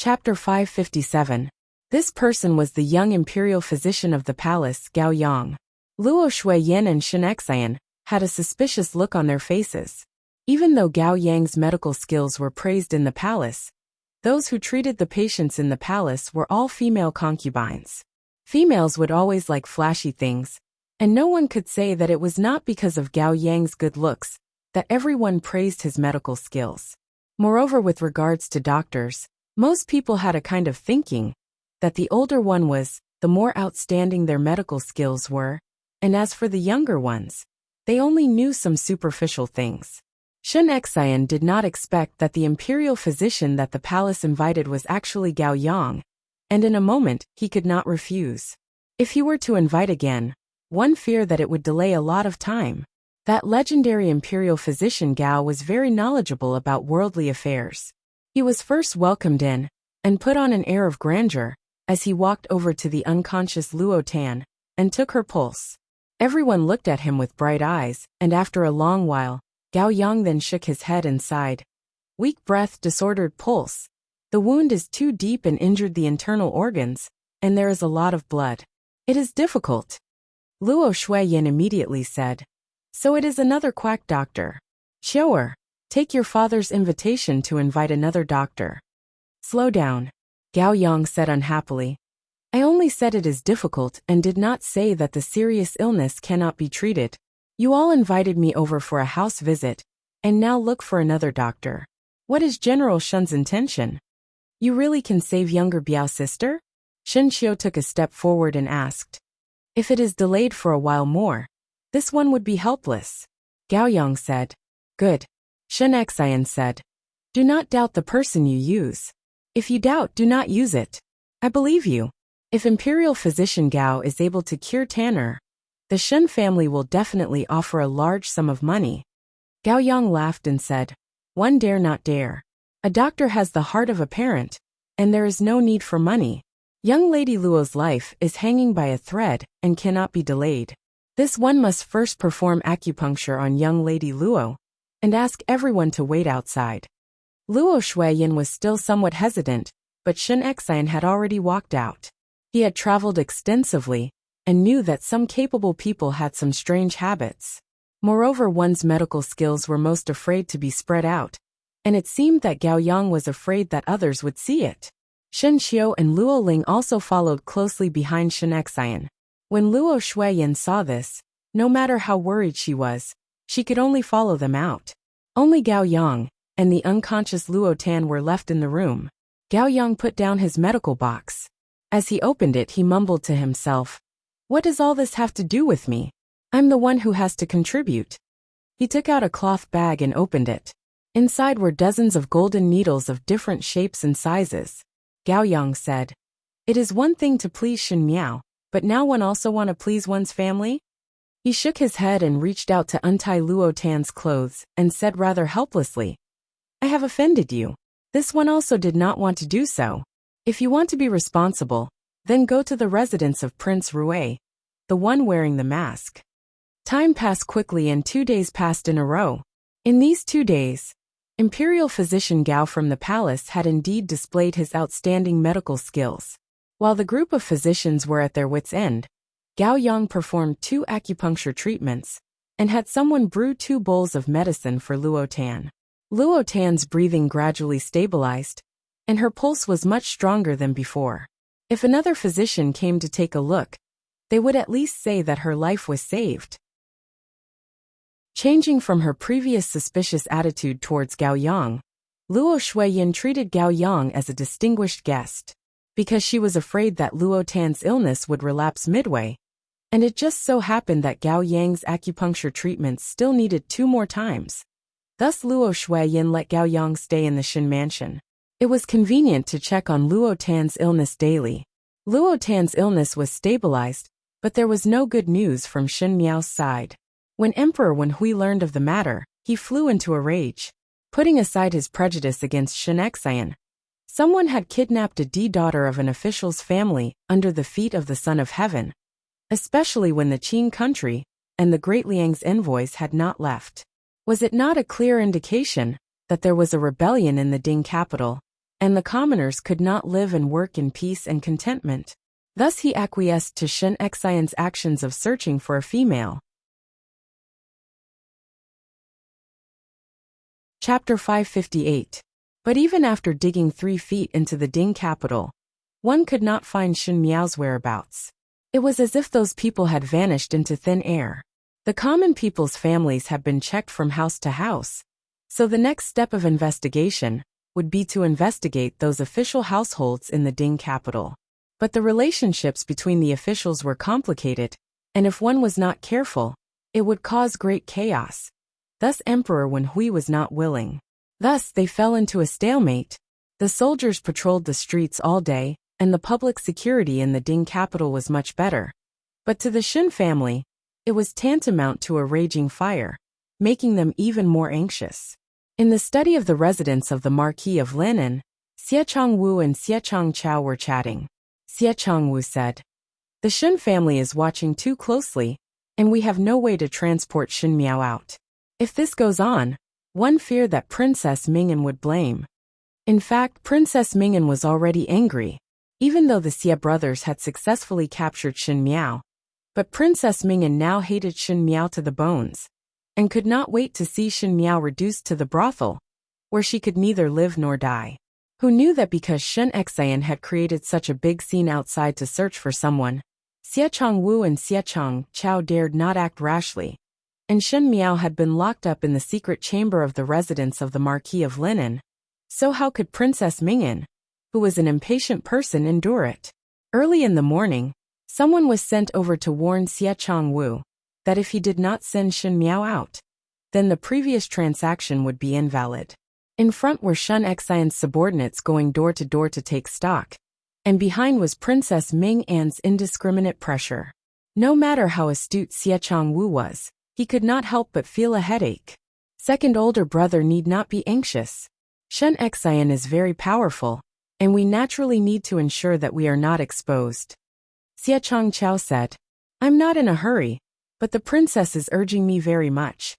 Chapter 557. This person was the young imperial physician of the palace, Gao Yang. Luo Shuiyin and Shen Xian had a suspicious look on their faces. Even though Gao Yang's medical skills were praised in the palace, those who treated the patients in the palace were all female concubines. Females would always like flashy things, and no one could say that it was not because of Gao Yang's good looks that everyone praised his medical skills. Moreover, with regards to doctors, most people had a kind of thinking that the older one was, the more outstanding their medical skills were, and as for the younger ones, they only knew some superficial things. Shen Xian did not expect that the imperial physician that the palace invited was actually Gao Yang, and in a moment he could not refuse. If he were to invite again, one feared that it would delay a lot of time. That legendary imperial physician Gao was very knowledgeable about worldly affairs. He was first welcomed in, and put on an air of grandeur, as he walked over to the unconscious Luo Tan, and took her pulse. Everyone looked at him with bright eyes, and after a long while, Gao Yang then shook his head and sighed. Weak breath, disordered pulse. The wound is too deep and injured the internal organs, and there is a lot of blood. It is difficult. Luo Shuiyin immediately said. So it is another quack doctor. Xiaoer, take your father's invitation to invite another doctor. Slow down, Gao Yang said unhappily. I only said it is difficult and did not say that the serious illness cannot be treated. You all invited me over for a house visit, and now look for another doctor. What is General Shen's intention? You really can save younger Biao's sister? Shen Xiu took a step forward and asked. If it is delayed for a while more, this one would be helpless. Gao Yang said. Good. Shen Xian said. Do not doubt the person you use. If you doubt, do not use it. I believe you. If Imperial Physician Gao is able to cure Tanner, the Shen family will definitely offer a large sum of money. Gao Yang laughed and said, One dare not dare. A doctor has the heart of a parent, and there is no need for money. Young Lady Luo's life is hanging by a thread and cannot be delayed. This one must first perform acupuncture on young Lady Luo, and ask everyone to wait outside. Luo Shuiyin was still somewhat hesitant, but Shen Xian had already walked out. He had traveled extensively, and knew that some capable people had some strange habits. Moreover, one's medical skills were most afraid to be spread out, and it seemed that Gao Yang was afraid that others would see it. Shen Xiu and Luo Ling also followed closely behind Shen Xian. When Luo Shuiyin saw this, no matter how worried she was, she could only follow them out. Only Gao Yang and the unconscious Luo Tan were left in the room. Gao Yang put down his medical box. As he opened it, he mumbled to himself, What does all this have to do with me? I'm the one who has to contribute. He took out a cloth bag and opened it. Inside were dozens of golden needles of different shapes and sizes. Gao Yang said, It is one thing to please Shen Miao, but now one also want to please one's family? He shook his head and reached out to untie Luo Tan's clothes, and said rather helplessly, I have offended you. This one also did not want to do so. If you want to be responsible, then go to the residence of Prince Rui, the one wearing the mask. Time passed quickly and 2 days passed in a row. In these 2 days, Imperial Physician Gao from the palace had indeed displayed his outstanding medical skills. While the group of physicians were at their wits' end, Gao Yang performed 2 acupuncture treatments, and had someone brew 2 bowls of medicine for Luo Tan. Luo Tan's breathing gradually stabilized, and her pulse was much stronger than before. If another physician came to take a look, they would at least say that her life was saved. Changing from her previous suspicious attitude towards Gao Yang, Luo Shuiyin treated Gao Yang as a distinguished guest. Because she was afraid that Luo Tan's illness would relapse midway, and it just so happened that Gao Yang's acupuncture treatments still needed 2 more times. Thus Luo Shuiyin let Gao Yang stay in the Shen mansion. It was convenient to check on Luo Tan's illness daily. Luo Tan's illness was stabilized, but there was no good news from Shen Miao's side. When Emperor Wen Hui learned of the matter, he flew into a rage. Putting aside his prejudice against Shen Xian, someone had kidnapped a daughter of an official's family under the feet of the Son of Heaven, especially when the Qing country and the Great Liang's envoys had not left. Was it not a clear indication that there was a rebellion in the Ding capital, and the commoners could not live and work in peace and contentment. Thus he acquiesced to Shen Xian's actions of searching for a female. Chapter 558. But even after digging 3 feet into the Ding capital, one could not find Shen Miao's whereabouts. It was as if those people had vanished into thin air. The common people's families had been checked from house to house, so the next step of investigation would be to investigate those official households in the Ding capital. But the relationships between the officials were complicated, and if one was not careful, it would cause great chaos. Thus Emperor Wenhui was not willing. Thus they fell into a stalemate. The soldiers patrolled the streets all day, and the public security in the Ding capital was much better. But to the Shen family, it was tantamount to a raging fire, making them even more anxious. In the study of the residence of the Marquis of Lineage, Xie Changwu and Xie Changchao were chatting. Xie Changwu said, "The Shen family is watching too closely, and we have no way to transport Shen Miao out. If this goes on, one feared that Princess Mingyan would blame." In fact, Princess Mingyan was already angry, even though the Xie brothers had successfully captured Shen Miao. But Princess Mingyan now hated Shen Miao to the bones, and could not wait to see Shen Miao reduced to the brothel, where she could neither live nor die. Who knew that because Shen Xian had created such a big scene outside to search for someone, Xie Changwu and Xie Changchao dared not act rashly, and Shen Miao had been locked up in the secret chamber of the residence of the Marquis of Lineage. So how could Princess Mingyan, who was an impatient person, endure it? Early in the morning, someone was sent over to warn Xie Changwu that if he did not send Shen Miao out, then the previous transaction would be invalid. In front were Shen Xian's subordinates going door to door to take stock, and behind was Princess Mingyan's indiscriminate pressure. No matter how astute Xie Changwu was, he could not help but feel a headache. Second older brother need not be anxious. Shen Xian is very powerful, and we naturally need to ensure that we are not exposed. Xie Changchao said, "I'm not in a hurry, but the princess is urging me very much."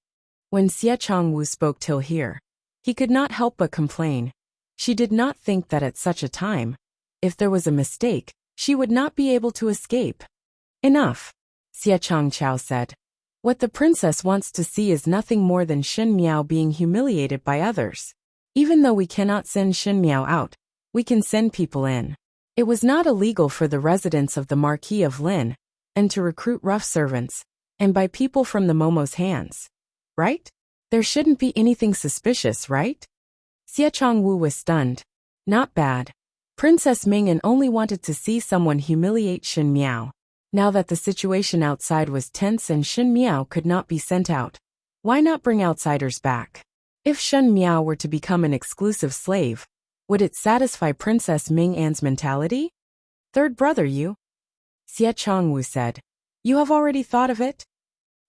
When Xie Changwu spoke till here, he could not help but complain. She did not think that at such a time, if there was a mistake, she would not be able to escape. "Enough," Xie Changchao said. "What the princess wants to see is nothing more than Shen Miao being humiliated by others. Even though we cannot send Shen Miao out, we can send people in. It was not illegal for the residents of the Marquis of Lineage and to recruit rough servants, and by people from the Momo's hands. Right? There shouldn't be anything suspicious, right?" Xie Changwu was stunned. Not bad. Princess Mingyan only wanted to see someone humiliate Shen Miao. Now that the situation outside was tense and Shen Miao could not be sent out, why not bring outsiders back? If Shen Miao were to become an exclusive slave, would it satisfy Princess Mingyan's mentality? "Third brother, you," Xie Changwu said. "You have already thought of it?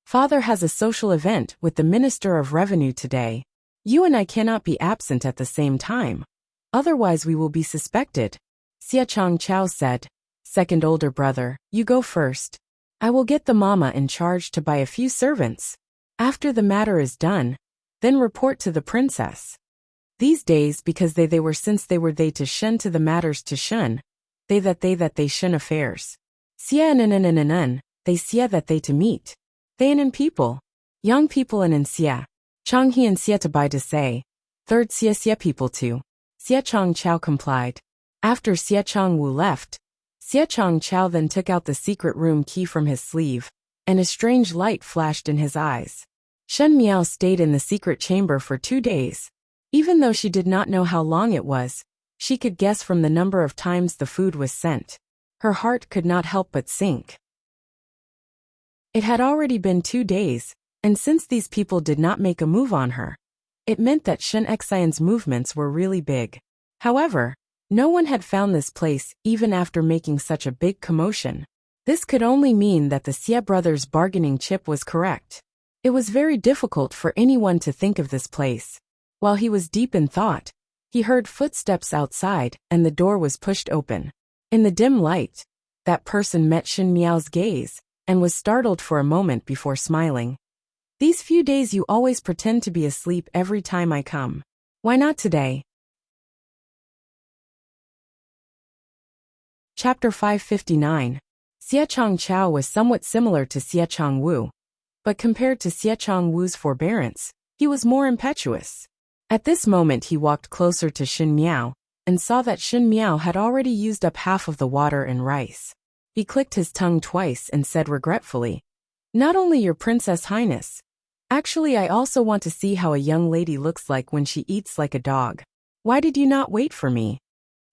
Father has a social event with the Minister of Revenue today. You and I cannot be absent at the same time. Otherwise we will be suspected." Xie Changchao said, "Second older brother, you go first. I will get the mama in charge to buy a few servants. After the matter is done, then report to the princess." These days, because they were since they were they to Shen to the matters to Shen, they that Shen affairs. Xie NNNNN, they Xie that they to meet. They and people. Young people and in Xie. Changhe and Xie to buy to say. Third Xie people too. Xie Changchao complied. After Xie Changwu left, Xie Changchao then took out the secret room key from his sleeve, and a strange light flashed in his eyes. Shen Miao stayed in the secret chamber for 2 days. Even though she did not know how long it was, she could guess from the number of times the food was sent. Her heart could not help but sink. It had already been 2 days, and since these people did not make a move on her, it meant that Shen Xian's movements were really big. However, no one had found this place even after making such a big commotion. This could only mean that the Xie brothers' bargaining chip was correct. It was very difficult for anyone to think of this place. While he was deep in thought, he heard footsteps outside and the door was pushed open. In the dim light, that person met Shen Miao's gaze and was startled for a moment before smiling. "These few days you always pretend to be asleep every time I come. Why not today?" Chapter 559. Xiachong Chao was somewhat similar to Xiachong Wu, but compared to Xiachong Wu's forbearance, he was more impetuous. At this moment he walked closer to Xin Miao, and saw that Xin Miao had already used up half of the water and rice. He clicked his tongue twice and said regretfully, "Not only your Princess Highness. Actually, I also want to see how a young lady looks like when she eats like a dog. Why did you not wait for me?"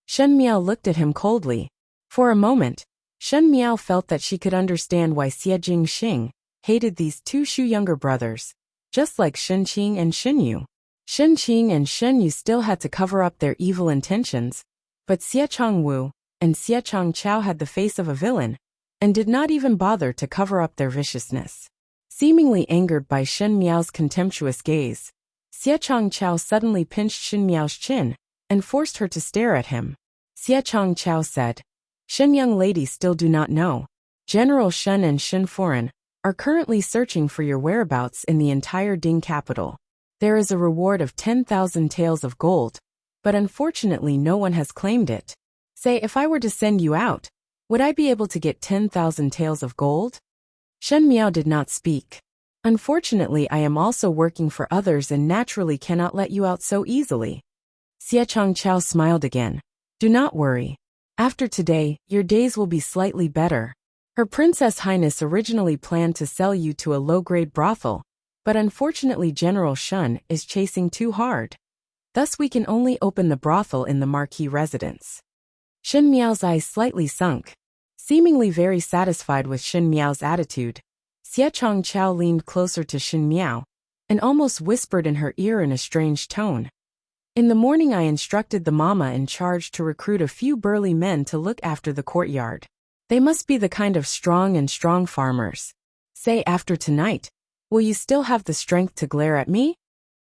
Shen Miao looked at him coldly. For a moment, Shen Miao felt that she could understand why Xie Jingxing hated these two Shu younger brothers, just like Shen Qing and Shen Yu. Shen Qing and Shen Yu still had to cover up their evil intentions, but Xiachong Wu and Xiachong Chao had the face of a villain, and did not even bother to cover up their viciousness. Seemingly angered by Shen Miao's contemptuous gaze, Xiachong Chao suddenly pinched Shen Miao's chin and forced her to stare at him. Xiachong Chao said, "Shen young lady still do not know. General Shen and Shen Foreign are currently searching for your whereabouts in the entire Ding capital. There is a reward of 10,000 taels of gold, but unfortunately no one has claimed it. Say, if I were to send you out, would I be able to get 10,000 taels of gold?" Shen Miao did not speak. "Unfortunately, I am also working for others and naturally cannot let you out so easily." Xiachong Chao smiled again. "Do not worry. After today, your days will be slightly better. Her Princess Highness originally planned to sell you to a low-grade brothel, but unfortunately General Shun is chasing too hard. Thus we can only open the brothel in the Marquis residence." Shen Miao's eyes slightly sunk. Seemingly very satisfied with Shen Miao's attitude, Xiachong Chao leaned closer to Shen Miao and almost whispered in her ear in a strange tone. "In the morning I instructed the mama in charge to recruit a few burly men to look after the courtyard. They must be the kind of strong farmers. Say, after tonight, will you still have the strength to glare at me?"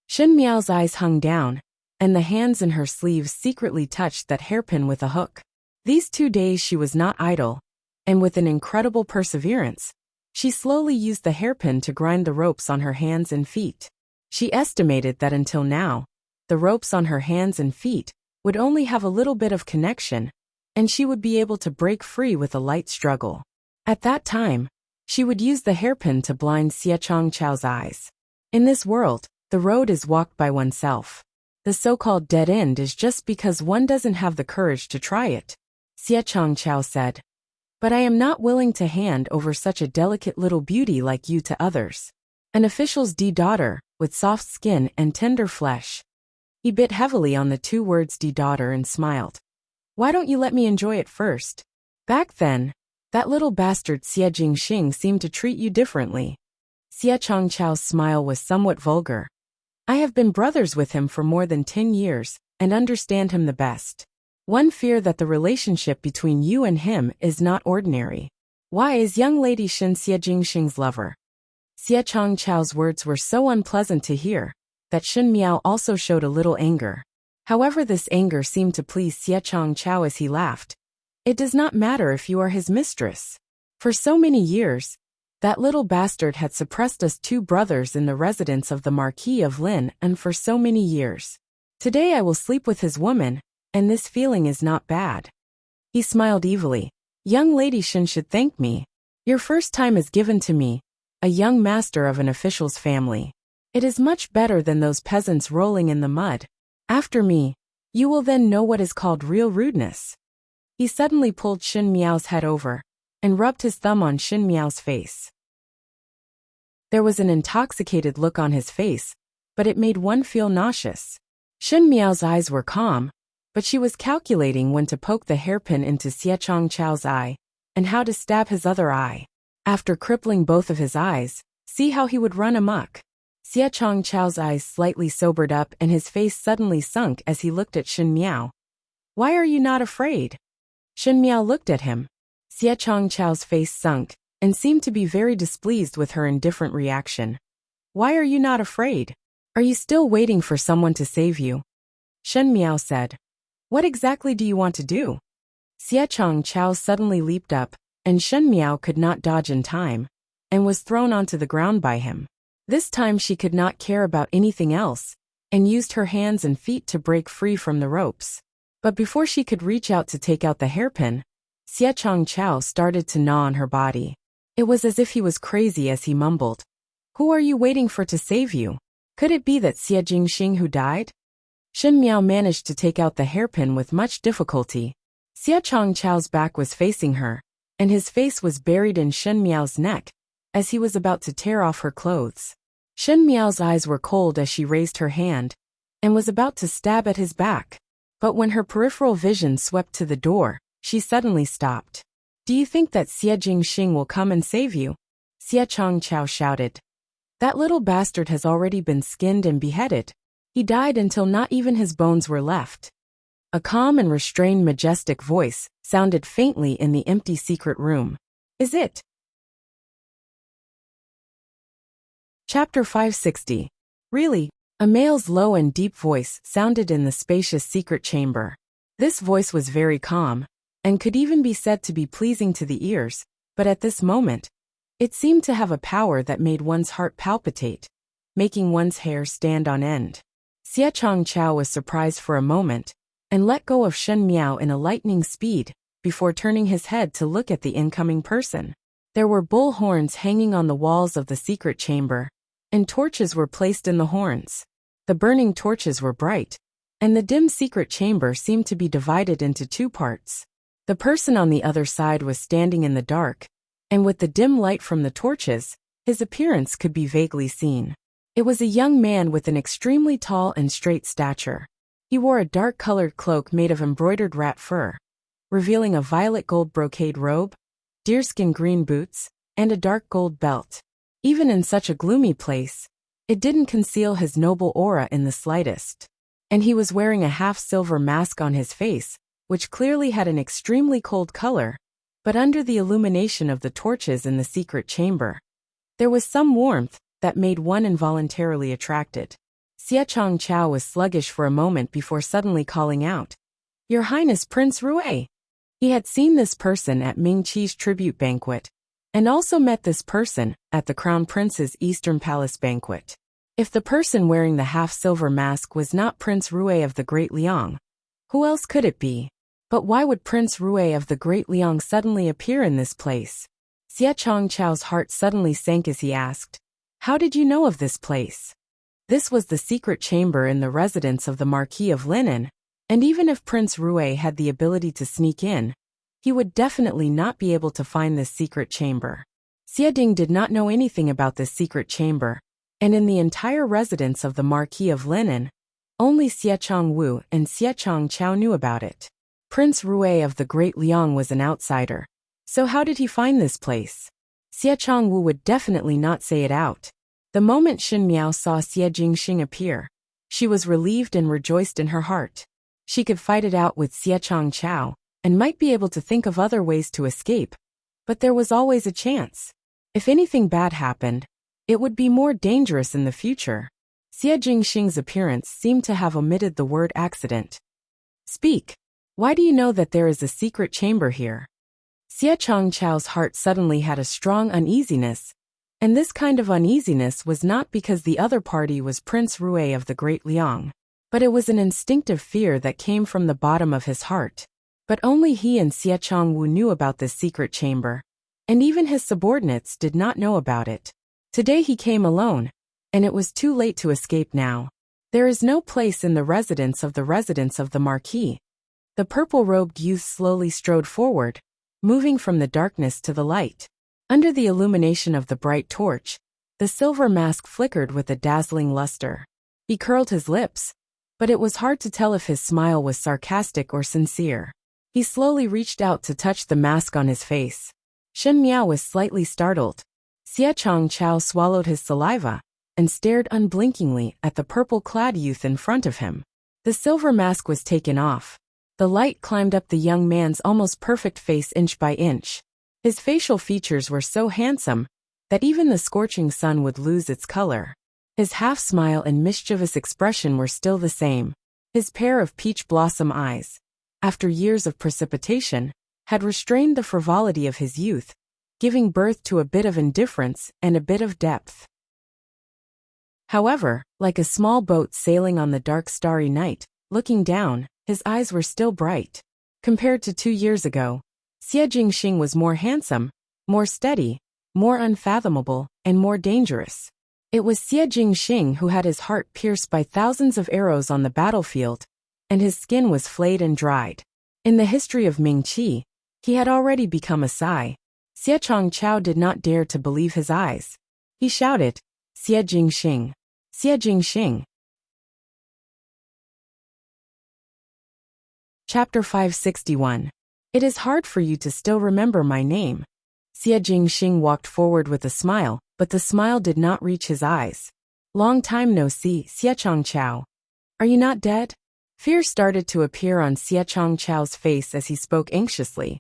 Shen Miao's eyes hung down, and the hands in her sleeves secretly touched that hairpin with a hook. These 2 days she was not idle, and with an incredible perseverance, she slowly used the hairpin to grind the ropes on her hands and feet. She estimated that until now, the ropes on her hands and feet would only have a little bit of connection, and she would be able to break free with a light struggle. At that time, she would use the hairpin to blind Xiachong Chao's eyes. In this world, the road is walked by oneself. The so-called dead end is just because one doesn't have the courage to try it. Xiachong Chao said, "But I am not willing to hand over such a delicate little beauty like you to others. An official's daughter, with soft skin and tender flesh." He bit heavily on the 2 words daughter and smiled. "Why don't you let me enjoy it first? Back then, that little bastard Xie Jingxing seemed to treat you differently." Xiachong Chao's smile was somewhat vulgar. "I have been brothers with him for more than 10 years, and understand him the best. One fear that the relationship between you and him is not ordinary. Why is young lady Shen Xie Jingxing's lover?" Xiachong Chao's words were so unpleasant to hear that Shen Miao also showed a little anger. However, this anger seemed to please Xiachong Chao as he laughed. "It does not matter if you are his mistress. For so many years, that little bastard had suppressed us 2 brothers in the residence of the Marquis of Lin, and for so many years. Today I will sleep with his woman, and this feeling is not bad." He smiled evilly. "Young lady Shen should thank me. Your first time is given to me, a young master of an official's family. It is much better than those peasants rolling in the mud. After me, you will then know what is called real rudeness." He suddenly pulled Shen Miao's head over and rubbed his thumb on Shen Miao's face. There was an intoxicated look on his face, but it made one feel nauseous. Shen Miao's eyes were calm, but she was calculating when to poke the hairpin into Xiachong Chao's eye and how to stab his other eye. After crippling both of his eyes, see how he would run amok. Xiachong Chao's eyes slightly sobered up and his face suddenly sunk as he looked at Shen Miao. "Why are you not afraid?" Shen Miao looked at him. Xiachong Chao's face sunk and seemed to be very displeased with her indifferent reaction. "Why are you not afraid? Are you still waiting for someone to save you?" Shen Miao said. "What exactly do you want to do?" Xiachong Chao suddenly leaped up, and Shen Miao could not dodge in time, and was thrown onto the ground by him. This time she could not care about anything else, and used her hands and feet to break free from the ropes. But before she could reach out to take out the hairpin, Xie Changchao started to gnaw on her body. It was as if he was crazy as he mumbled. Who are you waiting for to save you? Could it be that Xie Jingxing who died? Shen Miao managed to take out the hairpin with much difficulty. Xie Changchao's back was facing her, and his face was buried in Shen Miao's neck, as he was about to tear off her clothes. Shen Miao's eyes were cold as she raised her hand, and was about to stab at his back. But when her peripheral vision swept to the door, she suddenly stopped. Do you think that Xie Jingxing will come and save you? Xie Changchao shouted. That little bastard has already been skinned and beheaded. He died until not even his bones were left. A calm and restrained majestic voice sounded faintly in the empty secret room. Is it? Chapter 560. Really? A male's low and deep voice sounded in the spacious secret chamber. This voice was very calm, and could even be said to be pleasing to the ears, but at this moment, it seemed to have a power that made one's heart palpitate, making one's hair stand on end. Xie Changchao was surprised for a moment, and let go of Shen Miao in a lightning speed, before turning his head to look at the incoming person. There were bull horns hanging on the walls of the secret chamber, and torches were placed in the horns. The burning torches were bright, and the dim secret chamber seemed to be divided into two parts. The person on the other side was standing in the dark, and with the dim light from the torches, his appearance could be vaguely seen. It was a young man with an extremely tall and straight stature. He wore a dark-colored cloak made of embroidered rat fur, revealing a violet gold brocade robe, deerskin green boots, and a dark gold belt. Even in such a gloomy place, it didn't conceal his noble aura in the slightest. And he was wearing a half-silver mask on his face, which clearly had an extremely cold color, but under the illumination of the torches in the secret chamber, there was some warmth that made one involuntarily attracted. Xie Changchao was sluggish for a moment before suddenly calling out, Your Highness Prince Rui! He had seen this person at Ming Qi's tribute banquet, and also met this person at the Crown Prince's Eastern Palace banquet. If the person wearing the half-silver mask was not Prince Rui of the Great Liang, who else could it be? But why would Prince Rui of the Great Liang suddenly appear in this place? Xie Changchao's heart suddenly sank as he asked, How did you know of this place? This was the secret chamber in the residence of the Marquis of Lineage, and even if Prince Rui had the ability to sneak in, he would definitely not be able to find this secret chamber. Xie Ding did not know anything about this secret chamber, and in the entire residence of the Marquis of Lineage, only Xie Changwu and Xie Changchao knew about it. Prince Rui of the Great Liang was an outsider, so how did he find this place? Xie Changwu would definitely not say it out. The moment Shen Miao saw Xie Jingxing appear, she was relieved and rejoiced in her heart. She could fight it out with Xie Changchao, and might be able to think of other ways to escape, but there was always a chance. If anything bad happened, it would be more dangerous in the future. Xie Jingxing's appearance seemed to have omitted the word accident. Speak. Why do you know that there is a secret chamber here? Xie Changchao's heart suddenly had a strong uneasiness, and this kind of uneasiness was not because the other party was Prince Rui of the Great Liang, but it was an instinctive fear that came from the bottom of his heart. But only he and Xie Changwu knew about this secret chamber, and even his subordinates did not know about it. Today he came alone, and it was too late to escape now. There is no place in the residence of the Marquis. The purple-robed youth slowly strode forward, moving from the darkness to the light. Under the illumination of the bright torch, the silver mask flickered with a dazzling luster. He curled his lips, but it was hard to tell if his smile was sarcastic or sincere. He slowly reached out to touch the mask on his face. Shen Miao was slightly startled. Xie Changchao swallowed his saliva and stared unblinkingly at the purple-clad youth in front of him. The silver mask was taken off. The light climbed up the young man's almost perfect face inch by inch. His facial features were so handsome that even the scorching sun would lose its color. His half-smile and mischievous expression were still the same. His pair of peach blossom eyes, after years of precipitation, had restrained the frivolity of his youth, giving birth to a bit of indifference and a bit of depth. However, like a small boat sailing on the dark starry night, looking down, his eyes were still bright. Compared to 2 years ago, Xie Jingxing was more handsome, more steady, more unfathomable, and more dangerous. It was Xie Jingxing who had his heart pierced by thousands of arrows on the battlefield, and his skin was flayed and dried. In the history of Mingqi, he had already become a Sai. Xie Changqiao did not dare to believe his eyes. He shouted, Xie Jingxing! Xie Jingxing! Chapter 561. It is hard for you to still remember my name. Xie Jingxing walked forward with a smile, but the smile did not reach his eyes. Long time no see, Xie Changqiao. Are you not dead? Fear started to appear on Xie Changqiao's face as he spoke anxiously.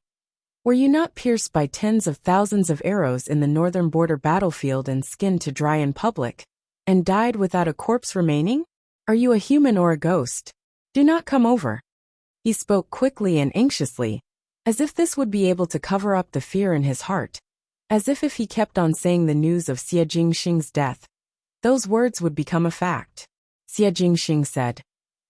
Were you not pierced by tens of thousands of arrows in the northern border battlefield and skinned to dry in public, and died without a corpse remaining? Are you a human or a ghost? Do not come over. He spoke quickly and anxiously, as if this would be able to cover up the fear in his heart, as if he kept on saying the news of Xie Jingxing's death, those words would become a fact. Xie Jingxing said,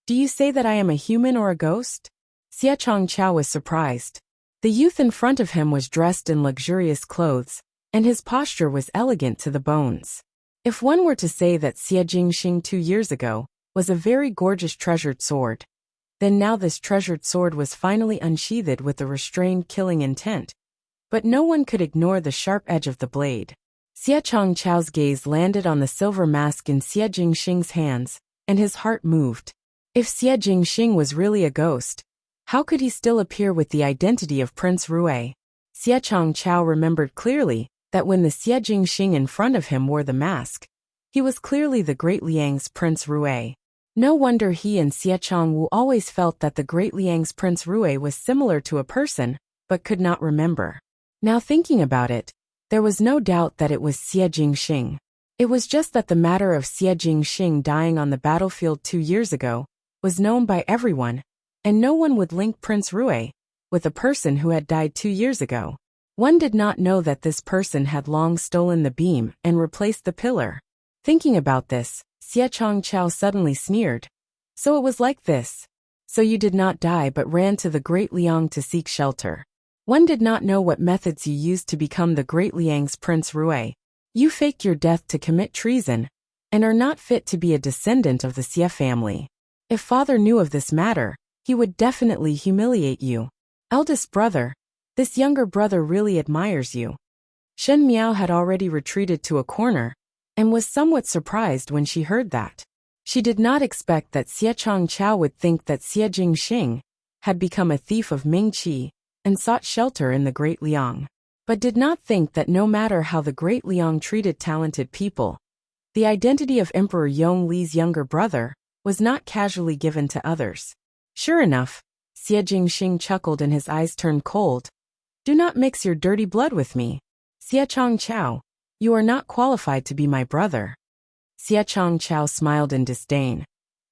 Do you say that I am a human or a ghost? Xie Changqiao was surprised. The youth in front of him was dressed in luxurious clothes, and his posture was elegant to the bones. If one were to say that Xie Jingxing 2 years ago was a very gorgeous treasured sword, then now this treasured sword was finally unsheathed with a restrained killing intent. But no one could ignore the sharp edge of the blade. Xie Changqiao's gaze landed on the silver mask in Xie Jingxing's hands, and his heart moved. If Xie Jingxing was really a ghost, how could he still appear with the identity of Prince Rui? Xie Changqiao remembered clearly that when the Xie Jingxing in front of him wore the mask, he was clearly the Great Liang's Prince Rui. No wonder he and Xie Changwu always felt that the Great Liang's Prince Rui was similar to a person, but could not remember. Now thinking about it, there was no doubt that it was Xie Jingxing. It was just that the matter of Xie Jingxing dying on the battlefield 2 years ago was known by everyone, and no one would link Prince Rui with a person who had died 2 years ago. One did not know that this person had long stolen the beam and replaced the pillar. Thinking about this, Xie Changqiao suddenly sneered. So it was like this. So you did not die but ran to the Great Liang to seek shelter. One did not know what methods you used to become the Great Liang's Prince Rui. You faked your death to commit treason, and are not fit to be a descendant of the Xie family. If father knew of this matter, he would definitely humiliate you. Eldest brother, this younger brother really admires you. Shen Miao had already retreated to a corner, and was somewhat surprised when she heard that. She did not expect that Xie Changqiao would think that Xie Jingxing had become a thief of Mingqi and sought shelter in the Great Liang, but did not think that no matter how the Great Liang treated talented people, the identity of Emperor Yongli's younger brother was not casually given to others. Sure enough, Xie Jingxing chuckled and his eyes turned cold. Do not mix your dirty blood with me. Xie Changqiao, you are not qualified to be my brother. Xie Changqiao smiled in disdain.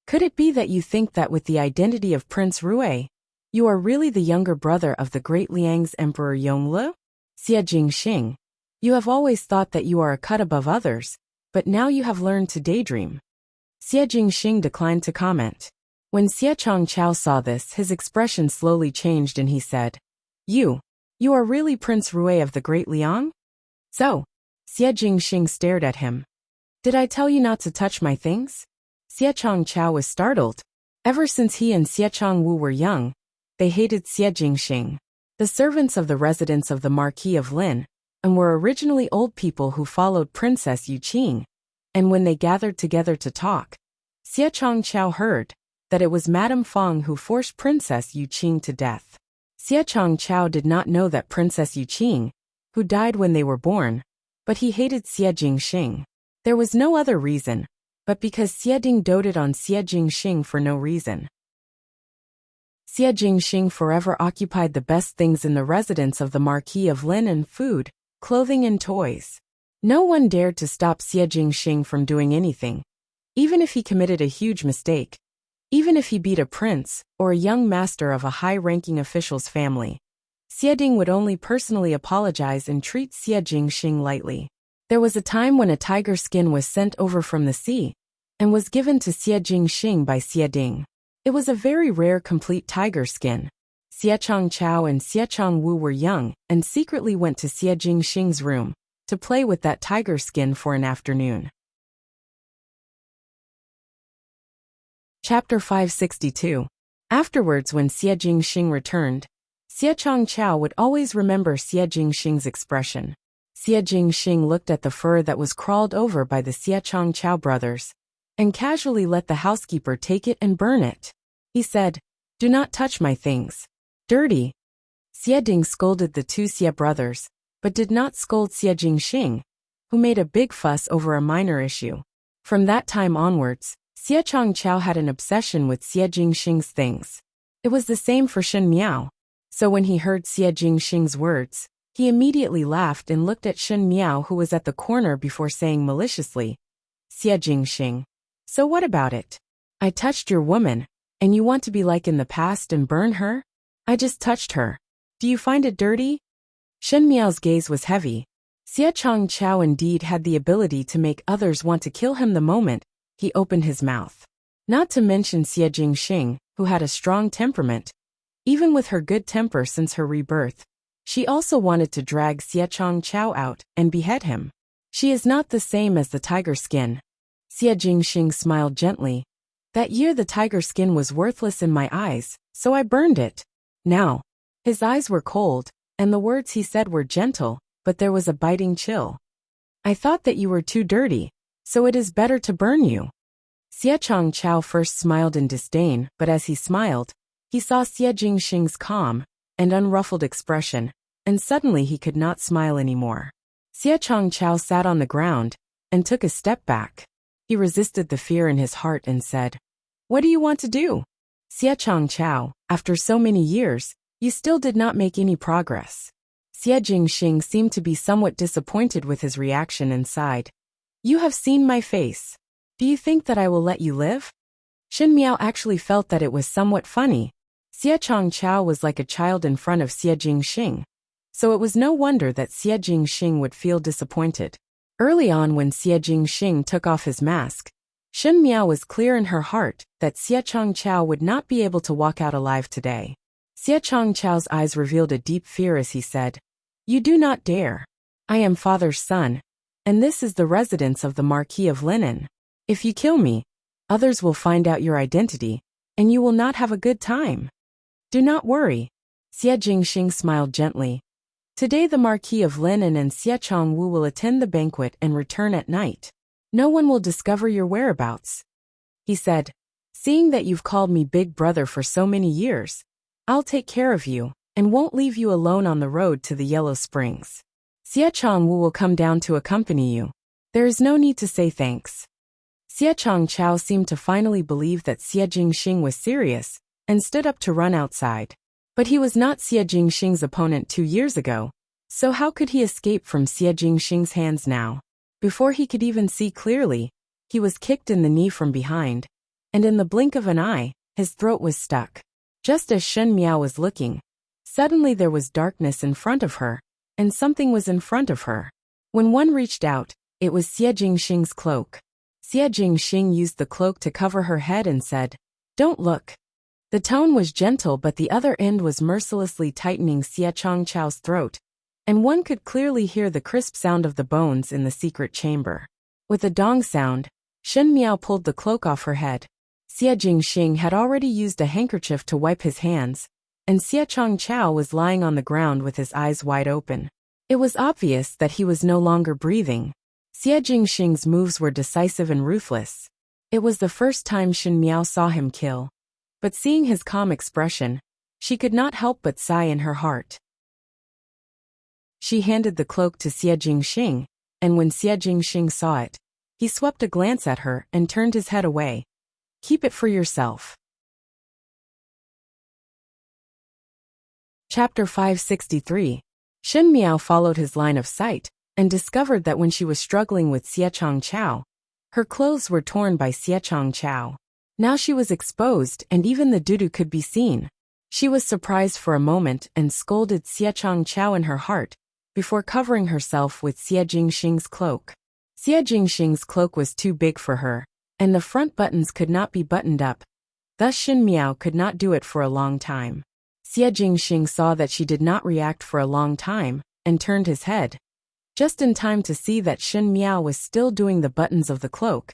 Could it be that you think that with the identity of Prince Rui, you are really the younger brother of the Great Liang's Emperor Yongle? Xie Jingxing, you have always thought that you are a cut above others, but now you have learned to daydream. Xie Jingxing declined to comment. When Xie Changqiao saw this, his expression slowly changed and he said, You are really Prince Rui of the Great Liang? So, Xie Jingxing stared at him. Did I tell you not to touch my things? Xie Changqiao was startled. Ever since he and Xie Changwu were young, they hated Xie Jingxing. The servants of the residence of the Marquis of Lin, and were originally old people who followed Princess Yuqing, and when they gathered together to talk, Xie Changqiao heard that it was Madame Fang who forced Princess Yuqing to death. Xie Changqiao did not know that Princess Yuqing, who died when they were born, but he hated Xie Jingxing. There was no other reason, but because Xie Ding doted on Xie Jingxing for no reason. Xie Jingxing forever occupied the best things in the residence of the Marquis of Lin and food, clothing and toys. No one dared to stop Xie Jingxing from doing anything, even if he committed a huge mistake. Even if he beat a prince or a young master of a high-ranking official's family, Xie Ding would only personally apologize and treat Xie Jingxing lightly. There was a time when a tiger skin was sent over from the sea and was given to Xie Jingxing by Xie Ding. It was a very rare complete tiger skin. Xie Changchao and Xie Changwu were young and secretly went to Xie Jingxing's room to play with that tiger skin for an afternoon. Chapter 562. Afterwards, when Xie Jingxing returned, Xie Changchao would always remember Xie Jingxing's expression. Xie Jingxing looked at the fur that was crawled over by the Xie Changchao brothers and casually let the housekeeper take it and burn it. He said, "Do not touch my things. Dirty." Xie Ding scolded the two Xie brothers, but did not scold Xie Jingxing, who made a big fuss over a minor issue. From that time onwards, Xie Changchao had an obsession with Xie Jingxing's things. It was the same for Shen Miao. So when he heard Xie Jingxing's words, he immediately laughed and looked at Shen Miao, who was at the corner, before saying maliciously, "Xie Jingxing, so what about it? I touched your woman, and you want to be like in the past and burn her? I just touched her. Do you find it dirty?" Shen Miao's gaze was heavy. Xie Changchao indeed had the ability to make others want to kill him the moment he opened his mouth. Not to mention Xie Jingxing, who had a strong temperament. Even with her good temper since her rebirth, she also wanted to drag Xie Changchao out and behead him. She is not the same as the tiger skin. Xie Jingxing smiled gently. That year the tiger skin was worthless in my eyes, so I burned it. Now, his eyes were cold, and the words he said were gentle, but there was a biting chill. I thought that you were too dirty, so it is better to burn you. Xie Changchao first smiled in disdain, but as he smiled, he saw Xie Jingxing's calm and unruffled expression, and suddenly he could not smile anymore. Xie Changchao sat on the ground and took a step back. He resisted the fear in his heart and said, "What do you want to do?" "Xie Changchao, after so many years, you still did not make any progress." Xie Jingxing seemed to be somewhat disappointed with his reaction and sighed. "You have seen my face. Do you think that I will let you live?" Shen Miao actually felt that it was somewhat funny. Xie Changchao was like a child in front of Xie Jingxing, so it was no wonder that Xie Jingxing would feel disappointed. Early on, when Xie Jingxing took off his mask, Shen Miao was clear in her heart that Xie Changchao would not be able to walk out alive today. Xie Changchao's eyes revealed a deep fear as he said, "You do not dare. I am father's son, and this is the residence of the Marquis of Lineage. If you kill me, others will find out your identity, and you will not have a good time." "Do not worry." Xie Jingxing smiled gently. "Today the Marquis of Lineage and Xie Changwu will attend the banquet and return at night. No one will discover your whereabouts." He said, "Seeing that you've called me big brother for so many years, I'll take care of you, and won't leave you alone on the road to the Yellow Springs. Xie Changwu will come down to accompany you. There is no need to say thanks." Xie Changchao seemed to finally believe that Xie Jingxing was serious, and stood up to run outside. But he was not Xie Jingxing's opponent 2 years ago, so how could he escape from Xie Jingxing's hands now? Before he could even see clearly, he was kicked in the knee from behind, and in the blink of an eye, his throat was stuck. Just as Shen Miao was looking, suddenly there was darkness in front of her, and something was in front of her. When one reached out, it was Xie Jingxing's cloak. Xie Jingxing used the cloak to cover her head and said, "Don't look." The tone was gentle, but the other end was mercilessly tightening Xie Changchao's throat, and one could clearly hear the crisp sound of the bones in the secret chamber. With a dong sound, Shen Miao pulled the cloak off her head. Xie Jingxing had already used a handkerchief to wipe his hands, and Xie Changchao was lying on the ground with his eyes wide open. It was obvious that he was no longer breathing. Xie Jingxing's moves were decisive and ruthless. It was the first time Shen Miao saw him kill. But seeing his calm expression, she could not help but sigh in her heart. She handed the cloak to Xie Jingxing, and when Xie Jingxing saw it, he swept a glance at her and turned his head away. "Keep it for yourself." Chapter 563. Shen Miao followed his line of sight, and discovered that when she was struggling with Xie Changchao, her clothes were torn by Xie Changchao. Now she was exposed, and even the dudu could be seen. She was surprised for a moment and scolded Xie Changchao in her heart, before covering herself with Xie Jingxing's cloak. Xie Jingxing's cloak was too big for her, and the front buttons could not be buttoned up. Thus Shen Miao could not do it for a long time. Xie Jingxing saw that she did not react for a long time, and turned his head. Just in time to see that Shen Miao was still doing the buttons of the cloak.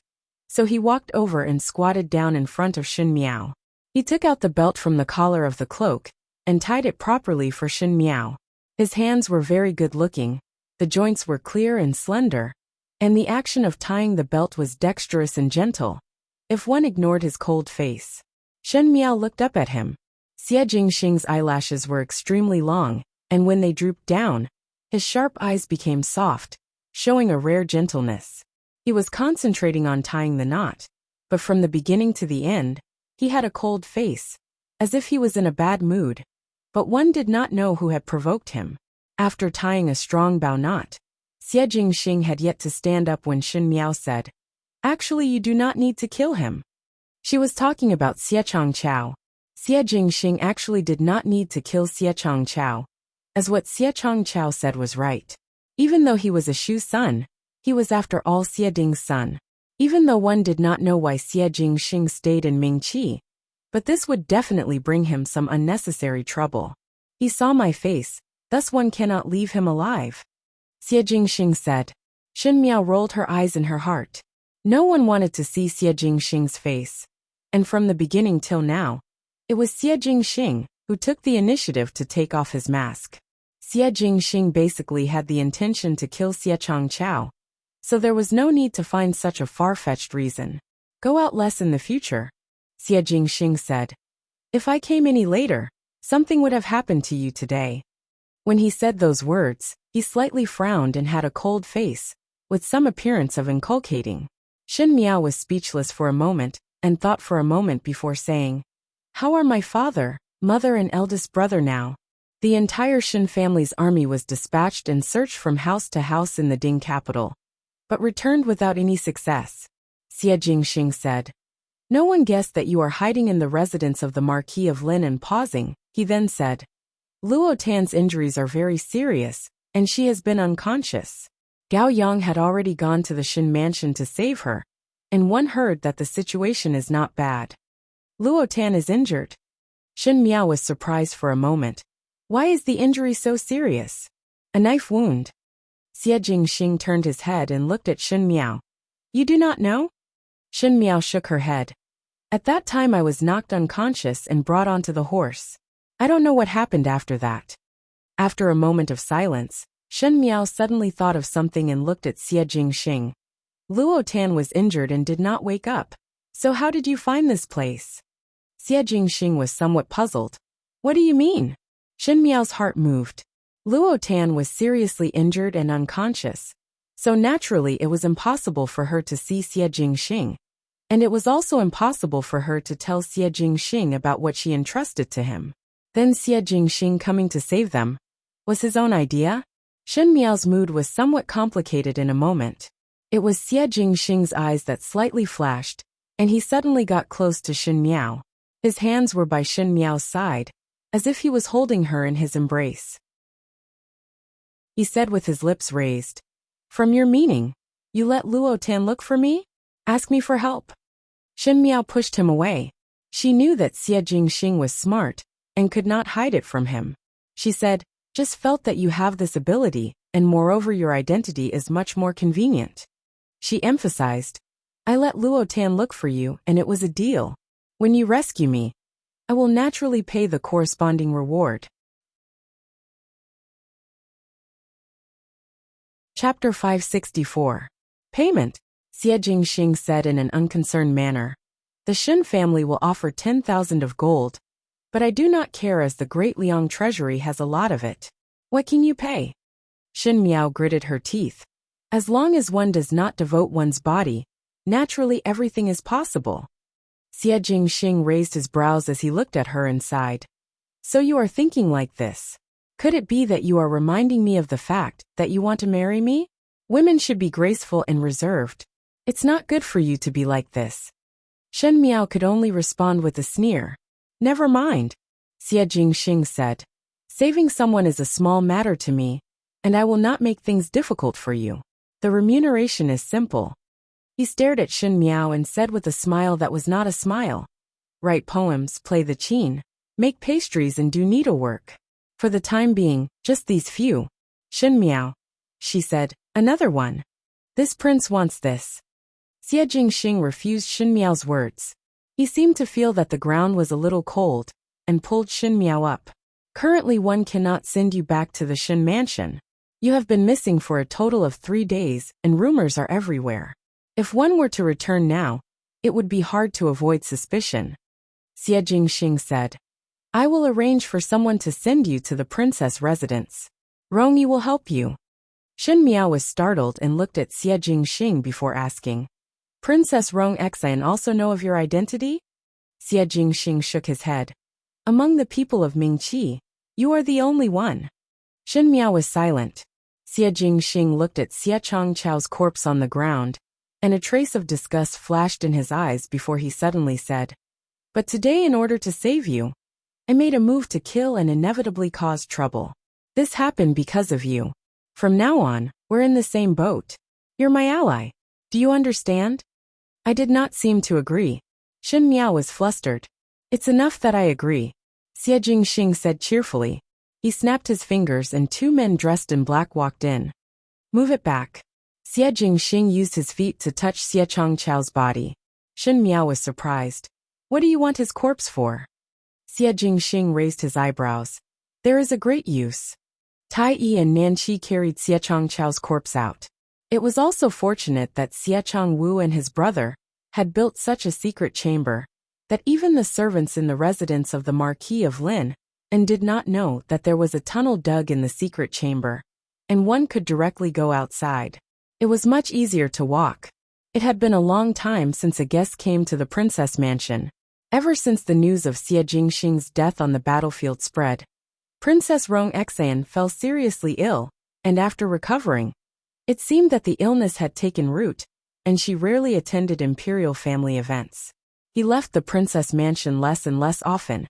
So he walked over and squatted down in front of Shen Miao. He took out the belt from the collar of the cloak, and tied it properly for Shen Miao. His hands were very good-looking, the joints were clear and slender, and the action of tying the belt was dexterous and gentle, if one ignored his cold face. Shen Miao looked up at him. Xie Jingxing's eyelashes were extremely long, and when they drooped down, his sharp eyes became soft, showing a rare gentleness. He was concentrating on tying the knot, but from the beginning to the end, he had a cold face, as if he was in a bad mood. But one did not know who had provoked him. After tying a strong bow knot, Xie Jingxing had yet to stand up when Shen Miao said, "Actually, you do not need to kill him." She was talking about Xie Changqiao. Xie Jingxing actually did not need to kill Xie Changqiao, as what Xie Changqiao said was right. Even though he was a Shu son, he was after all Xie Ding's son. Even though one did not know why Xie Jingxing stayed in Mingqi, but this would definitely bring him some unnecessary trouble. He saw my face, thus one cannot leave him alive. Xie Jingxing said. Shen Miao rolled her eyes in her heart. No one wanted to see Xie Jingxing's face. And from the beginning till now, it was Xie Jingxing who took the initiative to take off his mask. Xie Jingxing basically had the intention to kill Xie Changqiao, so there was no need to find such a far-fetched reason. Go out less in the future, Xie Jingxing said. If I came any later, something would have happened to you today. When he said those words, he slightly frowned and had a cold face, with some appearance of inculcating. Shen Miao was speechless for a moment, and thought for a moment before saying, "How are my father, mother and eldest brother now?" The entire Shen family's army was dispatched and searched from house to house in the Ding capital, but returned without any success. Xie Jingxing said. No one guessed that you are hiding in the residence of the Marquis of Lin, and pausing, he then said, Luo Tan's injuries are very serious, and she has been unconscious. Gao Yang had already gone to the Shen mansion to save her, and one heard that the situation is not bad. Luo Tan is injured. Shen Miao was surprised for a moment. Why is the injury so serious? A knife wound. Xie Jingxing turned his head and looked at Shen Miao. You do not know? Shen Miao shook her head. At that time I was knocked unconscious and brought onto the horse. I don't know what happened after that. After a moment of silence, Shen Miao suddenly thought of something and looked at Xie Jingxing. Luo Tan was injured and did not wake up. So how did you find this place? Xie Jingxing was somewhat puzzled. What do you mean? Shen Miao's heart moved. Luo Tan was seriously injured and unconscious, so naturally it was impossible for her to see Xie Jingxing, and it was also impossible for her to tell Xie Jingxing about what she entrusted to him. Then Xie Jingxing coming to save them was his own idea? Shen Miao's mood was somewhat complicated in a moment. It was Xie Jingxing's eyes that slightly flashed, and he suddenly got close to Shen Miao. His hands were by Shen Miao's side, as if he was holding her in his embrace. He said with his lips raised, From your meaning, you let Luo Tan look for me? Ask me for help. Shen Miao pushed him away. She knew that Xie Jingxing was smart, and could not hide it from him. She said, Just felt that you have this ability, and moreover your identity is much more convenient. She emphasized, I let Luo Tan look for you, and it was a deal. When you rescue me, I will naturally pay the corresponding reward. Chapter 564. Payment, Xie Jingxing said in an unconcerned manner. The Shen family will offer 10,000 of gold, but I do not care as the Great Liang treasury has a lot of it. What can you pay? Shen Miao gritted her teeth. As long as one does not devote one's body, naturally everything is possible. Xie Jingxing raised his brows as he looked at her and sighed. So you are thinking like this. Could it be that you are reminding me of the fact that you want to marry me? Women should be graceful and reserved. It's not good for you to be like this. Shen Miao could only respond with a sneer. Never mind, Xie Jingxing said. Saving someone is a small matter to me, and I will not make things difficult for you. The remuneration is simple. He stared at Shen Miao and said with a smile that was not a smile. Write poems, play the qin, make pastries and do needlework. For the time being, just these few. Shen Miao, she said, another one. This prince wants this. Xie Jingxing refused Shen Miao's words. He seemed to feel that the ground was a little cold, and pulled Shen Miao up. Currently one cannot send you back to the Shen mansion. You have been missing for a total of 3 days, and rumors are everywhere. If one were to return now, it would be hard to avoid suspicion. Xie Jingxing said. I will arrange for someone to send you to the princess residence. Rongyi will help you. Shen Miao was startled and looked at Xie Jingxing before asking. Princess Rong Xian also know of your identity? Xie Jingxing shook his head. Among the people of Mingqi, you are the only one. Shen Miao was silent. Xie Jingxing looked at Xie Changchao's corpse on the ground, and a trace of disgust flashed in his eyes before he suddenly said, But today, in order to save you, I made a move to kill and inevitably cause trouble. This happened because of you. From now on, we're in the same boat. You're my ally. Do you understand? I did not seem to agree. Shen Miao was flustered. It's enough that I agree, Xie Jingxing said cheerfully. He snapped his fingers and 2 men dressed in black walked in. Move it back. Xie Jingxing used his feet to touch Xie Changchao's body. Shen Miao was surprised. What do you want his corpse for? Xie Jingxing raised his eyebrows. There is a great use. Tai Yi and Nanqi carried Xie Changchao's corpse out. It was also fortunate that Xie Changwu and his brother had built such a secret chamber that even the servants in the residence of the Marquis of Lin and did not know that there was a tunnel dug in the secret chamber, and one could directly go outside. It was much easier to walk. It had been a long time since a guest came to the princess mansion. Ever since the news of Xie Jingxing's death on the battlefield spread, Princess Rong Xian fell seriously ill, and after recovering, it seemed that the illness had taken root, and she rarely attended imperial family events. He left the princess mansion less and less often,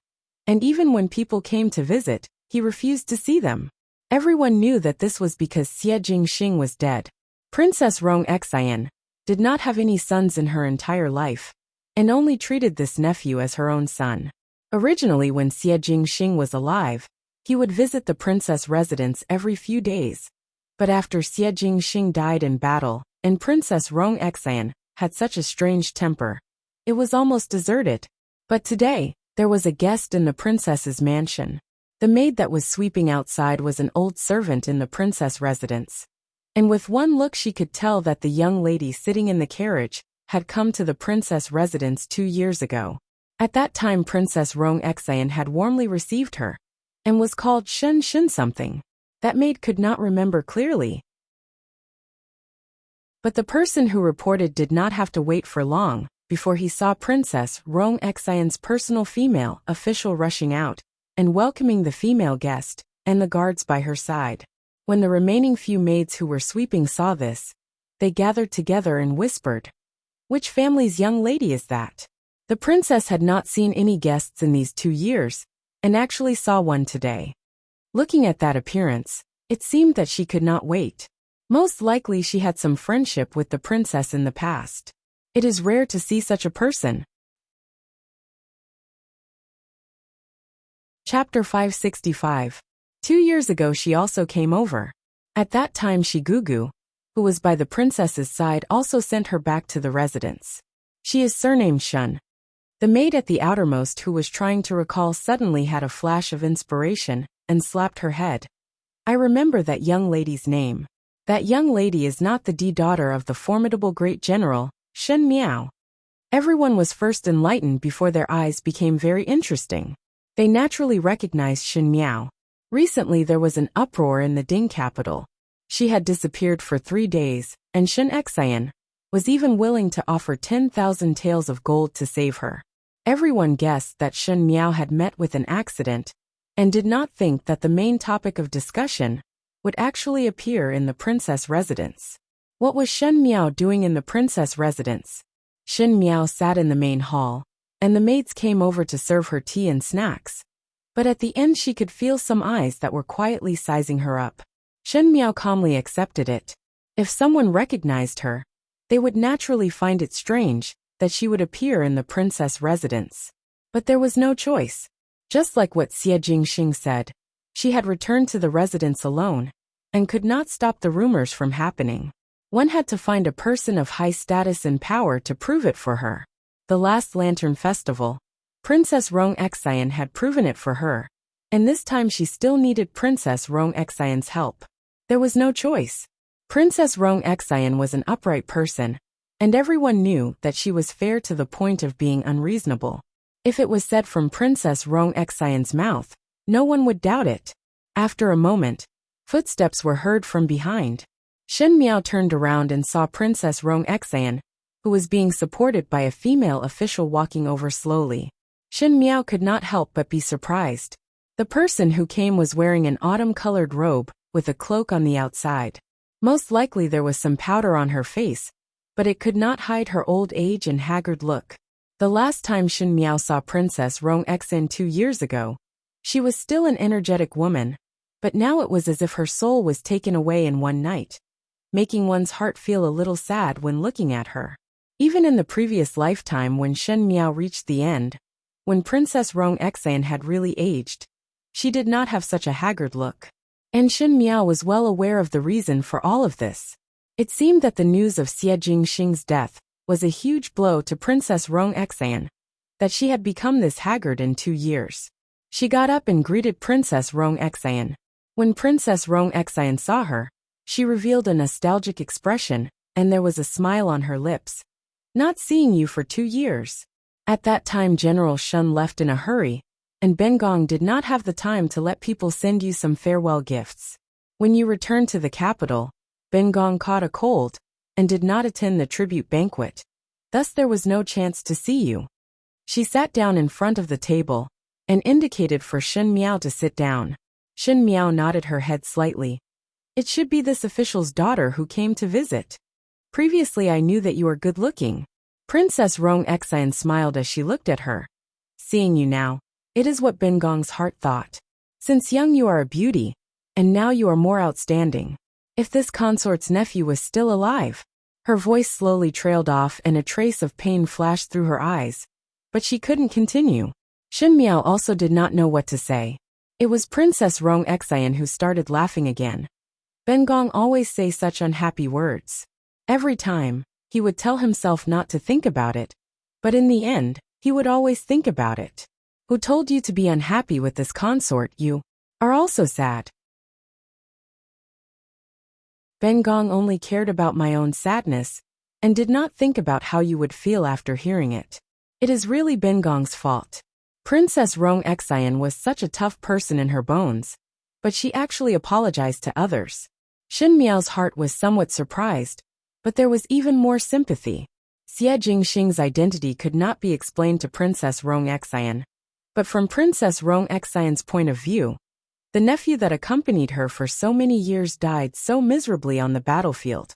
and even when people came to visit, he refused to see them. Everyone knew that this was because Xie Jingxing was dead. Princess Rong Xian did not have any sons in her entire life, and only treated this nephew as her own son. Originally, when Xie Jingxing was alive, he would visit the princess residence every few days. But after Xie Jingxing died in battle, and Princess Rong Xian had such a strange temper, it was almost deserted. But today, there was a guest in the princess's mansion. The maid that was sweeping outside was an old servant in the princess residence. And with one look she could tell that the young lady sitting in the carriage had come to the princess residence 2 years ago. At that time Princess Rong Xian had warmly received her, and was called Shen something. That maid could not remember clearly. But the person who reported did not have to wait for long before he saw Princess Rong Xian's personal female official rushing out and welcoming the female guest and the guards by her side. When the remaining few maids who were sweeping saw this, they gathered together and whispered, "Which family's young lady is that?" The princess had not seen any guests in these 2 years, and actually saw one today. Looking at that appearance, it seemed that she could not wait. Most likely she had some friendship with the princess in the past. It is rare to see such a person. Chapter 565. 2 years ago she also came over. At that time Shigugu, who was by the princess's side, also sent her back to the residence. She is surnamed Shun. The maid at the outermost who was trying to recall suddenly had a flash of inspiration and slapped her head. I remember that young lady's name. That young lady is not the daughter of the formidable great general, Shen Miao. Everyone was first enlightened before their eyes became very interesting. They naturally recognized Shen Miao. Recently there was an uproar in the Ding capital. She had disappeared for 3 days, and Shen Xian was even willing to offer 10,000 taels of gold to save her. Everyone guessed that Shen Miao had met with an accident, and did not think that the main topic of discussion would actually appear in the princess residence. What was Shen Miao doing in the princess residence? Shen Miao sat in the main hall, and the maids came over to serve her tea and snacks. But at the end she could feel some eyes that were quietly sizing her up. Shen Miao calmly accepted it. If someone recognized her, they would naturally find it strange that she would appear in the princess residence. But there was no choice. Just like what Xie Jingxing said, she had returned to the residence alone and could not stop the rumors from happening. One had to find a person of high status and power to prove it for her. The last Lantern Festival, Princess Rong Xian had proven it for her, and this time she still needed Princess Rong Xian's help. There was no choice. Princess Rong Xian was an upright person, and everyone knew that she was fair to the point of being unreasonable. If it was said from Princess Rong Xian's mouth, no one would doubt it. After a moment, footsteps were heard from behind. Shen Miao turned around and saw Princess Rong Xian, who was being supported by a female official walking over slowly. Shen Miao could not help but be surprised. The person who came was wearing an autumn-colored robe, with a cloak on the outside. Most likely there was some powder on her face, but it could not hide her old age and haggard look. The last time Shen Miao saw Princess Rong Xian 2 years ago, she was still an energetic woman, but now it was as if her soul was taken away in one night, making one's heart feel a little sad when looking at her. Even in the previous lifetime when Shen Miao reached the end, when Princess Rong Xian had really aged, she did not have such a haggard look. And Shen Miao was well aware of the reason for all of this. It seemed that the news of Xie Jingxing's death was a huge blow to Princess Rong Xian, that she had become this haggard in 2 years. She got up and greeted Princess Rong Xian. When Princess Rong Xian saw her, she revealed a nostalgic expression, and there was a smile on her lips. Not seeing you for 2 years. At that time General Shun left in a hurry, and Ben Gong did not have the time to let people send you some farewell gifts. When you returned to the capital, Ben Gong caught a cold, and did not attend the tribute banquet. Thus there was no chance to see you. She sat down in front of the table, and indicated for Shen Miao to sit down. Shen Miao nodded her head slightly. It should be this official's daughter who came to visit. Previously I knew that you were good-looking. Princess Rong Xian smiled as she looked at her. Seeing you now, it is what Ben Gong's heart thought. Since young you are a beauty, and now you are more outstanding. If this consort's nephew was still alive. Her voice slowly trailed off and a trace of pain flashed through her eyes. But she couldn't continue. Shen Miao also did not know what to say. It was Princess Rong Xian who started laughing again. Ben Gong always say such unhappy words. Every time, he would tell himself not to think about it. But in the end, he would always think about it. Who told you to be unhappy with this consort? You are also sad. Ben Gong only cared about my own sadness, and did not think about how you would feel after hearing it. It is really Ben Gong's fault. Princess Rong Xian was such a tough person in her bones, but she actually apologized to others. Shen Miao's heart was somewhat surprised, but there was even more sympathy. Xie Jingxing's identity could not be explained to Princess Rong Xian. But from Princess Rong Xian's point of view, the nephew that accompanied her for so many years died so miserably on the battlefield.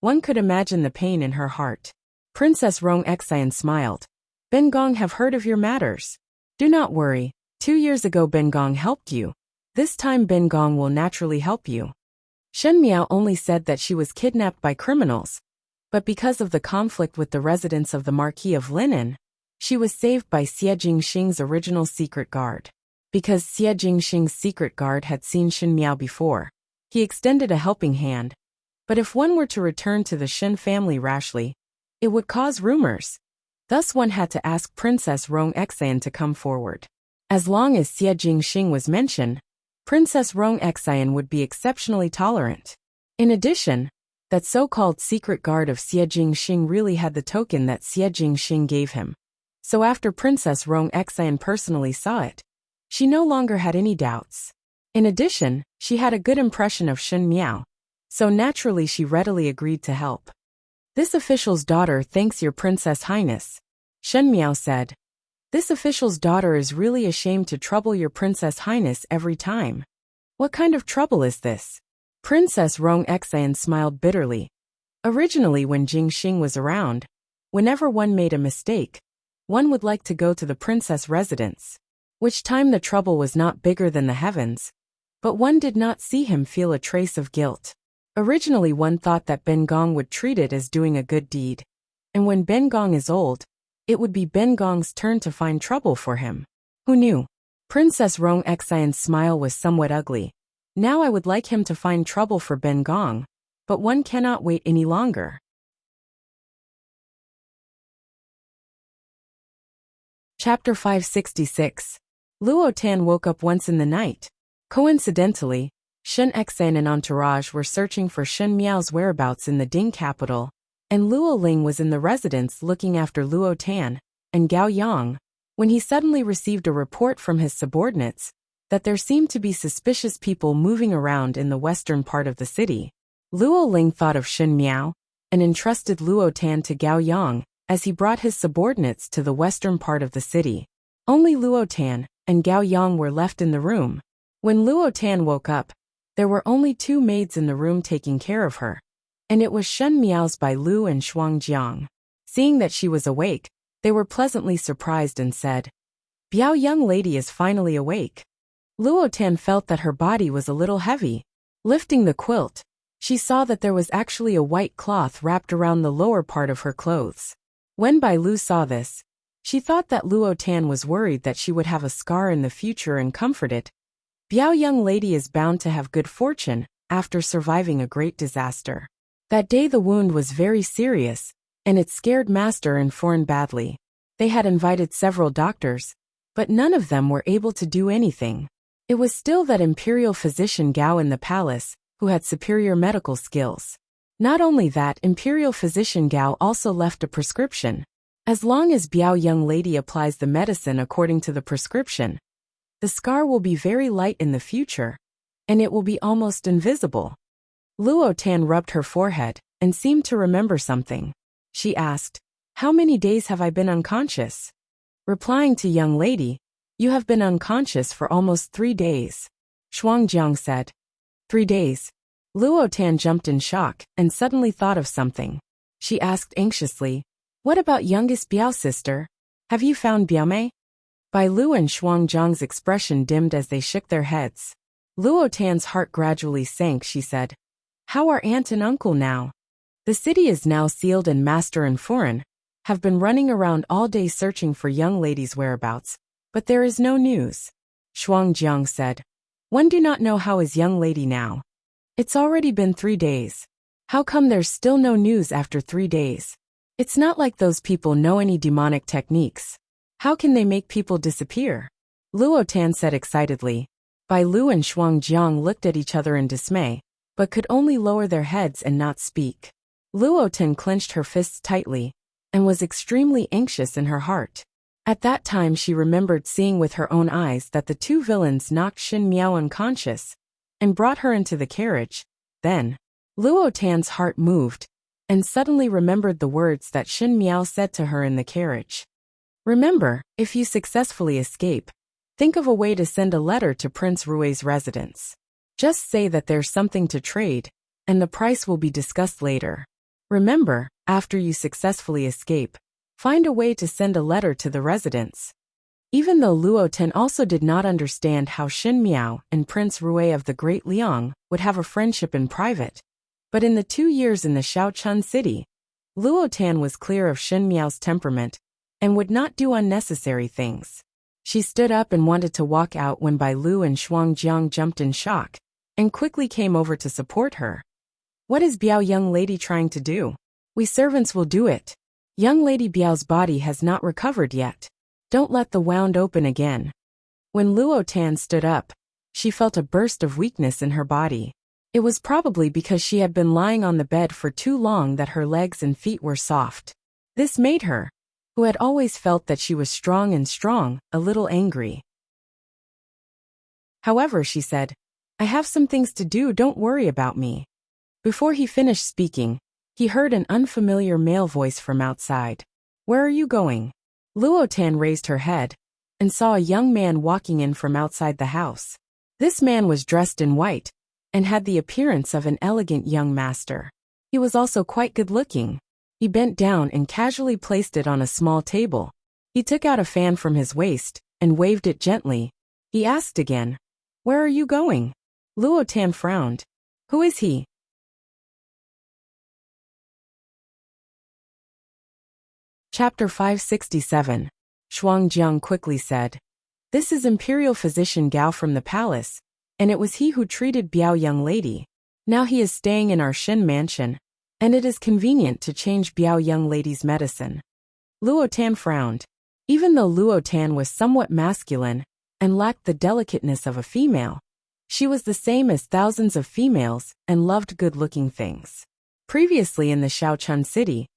One could imagine the pain in her heart. Princess Rong Xian smiled. Ben Gong have heard of your matters. Do not worry, 2 years ago Ben Gong helped you. This time Ben Gong will naturally help you. Shen Miao only said that she was kidnapped by criminals, but because of the conflict with the residents of the Marquis of Lineage, she was saved by Xie Jingxing's original secret guard. Because Xie Jingxing's secret guard had seen Shen Miao before, he extended a helping hand. But if one were to return to the Shen family rashly, it would cause rumors. Thus one had to ask Princess Rong Xian to come forward. As long as Xie Jingxing was mentioned, Princess Rong Xian would be exceptionally tolerant. In addition, that so-called secret guard of Xie Jingxing really had the token that Xie Jingxing gave him. So after Princess Rong Xian personally saw it, she no longer had any doubts. In addition, she had a good impression of Shen Miao, so naturally she readily agreed to help. This official's daughter thanks your Princess Highness, Shen Miao said. This official's daughter is really ashamed to trouble your Princess Highness every time. What kind of trouble is this? Princess Rong Xian smiled bitterly. Originally when Jingxing was around, whenever one made a mistake, one would like to go to the princess residence. Which time the trouble was not bigger than the heavens, but one did not see him feel a trace of guilt. Originally one thought that Ben Gong would treat it as doing a good deed. And when Ben Gong is old, it would be Ben Gong's turn to find trouble for him. Who knew? Princess Rong Xian's smile was somewhat ugly. Now I would like him to find trouble for Ben Gong, but one cannot wait any longer. Chapter 566. Luo Tan woke up once in the night. Coincidentally, Shen Xian and entourage were searching for Shen Miao's whereabouts in the Ding capital, and Luo Ling was in the residence looking after Luo Tan and Gao Yang, when he suddenly received a report from his subordinates that there seemed to be suspicious people moving around in the western part of the city. Luo Ling thought of Shen Miao and entrusted Luo Tan to Gao Yang as he brought his subordinates to the western part of the city. Only Luo Tan and Gao Yang were left in the room. When Luo Tan woke up, there were only 2 maids in the room taking care of her, and it was Shen Miao's Bai Lu and Shuang Jiang. Seeing that she was awake, they were pleasantly surprised and said, "Biao young lady is finally awake." Luo Tan felt that her body was a little heavy. Lifting the quilt, she saw that there was actually a white cloth wrapped around the lower part of her clothes. When Bai Lu saw this, she thought that Luo Tan was worried that she would have a scar in the future and comforted. Biao young lady is bound to have good fortune after surviving a great disaster. That day the wound was very serious, and it scared Master and Foreign badly. They had invited several doctors, but none of them were able to do anything. It was still that imperial physician Gao in the palace, who had superior medical skills. Not only that, imperial physician Gao also left a prescription. As long as Biao young lady applies the medicine according to the prescription, the scar will be very light in the future, and it will be almost invisible. Luo Tan rubbed her forehead and seemed to remember something. She asked, "How many days have I been unconscious?" Replying to young lady, "You have been unconscious for almost 3 days." Shuang Jiang said, "3 days?" Luo Tan jumped in shock and suddenly thought of something. She asked anxiously, "What about youngest Biao sister? Have you found Biao Mei?" Bai Lu and Shuang Jiang's expression dimmed as they shook their heads. Luo Tan's heart gradually sank. She said, "How are aunt and uncle now?" "The city is now sealed and Master and Foreign have been running around all day searching for young ladies' whereabouts, but there is no news." Shuang Jiang said, "One do not know how is young lady now. It's already been 3 days. How come there's still no news after 3 days? It's not like those people know any demonic techniques. How can they make people disappear?" Luo Tan said excitedly. Bai Lu and Shuang Jiang looked at each other in dismay, but could only lower their heads and not speak. Luo Tan clenched her fists tightly and was extremely anxious in her heart. At that time she remembered seeing with her own eyes that the 2 villains knocked Shen Miao unconscious and brought her into the carriage. Then, Luo Tan's heart moved and suddenly remembered the words that Shen Miao said to her in the carriage. "Remember, if you successfully escape, think of a way to send a letter to Prince Rui's residence. Just say that there's something to trade, and the price will be discussed later. Remember, after you successfully escape, find a way to send a letter to the residence." Even though Luo Tan also did not understand how Shen Miao and Prince Rui of the Great Liang would have a friendship in private, but in the 2 years in the Shaochun city, Luo Tan was clear of Shen Miao's temperament and would not do unnecessary things. She stood up and wanted to walk out when Bai Lu and Shuang Jiang jumped in shock and quickly came over to support her. "What is Biao young lady trying to do? We servants will do it. Young lady Biao's body has not recovered yet. Don't let the wound open again." When Luo Tan stood up, she felt a burst of weakness in her body. It was probably because she had been lying on the bed for too long that her legs and feet were soft. This made her, who had always felt that she was strong, a little angry. However, she said, "I have some things to do, don't worry about me." Before he finished speaking, he heard an unfamiliar male voice from outside. "Where are you going?" Luo Tan raised her head and saw a young man walking in from outside the house. This man was dressed in white and had the appearance of an elegant young master. He was also quite good-looking. He bent down and casually placed it on a small table. He took out a fan from his waist and waved it gently. He asked again, "Where are you going?" Luo Tan frowned. "Who is he?" Chapter 567. Shuang Jiang quickly said, This is Imperial Physician Gao from the palace, and it was he who treated Biao young lady. Now he is staying in our Shin mansion, and it is convenient to change Biao young lady's medicine." Luo Tan frowned. Even though Luo Tan was somewhat masculine and lacked the delicateness of a female, she was the same as thousands of females and loved good-looking things. Previously in the Shaochun city,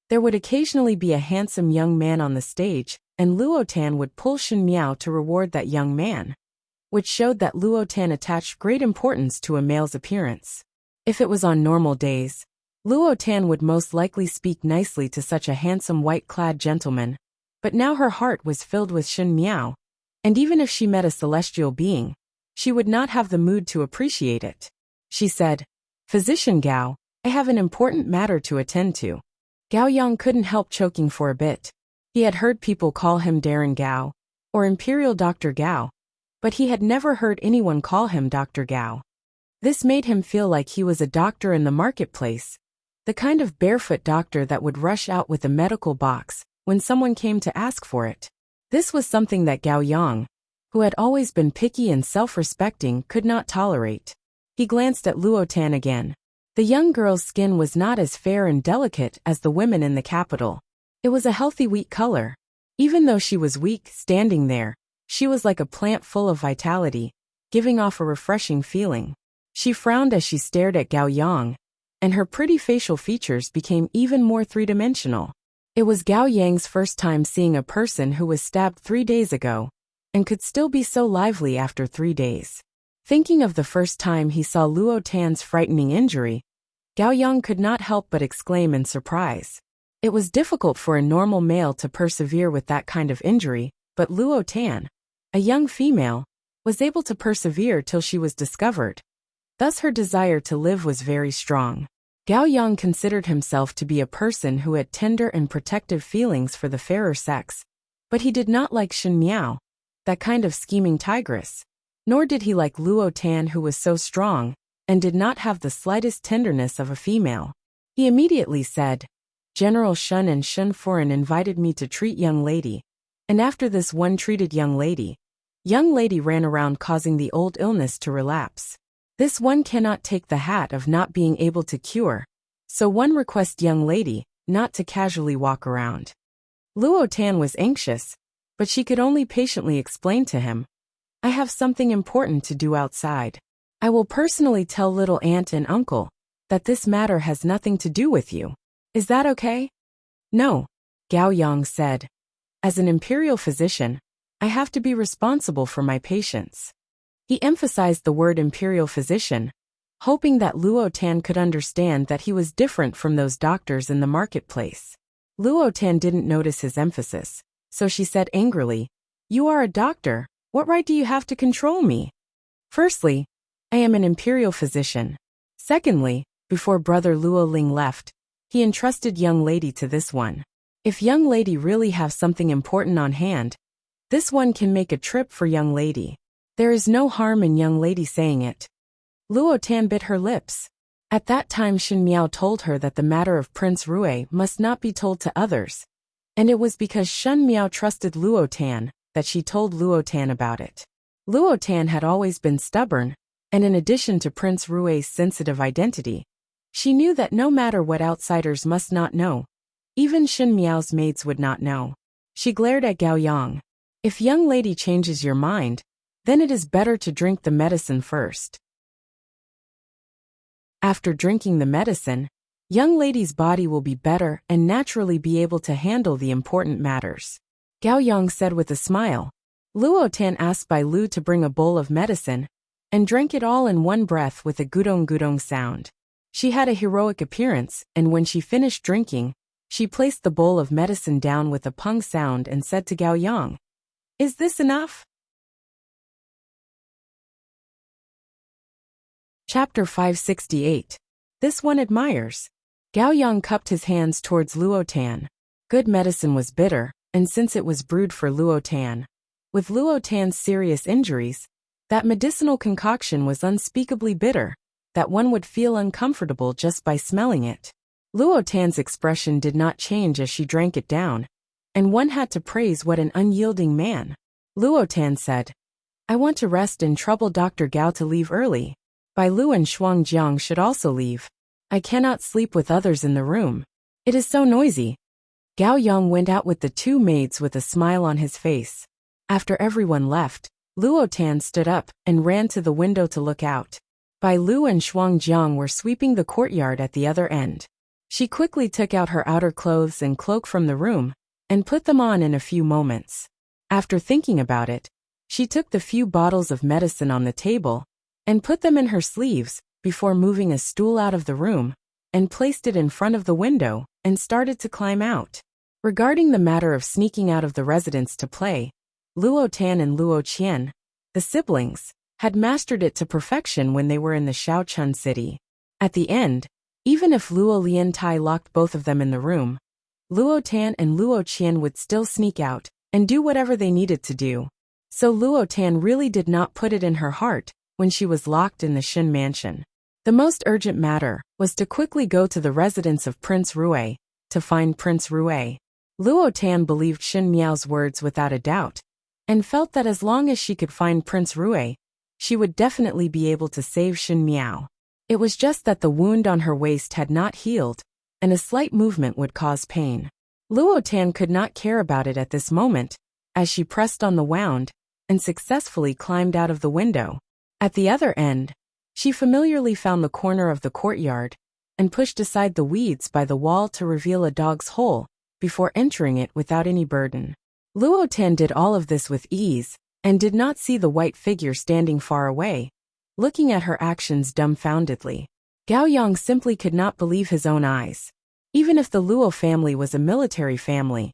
there would occasionally be a handsome young man on the stage, and Luo Tan would pull Shin Miao to reward that young man, which showed that Luo Tan attached great importance to a male's appearance. If it was on normal days, Luo Tan would most likely speak nicely to such a handsome white-clad gentleman, but now her heart was filled with Shin Miao, and even if she met a celestial being, she would not have the mood to appreciate it. She said, "Physician Gao, I have an important matter to attend to." Gao Yang couldn't help choking for a bit. He had heard people call him Darren Gao, or Imperial Dr. Gao, but he had never heard anyone call him Dr. Gao. This made him feel like he was a doctor in the marketplace, the kind of barefoot doctor that would rush out with a medical box when someone came to ask for it. This was something that Gao Yang, who had always been picky and self-respecting, could not tolerate. He glanced at Luo Tan again. The young girl's skin was not as fair and delicate as the women in the capital. It was a healthy wheat color. Even though she was weak standing there, she was like a plant full of vitality, giving off a refreshing feeling. She frowned as she stared at Gao Yang, and her pretty facial features became even more three-dimensional. It was Gao Yang's first time seeing a person who was stabbed 3 days ago, and could still be so lively after 3 days. Thinking of the first time he saw Luo Tan's frightening injury, Gao Yang could not help but exclaim in surprise. It was difficult for a normal male to persevere with that kind of injury, but Luo Tan, a young female, was able to persevere till she was discovered. Thus her desire to live was very strong. Gao Yang considered himself to be a person who had tender and protective feelings for the fairer sex, but he did not like Shin Miao, that kind of scheming tigress. Nor did he like Luo Tan, who was so strong and did not have the slightest tenderness of a female. He immediately said, "General Shun and Shun Foreign invited me to treat young lady, and after this one treated young lady ran around causing the old illness to relapse. This one cannot take the hat of not being able to cure, so one requests young lady not to casually walk around." Luo Tan was anxious, but she could only patiently explain to him, "I have something important to do outside. I will personally tell little aunt and uncle that this matter has nothing to do with you. Is that okay?" "No," Gao Yang said. "As an imperial physician, I have to be responsible for my patients." He emphasized the word imperial physician, hoping that Luo Tan could understand that he was different from those doctors in the marketplace. Luo Tan didn't notice his emphasis, so she said angrily, "You are a doctor. What right do you have to control me? Firstly, I am an imperial physician. Secondly, before Brother Luo Ling left, he entrusted young lady to this one. If young lady really have something important on hand, this one can make a trip for young lady. There is no harm in young lady saying it." Luo Tan bit her lips. At that time Shin Miao told her that the matter of Prince Rui must not be told to others, and it was because Shin Miao trusted Luo Tan that she told Luo Tan about it. Luo Tan had always been stubborn, and in addition to Prince Rui's sensitive identity, she knew that no matter what outsiders must not know, even Shin Miao's maids would not know. She glared at Gao Yang. "If young lady changes your mind, then it is better to drink the medicine first." After drinking the medicine, young lady's body will be better and naturally be able to handle the important matters, Gao Yang said with a smile. Luo Tan asked Bai Lu to bring a bowl of medicine, and drank it all in one breath with a gudong-gudong sound. She had a heroic appearance, and when she finished drinking, she placed the bowl of medicine down with a pung sound and said to Gao Yang, "Is this enough?" Chapter 568. This one admires. Gao Yang cupped his hands towards Luo Tan. Good medicine was bitter, and since it was brewed for Luo Tan, with Luo Tan's serious injuries, that medicinal concoction was unspeakably bitter, that one would feel uncomfortable just by smelling it. Luo Tan's expression did not change as she drank it down, and one had to praise what an unyielding man. Luo Tan said. I want to rest and trouble Dr. Gao to leave early. Bai Lu and Shuangjiang should also leave. I cannot sleep with others in the room. It is so noisy. Gao Yang went out with the two maids with a smile on his face. After everyone left, Luo Tan stood up and ran to the window to look out. Bai Lu and Shuangjiang were sweeping the courtyard at the other end. She quickly took out her outer clothes and cloak from the room and put them on in a few moments. After thinking about it, she took the few bottles of medicine on the table and put them in her sleeves before moving a stool out of the room and placed it in front of the window and started to climb out. Regarding the matter of sneaking out of the residence to play, Luo Tan and Luo Qian, the siblings, had mastered it to perfection when they were in the Shaochun city. At the end, even if Luo Liantai locked both of them in the room, Luo Tan and Luo Qian would still sneak out and do whatever they needed to do. So Luo Tan really did not put it in her heart when she was locked in the Shin mansion. The most urgent matter was to quickly go to the residence of Prince Rue to find Prince Rue. Luo Tan believed Shin Miao's words without a doubt and felt that as long as she could find Prince Rue, she would definitely be able to save Shin Miao. It was just that the wound on her waist had not healed, and a slight movement would cause pain. Luo Tan could not care about it at this moment, as she pressed on the wound and successfully climbed out of the window. At the other end, she familiarly found the corner of the courtyard and pushed aside the weeds by the wall to reveal a dog's hole before entering it without any burden. Luo Tan did all of this with ease and did not see the white figure standing far away, looking at her actions dumbfoundedly. Gao Yang simply could not believe his own eyes. Even if the Luo family was a military family,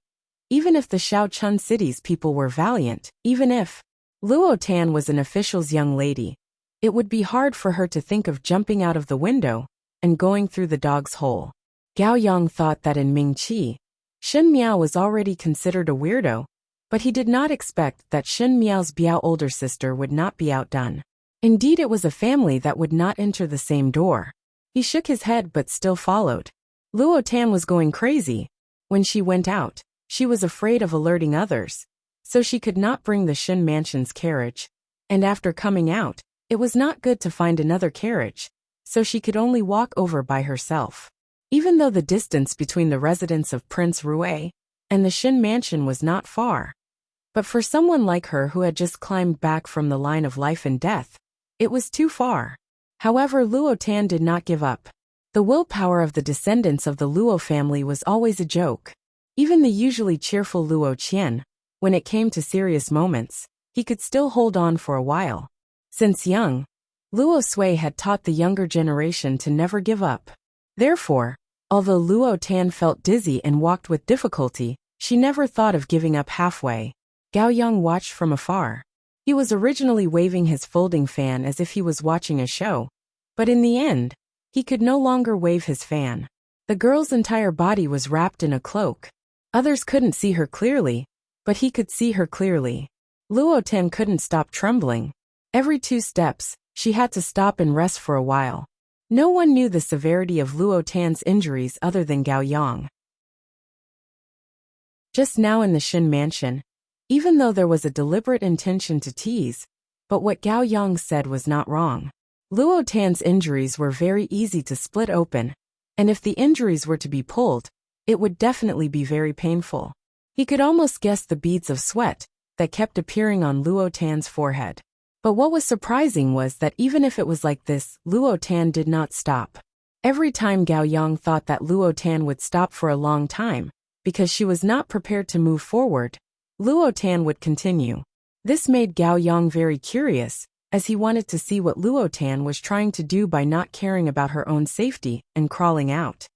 even if the Shaochun city's people were valiant, even if Luo Tan was an official's young lady, it would be hard for her to think of jumping out of the window and going through the dog's hole. Gao Yang thought that in Mingqi, Shin Miao was already considered a weirdo, but he did not expect that Shin Miao's Biao older sister would not be outdone. Indeed, it was a family that would not enter the same door. He shook his head but still followed. Luo Tan was going crazy. When she went out, she was afraid of alerting others, so she could not bring the Shin mansion's carriage. And after coming out, it was not good to find another carriage, so she could only walk over by herself. Even though the distance between the residence of Prince Rue and the Shin mansion was not far, but for someone like her who had just climbed back from the line of life and death, it was too far. However, Luo Tan did not give up. The willpower of the descendants of the Luo family was always a joke. Even the usually cheerful Luo Qian, when it came to serious moments, he could still hold on for a while. Since young, Luo Sui had taught the younger generation to never give up. Therefore, although Luo Tan felt dizzy and walked with difficulty, she never thought of giving up halfway. Gao Yang watched from afar. He was originally waving his folding fan as if he was watching a show, but in the end, he could no longer wave his fan. The girl's entire body was wrapped in a cloak. Others couldn't see her clearly, but he could see her clearly. Luo Tan couldn't stop trembling. Every 2 steps, she had to stop and rest for a while. No one knew the severity of Luo Tan's injuries other than Gao Yang. Just now in the Shin mansion, even though there was a deliberate intention to tease, but what Gao Yang said was not wrong. Luo Tan's injuries were very easy to split open, and if the injuries were to be pulled, it would definitely be very painful. He could almost guess the beads of sweat that kept appearing on Luo Tan's forehead. But what was surprising was that even if it was like this, Luo Tan did not stop. Every time Gao Yang thought that Luo Tan would stop for a long time, because she was not prepared to move forward, Luo Tan would continue. This made Gao Yang very curious, as he wanted to see what Luo Tan was trying to do by not caring about her own safety and crawling out.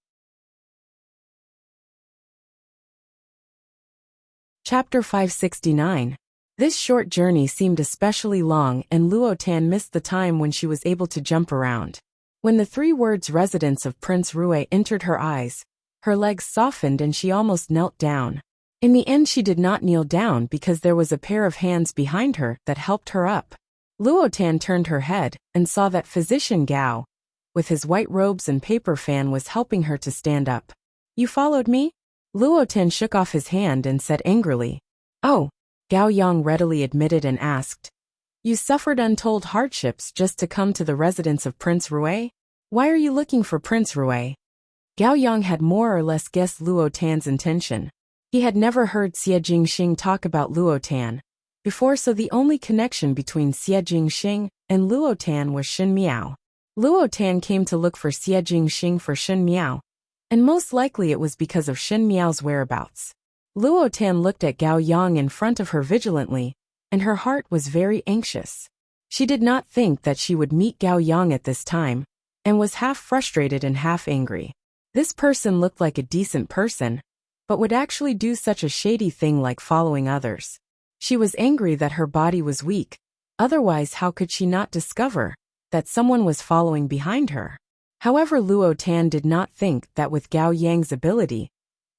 Chapter 569. This short journey seemed especially long, and Luo Tan missed the time when she was able to jump around. When the 3 words residence of Prince Rue entered her eyes, her legs softened and she almost knelt down. In the end, she did not kneel down because there was a pair of hands behind her that helped her up. Luo Tan turned her head and saw that Physician Gao, with his white robes and paper fan, was helping her to stand up. "You followed me?" Luo Tan shook off his hand and said angrily. "Oh, Gao Yang readily admitted and asked, "You suffered untold hardships just to come to the residence of Prince Rui? Why are you looking for Prince Rui?" Gao Yang had more or less guessed Luo Tan's intention. He had never heard Xie Jingxing talk about Luo Tan before, so the only connection between Xie Jingxing and Luo Tan was Shen Miao. Luo Tan came to look for Xie Jingxing for Shen Miao, and most likely it was because of Shen Miao's whereabouts. Luo Tan looked at Gao Yang in front of her vigilantly, and her heart was very anxious. She did not think that she would meet Gao Yang at this time, and was half frustrated and half angry. This person looked like a decent person, but would actually do such a shady thing like following others. She was angry that her body was weak, otherwise how could she not discover that someone was following behind her? However, Luo Tan did not think that with Gao Yang's ability,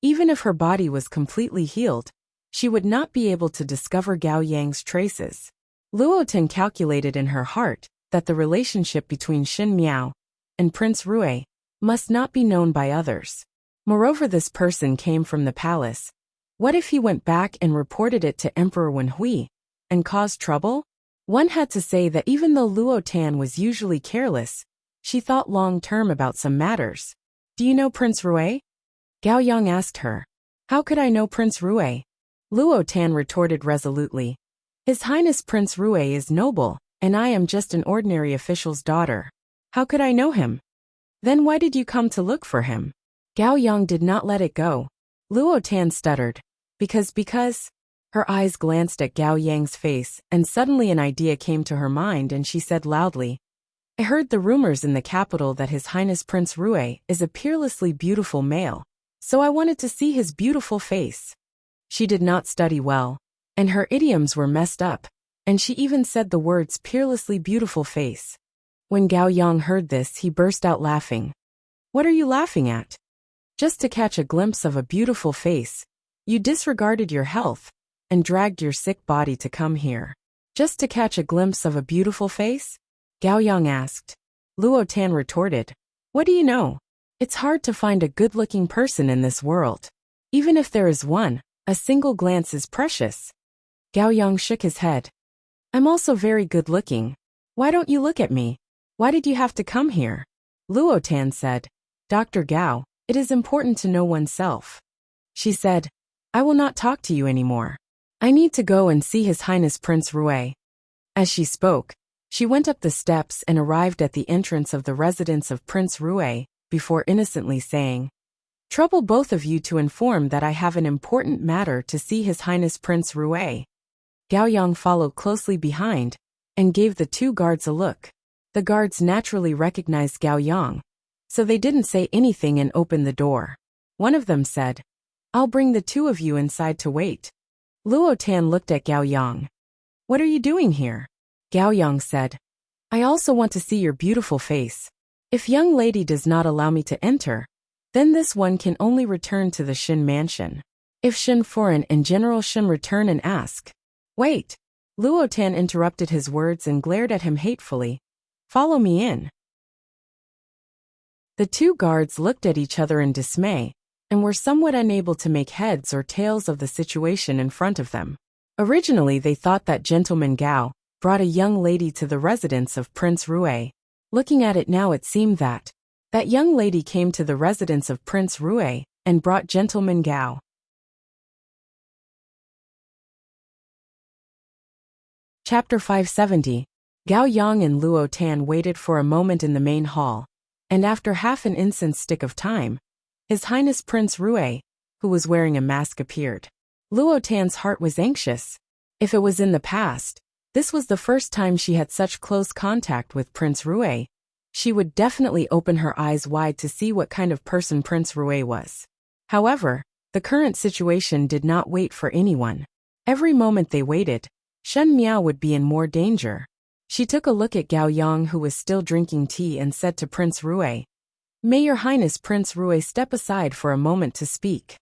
even if her body was completely healed, she would not be able to discover Gao Yang's traces. Luo Tan calculated in her heart that the relationship between Shen Miao and Prince Rui must not be known by others. Moreover, this person came from the palace. What if he went back and reported it to Emperor Wenhui and caused trouble? One had to say that even though Luo Tan was usually careless, she thought long-term about some matters. "Do you know Prince Rui?" Gao Yang asked her. "How could I know Prince Rui?" Luo Tan retorted resolutely. "His Highness Prince Rui is noble, and I am just an ordinary official's daughter. How could I know him?" "Then why did you come to look for him?" Gao Yang did not let it go. Luo Tan stuttered. Because. Her eyes glanced at Gao Yang's face, and suddenly an idea came to her mind and she said loudly, "I heard the rumors in the capital that His Highness Prince Rui is a peerlessly beautiful male, so I wanted to see his beautiful face." She did not study well, and her idioms were messed up, and she even said the words peerlessly beautiful face. When Gao Yang heard this, he burst out laughing. "What are you laughing at? Just to catch a glimpse of a beautiful face, you disregarded your health and dragged your sick body to come here. Just to catch a glimpse of a beautiful face?" Gao Yang asked. Luo Tan retorted, "What do you know? It's hard to find a good-looking person in this world. Even if there is one, a single glance is precious." Gao Yang shook his head. "I'm also very good-looking. Why don't you look at me? Why did you have to come here?" Luo Tan said, "Dr. Gao, it is important to know oneself." She said, "I will not talk to you anymore. I need to go and see His Highness Prince Rui." As she spoke, she went up the steps and arrived at the entrance of the residence of Prince Rui, before innocently saying, "Trouble both of you to inform that I have an important matter to see His Highness Prince Rui." Gao Yang followed closely behind and gave the two guards a look. The guards naturally recognized Gao Yang, so they didn't say anything and opened the door. One of them said, "I'll bring the two of you inside to wait." Luo Tan looked at Gao Yang. "What are you doing here?" Gao Yang said, "I also want to see your beautiful face. If young lady does not allow me to enter, then this one can only return to the Shin mansion. If Shin foreign and General Shin return and ask." "Wait." Luo Tan interrupted his words and glared at him hatefully. "Follow me in." The two guards looked at each other in dismay, and were somewhat unable to make heads or tails of the situation in front of them. Originally they thought that Gentleman Gao brought a young lady to the residence of Prince Rui. Looking at it now, it seemed that that young lady came to the residence of Prince Rui and brought Gentleman Gao. Chapter 570. Gao Yang and Luo Tan waited for a moment in the main hall, and after half an incense stick of time, His Highness Prince Rui, who was wearing a mask, appeared. Luo Tan's heart was anxious. If it was in the past, this was the first time she had such close contact with Prince Rui. She would definitely open her eyes wide to see what kind of person Prince Rui was. However, the current situation did not wait for anyone. Every moment they waited, Shen Miao would be in more danger. She took a look at Gao Yang, who was still drinking tea, and said to Prince Rui, "May Your Highness Prince Rui step aside for a moment to speak."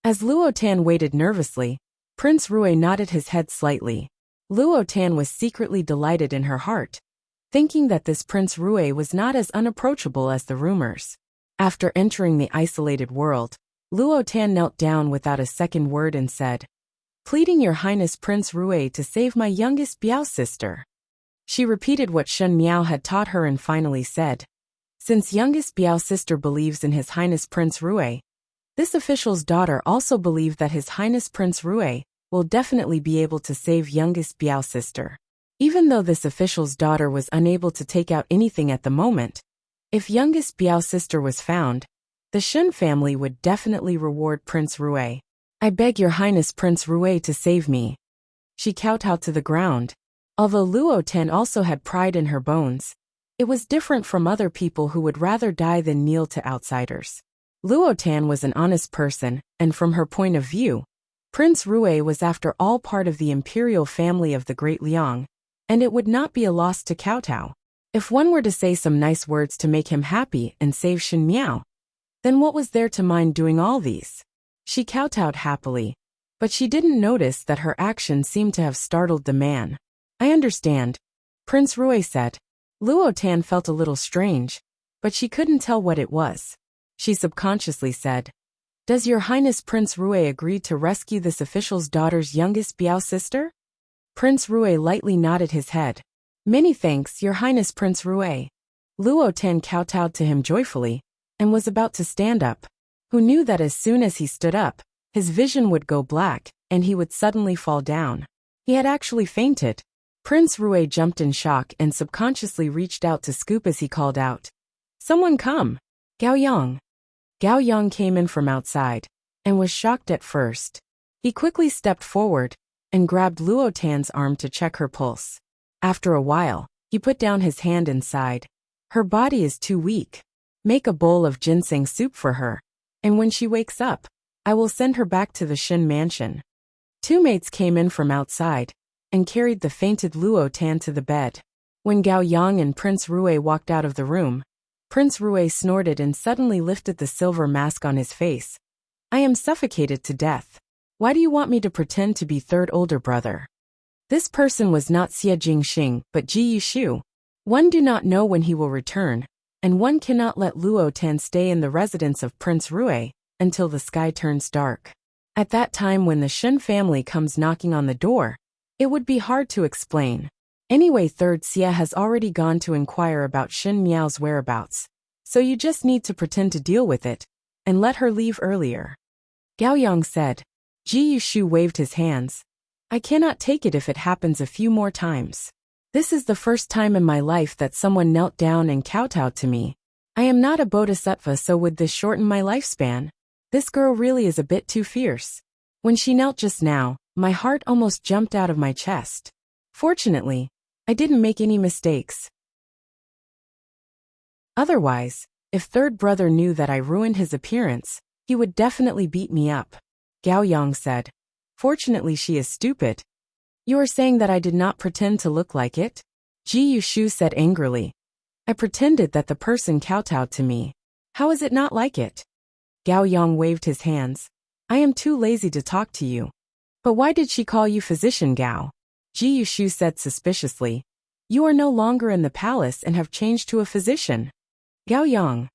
As Luo Tan waited nervously, Prince Rui nodded his head slightly. Luo Tan was secretly delighted in her heart, thinking that this Prince Rui was not as unapproachable as the rumors. After entering the isolated world, Luo Tan knelt down without a second word and said, pleading Your Highness Prince Rue to save my youngest Biao sister. She repeated what Shen Miao had taught her and finally said, Since youngest Biao sister believes in His Highness Prince Rue, this official's daughter also believed that His Highness Prince Rue will definitely be able to save youngest Biao sister. Even though this official's daughter was unable to take out anything at the moment, if youngest Biao sister was found, the Shen family would definitely reward Prince Rue. I beg Your Highness Prince Rue to save me. She kowtowed to the ground. Although Luo Tan also had pride in her bones, it was different from other people who would rather die than kneel to outsiders. Luo Tan was an honest person, and from her point of view, Prince Rue was after all part of the imperial family of the Great Liang, and it would not be a loss to kowtow. If one were to say some nice words to make him happy and save Shen Miao, then what was there to mind doing all these? She kowtowed happily, but she didn't notice that her action seemed to have startled the man. I understand, Prince Rue said. Luo Tan felt a little strange, but she couldn't tell what it was. She subconsciously said, Does Your Highness Prince Rue agree to rescue this official's daughter's youngest Biao sister? Prince Rue lightly nodded his head. Many thanks, Your Highness Prince Rue. Luo Tan kowtowed to him joyfully, and was about to stand up. Who knew that as soon as he stood up, his vision would go black, and he would suddenly fall down. He had actually fainted. Prince Rue jumped in shock and subconsciously reached out to scoop as he called out, Someone come! Gao Yang! Gao Yang came in from outside, and was shocked at first. He quickly stepped forward, and grabbed Luo Tan's arm to check her pulse. After a while, he put down his hand and sighed. Her body is too weak. Make a bowl of ginseng soup for her, and when she wakes up, I will send her back to the Shen mansion. Two maids came in from outside, and carried the fainted Luo Tan to the bed. When Gao Yang and Prince Rue walked out of the room, Prince Rue snorted and suddenly lifted the silver mask on his face. I am suffocated to death. Why do you want me to pretend to be third older brother? This person was not Xie Jingxing, but Ji Yishu. One do not know when he will return, and one cannot let Luo Tan stay in the residence of Prince Rue until the sky turns dark. At that time when the Shen family comes knocking on the door, it would be hard to explain. Anyway, third Xie has already gone to inquire about Shen Miao's whereabouts, so you just need to pretend to deal with it, and let her leave earlier. Gao Yang said. Ji Yishu waved his hands. I cannot take it if it happens a few more times. This is the first time in my life that someone knelt down and kowtowed to me. I am not a bodhisattva, so would this shorten my lifespan? This girl really is a bit too fierce. When she knelt just now, my heart almost jumped out of my chest. Fortunately, I didn't make any mistakes. Otherwise, if third brother knew that I ruined his appearance, he would definitely beat me up. Gao Yang said. Fortunately, she is stupid. You are saying that I did not pretend to look like it? Ji Yushu said angrily. I pretended that the person kowtowed to me. How is it not like it? Gao Yang waved his hands. I am too lazy to talk to you. But why did she call you physician Gao? Ji Yushu said suspiciously. You are no longer in the palace and have changed to a physician. Gao Yang.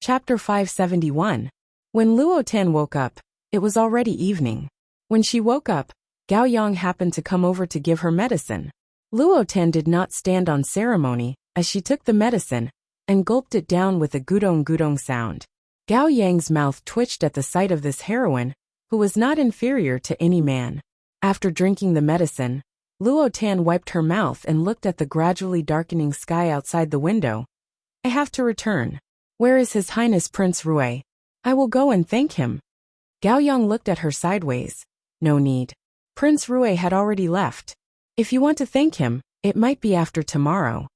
Chapter 571. When Luo Tan woke up, it was already evening. When she woke up, Gao Yang happened to come over to give her medicine. Luo Tan did not stand on ceremony, as she took the medicine, and gulped it down with a gudong-gudong sound. Gao Yang's mouth twitched at the sight of this heroine, who was not inferior to any man. After drinking the medicine, Luo Tan wiped her mouth and looked at the gradually darkening sky outside the window. I have to return. Where is His Highness Prince Rue? I will go and thank him. Gao Yang looked at her sideways. No need. Prince Rue had already left. If you want to thank him, it might be after tomorrow.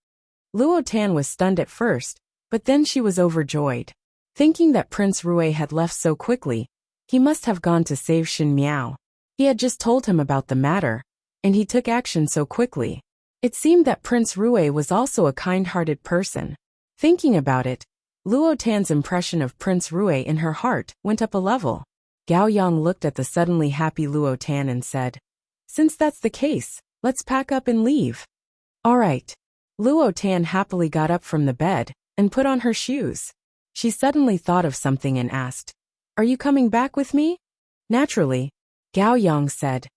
Luo Tan was stunned at first, but then she was overjoyed. Thinking that Prince Rue had left so quickly, he must have gone to save Shen Miao. He had just told him about the matter, and he took action so quickly. It seemed that Prince Rue was also a kind-hearted person. Thinking about it, Luo Tan's impression of Prince Rue in her heart went up a level. Gao Yang looked at the suddenly happy Luo Tan and said, Since that's the case, let's pack up and leave. All right. Luo Tan happily got up from the bed and put on her shoes. She suddenly thought of something and asked, "Are you coming back with me?" "Naturally," Gao Yang said.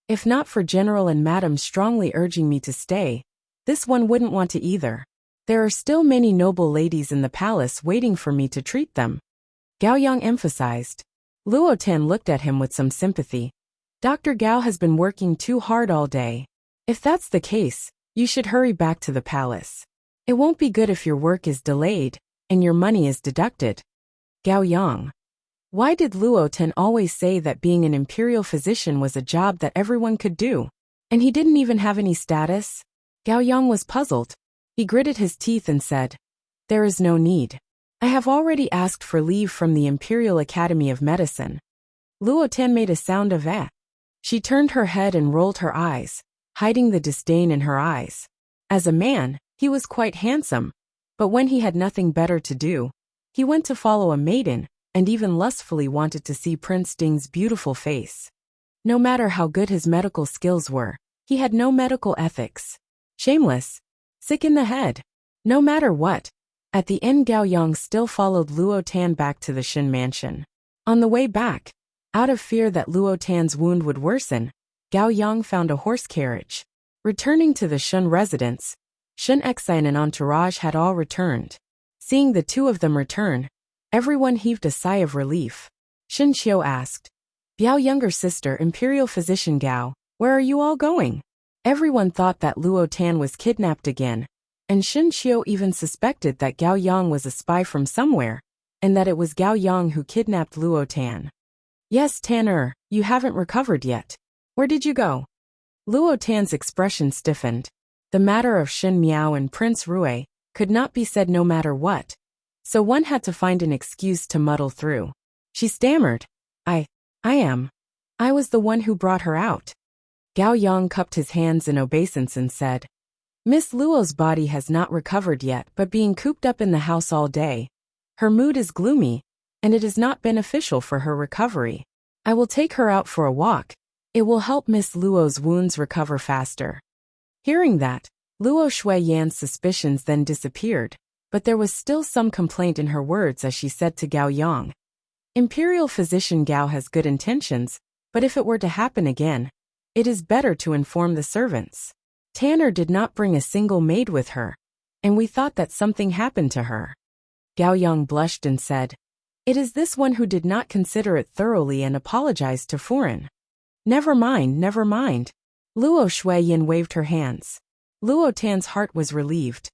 "If not for General and Madam strongly urging me to stay, this one wouldn't want to either. There are still many noble ladies in the palace waiting for me to treat them," Gao Yang emphasized. Luo Tan looked at him with some sympathy. "Dr. Gao has been working too hard all day. If that's the case, you should hurry back to the palace. It won't be good if your work is delayed and your money is deducted." Gao Yang. Why did Luo Tan always say that being an imperial physician was a job that everyone could do? And he didn't even have any status? Gao Yang was puzzled. He gritted his teeth and said, "There is no need. I have already asked for leave from the Imperial Academy of Medicine." Luo Tan made a sound of eh. She turned her head and rolled her eyes, hiding the disdain in her eyes. As a man, he was quite handsome, but when he had nothing better to do, he went to follow a maiden, and even lustfully wanted to see Prince Ding's beautiful face. No matter how good his medical skills were, he had no medical ethics. Shameless. Sick in the head. No matter what. At the end, Gao Yang still followed Luo Tan back to the Shen mansion. On the way back, out of fear that Luo Tan's wound would worsen, Gao Yang found a horse carriage. Returning to the Shen residence, Shen Xian and entourage had all returned. Seeing the two of them return, everyone heaved a sigh of relief. Shen Qiu asked, "Biao younger sister, Imperial Physician Gao, where are you all going?" Everyone thought that Luo Tan was kidnapped again, and Shen Qiu even suspected that Gao Yang was a spy from somewhere, and that it was Gao Yang who kidnapped Luo Tan. "Yes, Tan, you haven't recovered yet. Where did you go?" Luo Tan's expression stiffened. The matter of Shen Miao and Prince Rui could not be said no matter what, so one had to find an excuse to muddle through. She stammered, I was the one who brought her out." Gao Yang cupped his hands in obeisance and said, "Miss Luo's body has not recovered yet, but being cooped up in the house all day, her mood is gloomy, and it is not beneficial for her recovery. I will take her out for a walk. It will help Miss Luo's wounds recover faster." Hearing that, Luo Shuiyan's suspicions then disappeared, but there was still some complaint in her words as she said to Gao Yang, "Imperial Physician Gao has good intentions, but if it were to happen again, it is better to inform the servants. Tanner did not bring a single maid with her, and we thought that something happened to her." Gao Yang blushed and said, "It is this one who did not consider it thoroughly and apologized to Foreign." Never mind. Luo Shuiyan waved her hands. Luo Tan's heart was relieved.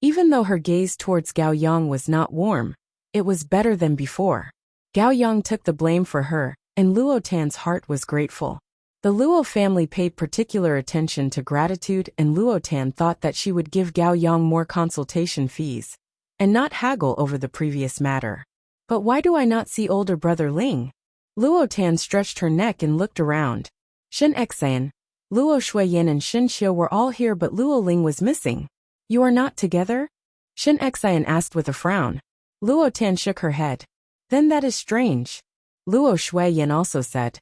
Even though her gaze towards Gao Yang was not warm, it was better than before. Gao Yang took the blame for her, and Luo Tan's heart was grateful. The Luo family paid particular attention to gratitude, and Luo Tan thought that she would give Gao Yang more consultation fees, and not haggle over the previous matter. "But why do I not see older brother Ling?" Luo Tan stretched her neck and looked around. Shen Xian, Luo Shuiyan and Shen Qiu were all here, but Luo Ling was missing. "You are not together?" Shen Xian asked with a frown. Luo Tan shook her head. "Then that is strange." Luo Shuiyan also said,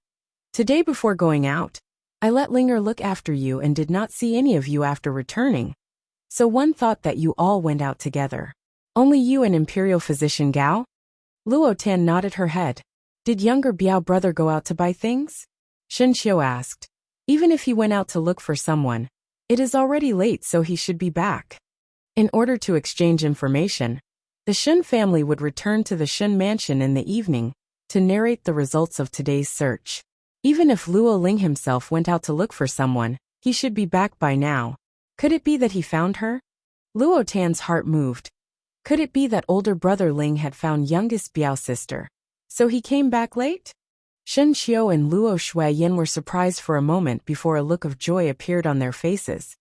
"Today before going out, I let Linger look after you and did not see any of you after returning. So one thought that you all went out together. Only you and Imperial Physician Gao?" Luo Tan nodded her head. "Did younger Biao brother go out to buy things?" Shen Qiu asked. "Even if he went out to look for someone, it is already late, so he should be back." In order to exchange information, the Shen family would return to the Shen mansion in the evening to narrate the results of today's search. Even if Luo Ling himself went out to look for someone, he should be back by now. Could it be that he found her? Luo Tan's heart moved. Could it be that older brother Ling had found youngest Biao's sister, so he came back late? Shen Qiu and Luo Shuiyan were surprised for a moment before a look of joy appeared on their faces.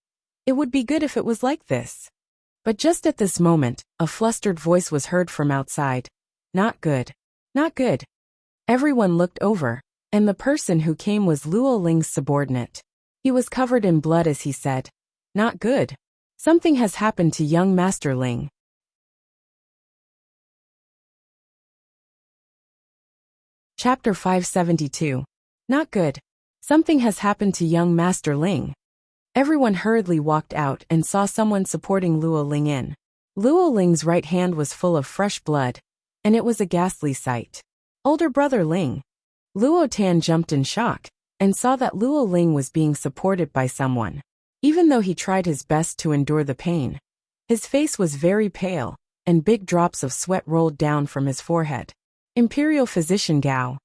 It would be good if it was like this. But just at this moment, a flustered voice was heard from outside. "Not good. Not good." Everyone looked over, and the person who came was Luo Ling's subordinate. He was covered in blood as he said, "Not good. Something has happened to young Master Ling." Chapter 572. Not good. Something has happened to young Master Ling. Everyone hurriedly walked out and saw someone supporting Luo Ling in. Luo Ling's right hand was full of fresh blood, and it was a ghastly sight. Older brother Ling. Luo Tan jumped in shock and saw that Luo Ling was being supported by someone. Even though he tried his best to endure the pain, his face was very pale, and big drops of sweat rolled down from his forehead. Imperial Physician Gao.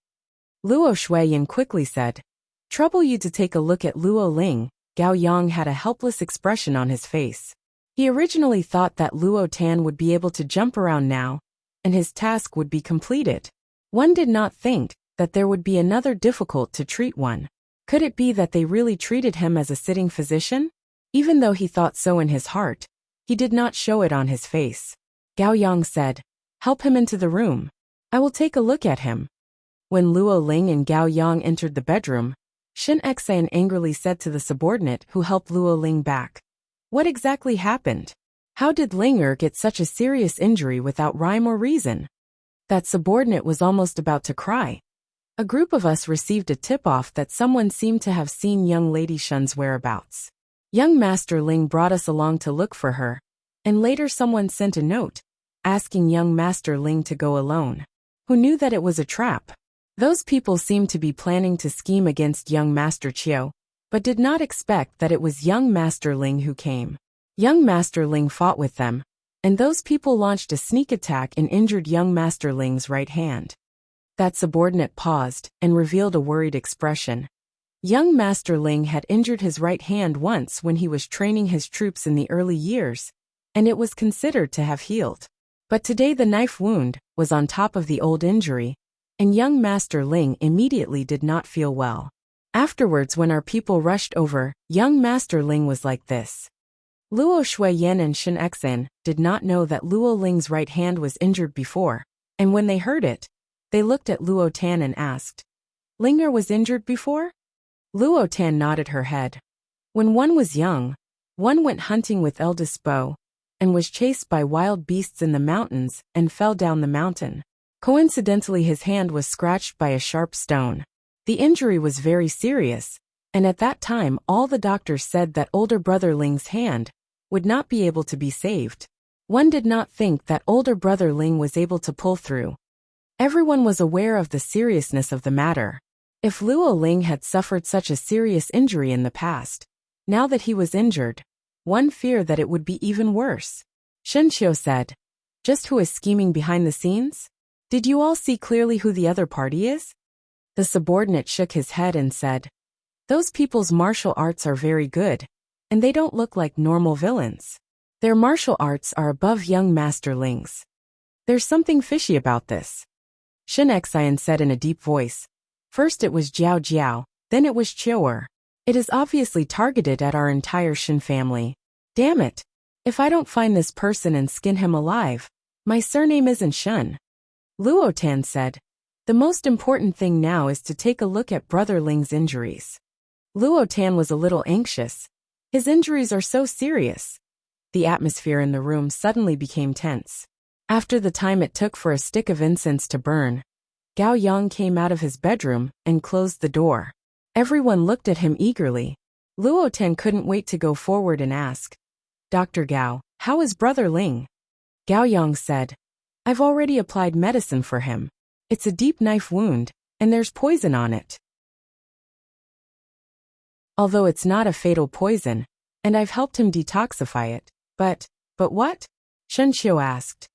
Luo Shuiyan quickly said, "Trouble you to take a look at Luo Ling." Gao Yang had a helpless expression on his face. He originally thought that Luo Tan would be able to jump around now, and his task would be completed. One did not think that there would be another difficult to treat one. Could it be that they really treated him as a sitting physician? Even though he thought so in his heart, he did not show it on his face. Gao Yang said, "Help him into the room. I will take a look at him." When Luo Ling and Gao Yang entered the bedroom, Shin Xan angrily said to the subordinate who helped Luo Ling back, "What exactly happened? How did Linger get such a serious injury without rhyme or reason?" That subordinate was almost about to cry. "A group of us received a tip-off that someone seemed to have seen young Lady Shun's whereabouts. Young Master Ling brought us along to look for her, and later someone sent a note asking young Master Ling to go alone. Who knew that it was a trap? Those people seemed to be planning to scheme against young Master Chiu, but did not expect that it was young Master Ling who came. Young Master Ling fought with them, and those people launched a sneak attack and injured young Master Ling's right hand." That subordinate paused and revealed a worried expression. Young Master Ling had injured his right hand once when he was training his troops in the early years, and it was considered to have healed. But today the knife wound was on top of the old injury, and young Master Ling immediately did not feel well. Afterwards, when our people rushed over, young Master Ling was like this. Luo Shuiyan and Shin Xan did not know that Luo Ling's right hand was injured before, and when they heard it, they looked at Luo Tan and asked, "Linger was injured before?" Luo Tan nodded her head. "When one was young, one went hunting with eldest bow, and was chased by wild beasts in the mountains and fell down the mountain. Coincidentally, his hand was scratched by a sharp stone. The injury was very serious, and at that time all the doctors said that older brother Ling's hand would not be able to be saved. One did not think that older brother Ling was able to pull through. Everyone was aware of the seriousness of the matter. If Luo Ling had suffered such a serious injury in the past, now that he was injured, one feared that it would be even worse." Shen Qiu said, "Just who is scheming behind the scenes? Did you all see clearly who the other party is?" The subordinate shook his head and said, "Those people's martial arts are very good, and they don't look like normal villains. Their martial arts are above young Master Ling's. There's something fishy about this." Shin Xian said in a deep voice, "First it was Jiao Jiao, then it was Chiuer. It is obviously targeted at our entire Shin family. Damn it! If I don't find this person and skin him alive, my surname isn't Shun." Luo Tan said, "The most important thing now is to take a look at Brother Ling's injuries." Luo Tan was a little anxious. His injuries are so serious. The atmosphere in the room suddenly became tense. After the time it took for a stick of incense to burn, Gao Yang came out of his bedroom and closed the door. Everyone looked at him eagerly. Luo Tan couldn't wait to go forward and ask, "Dr. Gao, how is Brother Ling?" Gao Yang said, "I've already applied medicine for him. It's a deep knife wound, and there's poison on it. Although it's not a fatal poison, and I've helped him detoxify it. But what?" Shen Qiu asked.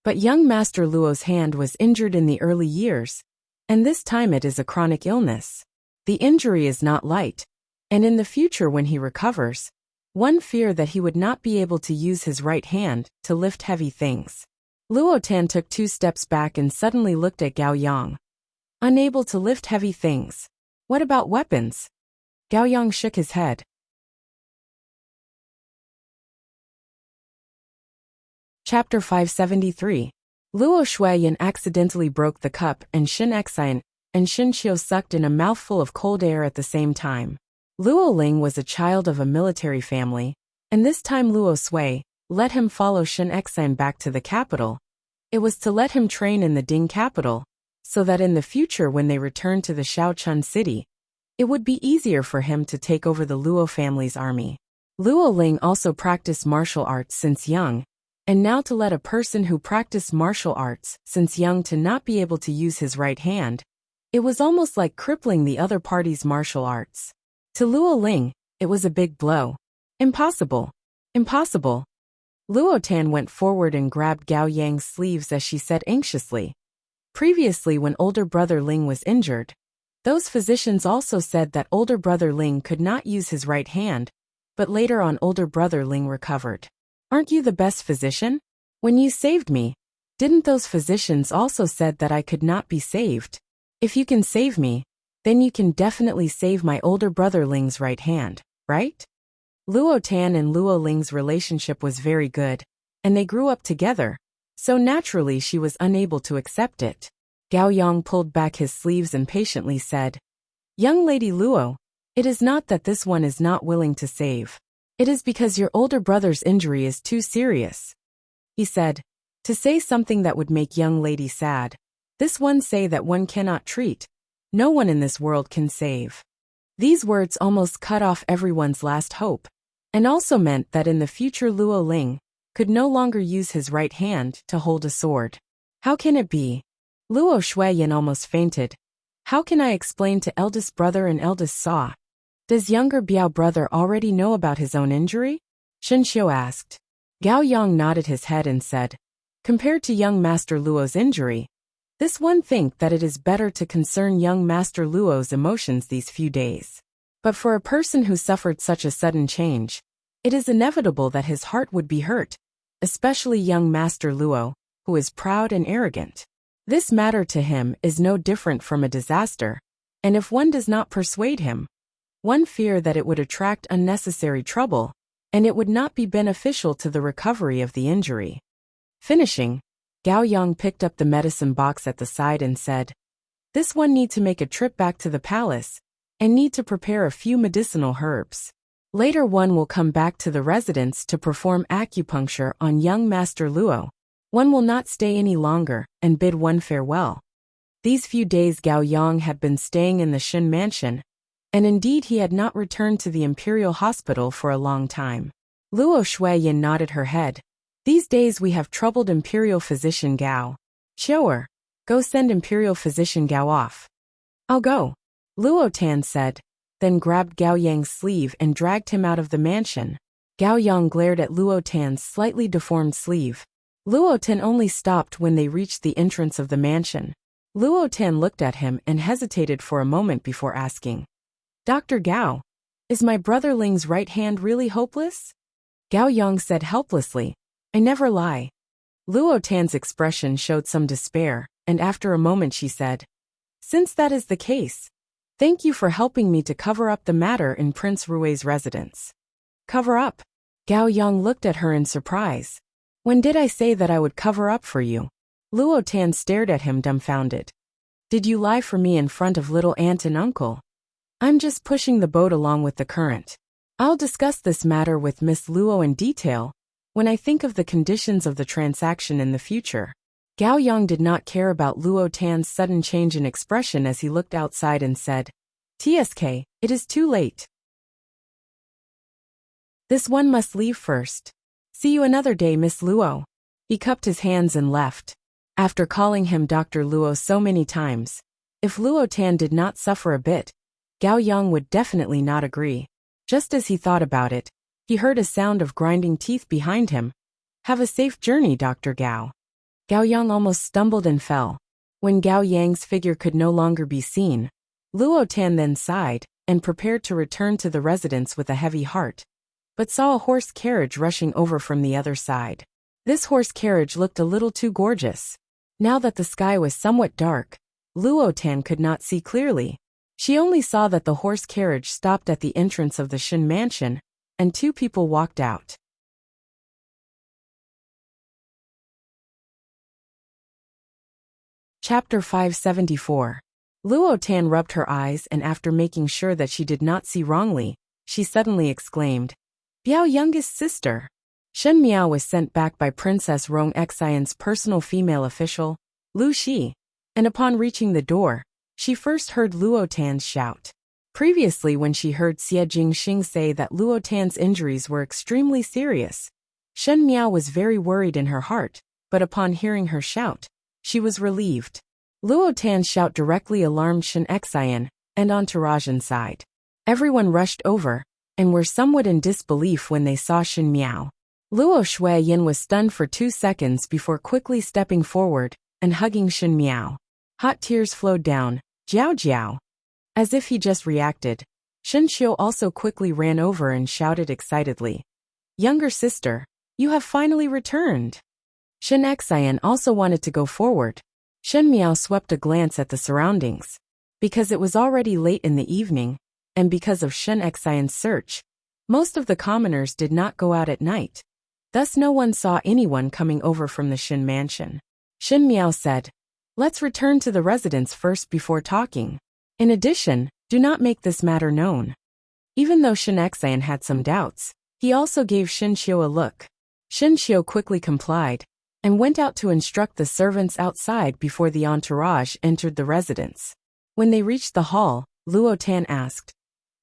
"But young Master Luo's hand was injured in the early years, and this time it is a chronic illness. The injury is not light, and in the future when he recovers, one fear that he would not be able to use his right hand to lift heavy things." Luo Tan took 2 steps back and suddenly looked at Gao Yang. "Unable to lift heavy things. What about weapons?" Gao Yang shook his head. Chapter 573. Luo Shuiyan accidentally broke the cup, and Shin Xian and Shin Qiu sucked in a mouthful of cold air at the same time. Luo Ling was a child of a military family, and this time Luo Sui let him follow Shin Xian back to the capital. It was to let him train in the Ding capital, so that in the future when they returned to the Shaochun city, it would be easier for him to take over the Luo family's army. Luo Ling also practiced martial arts since young, And now to let a person who practiced martial arts since young to not be able to use his right hand, it was almost like crippling the other party's martial arts. To Luo Ling, it was a big blow. Impossible. Impossible. Luo Tan went forward and grabbed Gao Yang's sleeves as she said anxiously. Previously, when older brother Ling was injured, those physicians also said that older brother Ling could not use his right hand, but later on older brother Ling recovered. Aren't you the best physician? When you saved me, didn't those physicians also said that I could not be saved? If you can save me, then you can definitely save my older brother Ling's right hand, right? Luo Tan and Luo Ling's relationship was very good, and they grew up together, so naturally she was unable to accept it. Gao Yang pulled back his sleeves and patiently said, "Young lady Luo, it is not that this one is not willing to save. It is because your older brother's injury is too serious." He said, to say something that would make young lady sad. This one say that one cannot treat. No one in this world can save. These words almost cut off everyone's last hope, and also meant that in the future Luo Ling could no longer use his right hand to hold a sword. How can it be? Luo Shuiyan almost fainted. How can I explain to eldest brother and eldest Sa? Does younger Biao brother already know about his own injury? Shen Xiu asked. Gao Yang nodded his head and said, compared to young Master Luo's injury, this one think that it is better to concern young Master Luo's emotions these few days. But for a person who suffered such a sudden change, it is inevitable that his heart would be hurt, especially young Master Luo, who is proud and arrogant. This matter to him is no different from a disaster, and if one does not persuade him, one fear that it would attract unnecessary trouble, and it would not be beneficial to the recovery of the injury. Finishing, Gao Yang picked up the medicine box at the side and said, "This one need to make a trip back to the palace, and need to prepare a few medicinal herbs. Later one will come back to the residence to perform acupuncture on young Master Luo. One will not stay any longer, and bid one farewell." These few days Gao Yang had been staying in the Shen mansion, and indeed he had not returned to the Imperial Hospital for a long time. Luo Shuiyan nodded her head. These days we have troubled Imperial Physician Gao. Xiu'er, go send Imperial Physician Gao off. I'll go, Luo Tan said, then grabbed Gao Yang's sleeve and dragged him out of the mansion. Gao Yang glared at Luo Tan's slightly deformed sleeve. Luo Tan only stopped when they reached the entrance of the mansion. Luo Tan looked at him and hesitated for a moment before asking, "Dr. Gao, is my brother Ling's right hand really hopeless?" Gao Yang said helplessly, "I never lie." Luo Tan's expression showed some despair, and after a moment she said, "Since that is the case, thank you for helping me to cover up the matter in Prince Rui's residence." Cover up? Gao Yang looked at her in surprise. When did I say that I would cover up for you? Luo Tan stared at him dumbfounded. Did you lie for me in front of little aunt and uncle? I'm just pushing the boat along with the current. I'll discuss this matter with Miss Luo in detail when I think of the conditions of the transaction in the future. Gao Yang did not care about Luo Tan's sudden change in expression as he looked outside and said, "TSK, it is too late. This one must leave first. See you another day, Miss Luo." He cupped his hands and left. After calling him Dr. Luo so many times, if Luo Tan did not suffer a bit, Gao Yang would definitely not agree. Just as he thought about it, he heard a sound of grinding teeth behind him. "Have a safe journey, Dr. Gao." Gao Yang almost stumbled and fell. When Gao Yang's figure could no longer be seen, Luo Tan then sighed and prepared to return to the residence with a heavy heart, but saw a horse carriage rushing over from the other side. This horse carriage looked a little too gorgeous. Now that the sky was somewhat dark, Luo Tan could not see clearly. She only saw that the horse carriage stopped at the entrance of the Shen mansion, and two people walked out. Chapter 574. Luo Tan rubbed her eyes and after making sure that she did not see wrongly, she suddenly exclaimed, "Biao youngest sister." Shen Miao was sent back by Princess Rong Xian's personal female official, Lu Shi, and upon reaching the door, she first heard Luo Tan's shout. Previously when she heard Xie Jingxing say that Luo Tan's injuries were extremely serious, Shen Miao was very worried in her heart, but upon hearing her shout, she was relieved. Luo Tan's shout directly alarmed Shen Xian and entourage inside. Everyone rushed over, and were somewhat in disbelief when they saw Shen Miao. Luo Shuiyin was stunned for 2 seconds before quickly stepping forward and hugging Shen Miao. Hot tears flowed down, Jiao Jiao. As if he just reacted, Shen Xiu also quickly ran over and shouted excitedly, "Younger sister, you have finally returned." Shen Xian also wanted to go forward. Shen Miao swept a glance at the surroundings. Because it was already late in the evening, and because of Shen Xian's search, most of the commoners did not go out at night. Thus no one saw anyone coming over from the Shen mansion. Shen Miao said, "Let's return to the residence first before talking. In addition, do not make this matter known." Even though Shen Xian had some doubts, he also gave Shen Xiu a look. Shen Xiu quickly complied, and went out to instruct the servants outside before the entourage entered the residence. When they reached the hall, Luo Tan asked,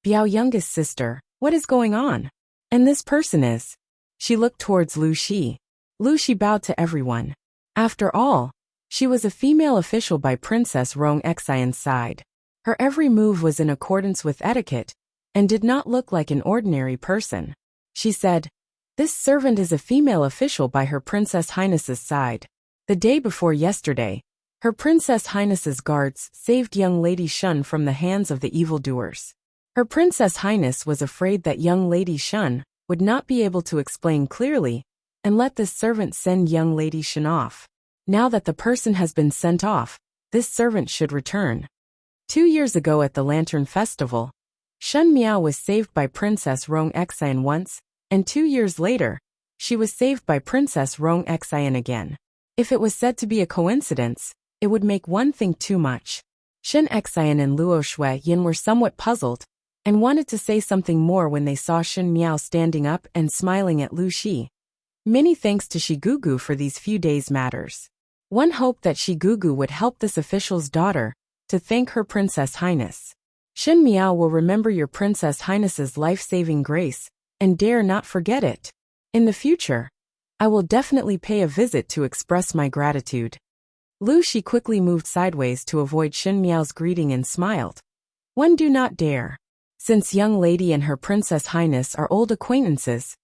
"Biao youngest sister, what is going on? And this person is?" She looked towards Lu Shi. Lu Shi bowed to everyone. After all, she was a female official by Princess Rong Xian's side. Her every move was in accordance with etiquette, and did not look like an ordinary person. She said, "This servant is a female official by Her Princess Highness's side. The day before yesterday, Her Princess Highness's guards saved young Lady Shun from the hands of the evildoers. Her Princess Highness was afraid that young Lady Shun would not be able to explain clearly, and let this servant send young Lady Shun off. Now that the person has been sent off, this servant should return." 2 years ago at the Lantern Festival, Shen Miao was saved by Princess Rong Xian once, and 2 years later, she was saved by Princess Rong Xian again. If it was said to be a coincidence, it would make one think too much. Shen Xian and Luo Shuiyin were somewhat puzzled, and wanted to say something more when they saw Shen Miao standing up and smiling at Lu Shi. Many thanks to Shigugu for these few days' matters. One hoped that Shigugu would help this official's daughter to thank Her Princess Highness. Shen Miao will remember your Princess Highness's life-saving grace, and dare not forget it. In the future, I will definitely pay a visit to express my gratitude. Lu Shi quickly moved sideways to avoid Shen Miao's greeting and smiled. One do not dare. Since young lady and Her Princess Highness are old acquaintances,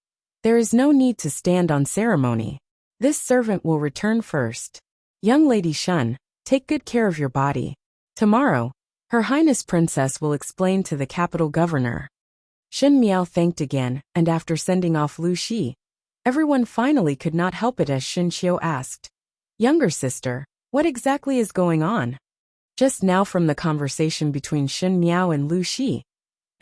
there is no need to stand on ceremony. This servant will return first. Young Lady Shun, take good care of your body. Tomorrow, Her Highness Princess will explain to the capital governor. Shen Miao thanked again, and after sending off Lu Shi, everyone finally could not help it as Shen Xiu asked, "Younger sister, what exactly is going on?" Just now from the conversation between Shen Miao and Lu Shi,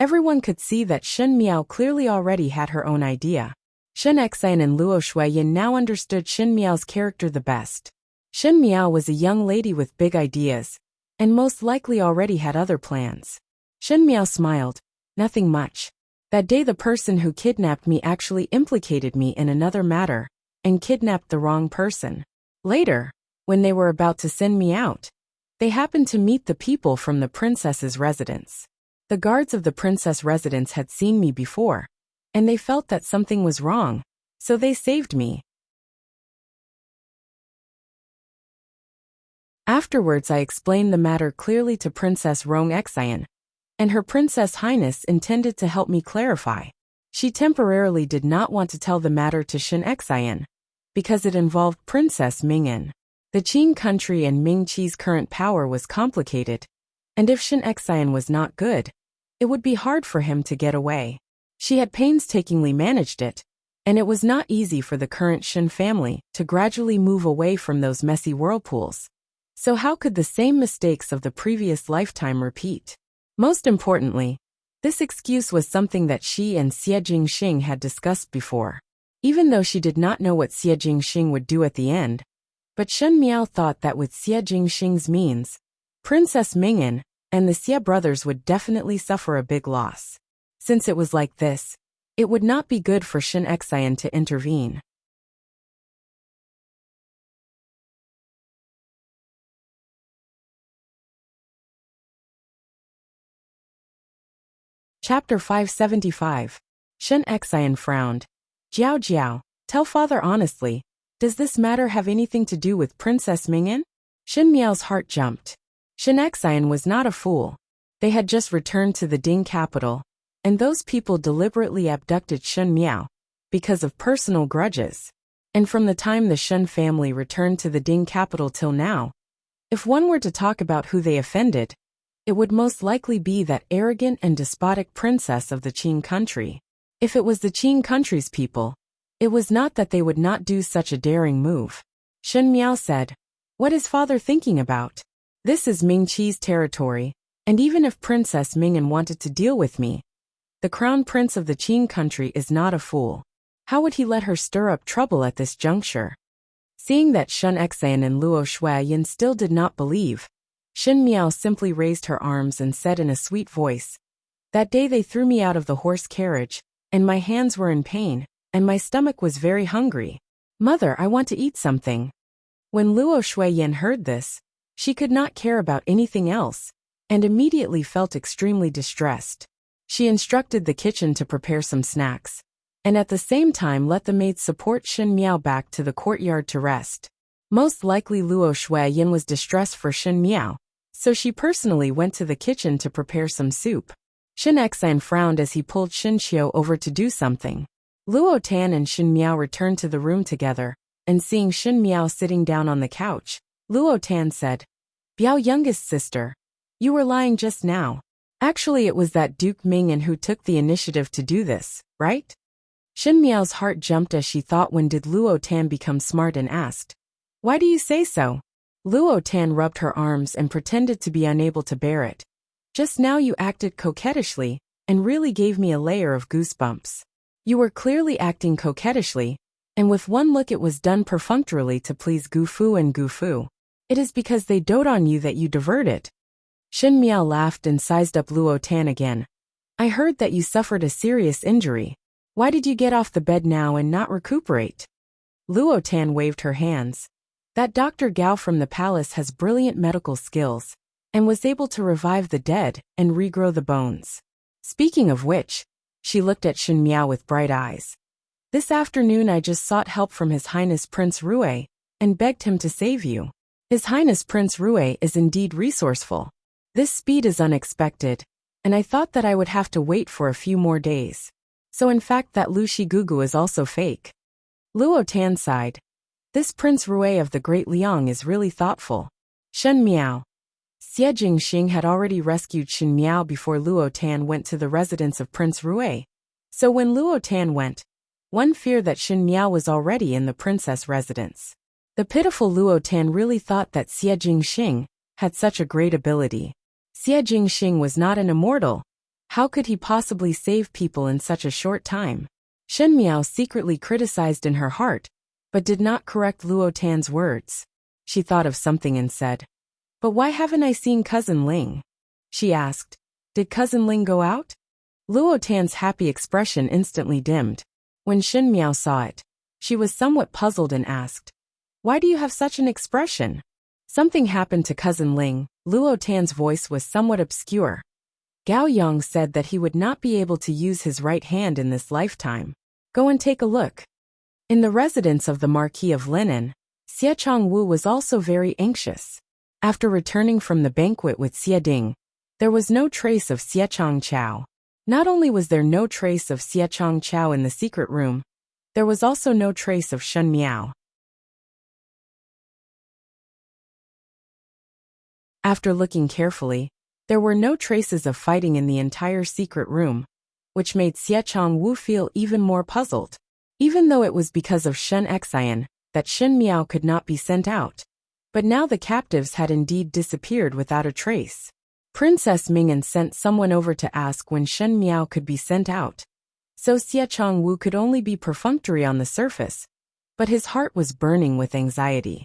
everyone could see that Shen Miao clearly already had her own idea. Shen Xian and Luo Shuiyin now understood Shen Miao's character the best. Shen Miao was a young lady with big ideas, and most likely already had other plans. Shen Miao smiled, "Nothing much. That day the person who kidnapped me actually implicated me in another matter, and kidnapped the wrong person. Later, when they were about to send me out, they happened to meet the people from the princess's residence. The guards of the princess residence had seen me before, and they felt that something was wrong, so they saved me. Afterwards I explained the matter clearly to Princess Rong Xian, and Her Princess Highness intended to help me clarify. She temporarily did not want to tell the matter to Shen Xian, because it involved Princess Ming'an. The Qing country and Ming Qi's current power was complicated, and if Shen Xian was not good, it would be hard for him to get away. She had painstakingly managed it, and it was not easy for the current Shen family to gradually move away from those messy whirlpools. So how could the same mistakes of the previous lifetime repeat? Most importantly, this excuse was something that she and Xie Jingxing had discussed before. Even though she did not know what Xie Jingxing would do at the end, but Shen Miao thought that with Xie Jingxing's means, Princess Ming'an and the Xie brothers would definitely suffer a big loss. Since it was like this, it would not be good for Shen Xian to intervene. Chapter 575. Shen Xian frowned. Jiao Jiao, Tell father honestly, does this matter have anything to do with Princess Mingyan? Shen Miao's heart jumped. Shenxian was not a fool. They had just returned to the Ding capital, and those people deliberately abducted Shen Miao because of personal grudges. And from the time the Shen family returned to the Ding capital till now, if one were to talk about who they offended, it would most likely be that arrogant and despotic princess of the Qing country. If it was the Qing country's people, it was not that they would not do such a daring move. Shen Miao said, "What is father thinking about? This is Ming Qi's territory, and even if Princess Mingyan wanted to deal with me, the crown prince of the Qing country is not a fool. How would he let her stir up trouble at this juncture?" Seeing that Shenxian and Luo Shuiyin still did not believe, Shen Miao simply raised her arms and said in a sweet voice, "That day they threw me out of the horse carriage, and my hands were in pain, and my stomach was very hungry. Mother, I want to eat something." When Luo Shuiyin heard this, she could not care about anything else, and immediately felt extremely distressed. She instructed the kitchen to prepare some snacks, and at the same time let the maids support Shen Miao back to the courtyard to rest. Most likely Luo Shuiyin was distressed for Shen Miao, so she personally went to the kitchen to prepare some soup. Shenxian frowned as he pulled Shen Qiu over to do something. Luo Tan and Shen Miao returned to the room together, and seeing Shen Miao sitting down on the couch, Luo Tan said, "Biao, youngest sister, you were lying just now. Actually it was that Duke Mingyan who took the initiative to do this, right?" Shen Miao's heart jumped as she thought, when did Luo Tan become smart, and asked, "Why do you say so?" Luo Tan rubbed her arms and pretended to be unable to bear it. "Just now you acted coquettishly, and really gave me a layer of goosebumps. You were clearly acting coquettishly, and with one look it was done perfunctorily to please Gufu and Gufu. It is because they dote on you that you divert it." Shen Miao laughed and sized up Luo Tan again. "I heard that you suffered a serious injury. Why did you get off the bed now and not recuperate?" Luo Tan waved her hands. "That Dr. Gao from the palace has brilliant medical skills, and was able to revive the dead and regrow the bones. Speaking of which," she looked at Shen Miao with bright eyes, "this afternoon I just sought help from His Highness Prince Rui, and begged him to save you. His Highness Prince Rui is indeed resourceful. This speed is unexpected, and I thought that I would have to wait for a few more days. So in fact that Lu Shigugu is also fake." Luo Tan sighed. "This Prince Rui of the Great Liang is really thoughtful." Shen Miao. Xie Jingxing had already rescued Shen Miao before Luo Tan went to the residence of Prince Rui. So when Luo Tan went, one feared that Shen Miao was already in the princess residence. The pitiful Luo Tan really thought that Xie Jingxing had such a great ability. Xie Jingxing was not an immortal. How could he possibly save people in such a short time? Shen Miao secretly criticized in her heart, but did not correct Luo Tan's words. She thought of something and said, "But why haven't I seen Cousin Ling?" She asked, "Did Cousin Ling go out?" Luo Tan's happy expression instantly dimmed. When Shen Miao saw it, she was somewhat puzzled and asked, "Why do you have such an expression?" "Something happened to Cousin Ling." Luo Tan's voice was somewhat obscure. "Gao Yang said that he would not be able to use his right hand in this lifetime. Go and take a look." In the residence of the Marquis of Linan, Xie Chongwu was also very anxious. After returning from the banquet with Xie Ding, there was no trace of Xie Chongqiao. Not only was there no trace of Xie Chongqiao in the secret room, there was also no trace of Shen Miao. After looking carefully, there were no traces of fighting in the entire secret room, which made Xie Chongwu feel even more puzzled. Even though it was because of Shenxian that Shen Miao could not be sent out. But now the captives had indeed disappeared without a trace. Princess Mingyan sent someone over to ask when Shen Miao could be sent out. So Xie Chongwu could only be perfunctory on the surface, but his heart was burning with anxiety.